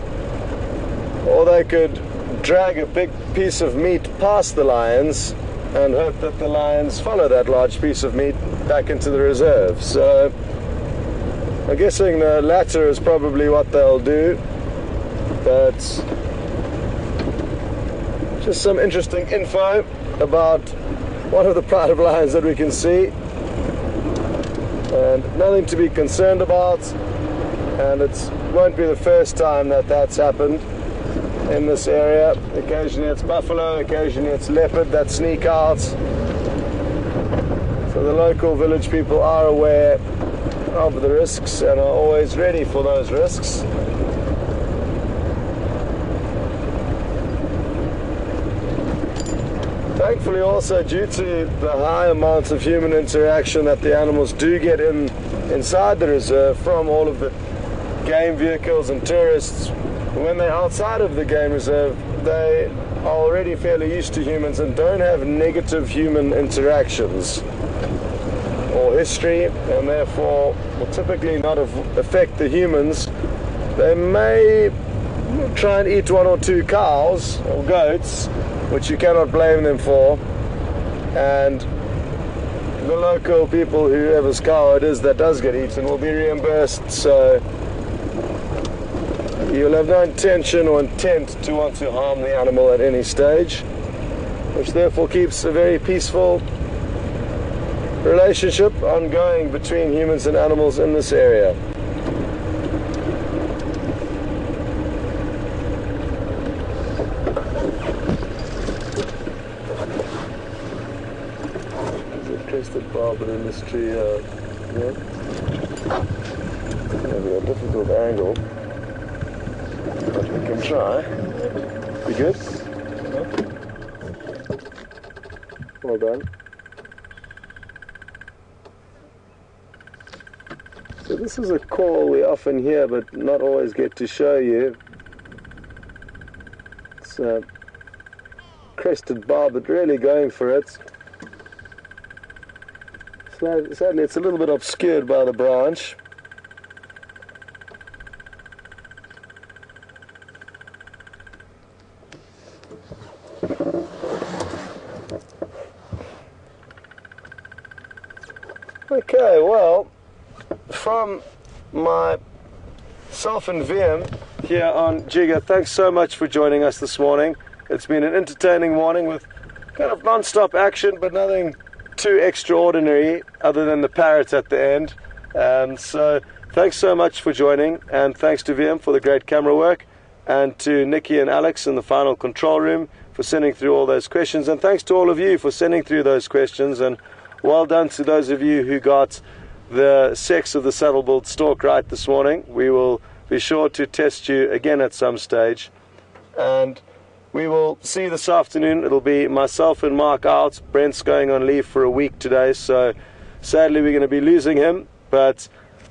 or they could drag a big piece of meat past the lions and hope that the lions follow that large piece of meat back into the reserve. So I'm guessing the latter is probably what they'll do, but just some interesting info about one of the pride of lions that we can see, and nothing to be concerned about, and it won't be the first time that that's happened in this area. Occasionally it's buffalo, occasionally it's leopard that sneak out. So the local village people are aware of the risks and are always ready for those risks. Thankfully, also due to the high amount of human interaction that the animals do get inside the reserve from all of the game vehicles and tourists, when they're outside of the game reserve, they are already fairly used to humans and don't have negative human interactions or history, and therefore will typically not affect the humans. They may try and eat one or two cows or goats, which you cannot blame them for, and the local people, whoever's cow it is that does get eaten, will be reimbursed. So you'll have no intention or intent to want to harm the animal at any stage, which therefore keeps a very peaceful relationship ongoing between humans and animals in this area. There's a crested barbet in this tree here. Yeah. Maybe a difficult angle, but we can try. You good? Well done. So this is a call we often hear but not always get to show you. It's a crested barbet really going for it. Sadly it's a little bit obscured by the branch. Okay, well, from myself and VM here on Djuma, thanks so much for joining us this morning. It's been an entertaining morning with kind of non-stop action, but nothing too extraordinary other than the parrot at the end. So thanks so much for joining, and thanks to VM for the great camera work, and to Nikki and Alex in the final control room for sending through all those questions, and thanks to all of you for sending through those questions, and well done to those of you who got the sex of the saddle-billed stork right this morning. We will be sure to test you again at some stage, and we will see you this afternoon. It'll be myself and Mark out. Brent's going on leave for a week today, so sadly we're going to be losing him, but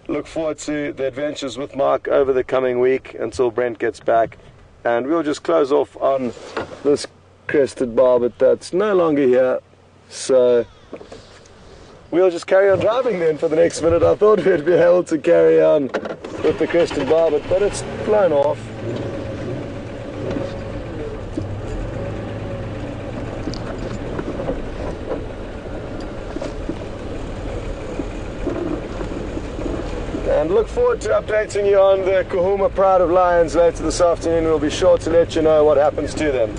look forward to the adventures with Mark over the coming week until Brent gets back. And we'll just close off on this crested barbet that's no longer here, so we'll just carry on driving then for the next minute. I thought we'd be able to carry on with the crested barbet, but it's flown off. And look forward to updating you on the Kahuma Pride of Lions later this afternoon. We'll be sure to let you know what happens to them.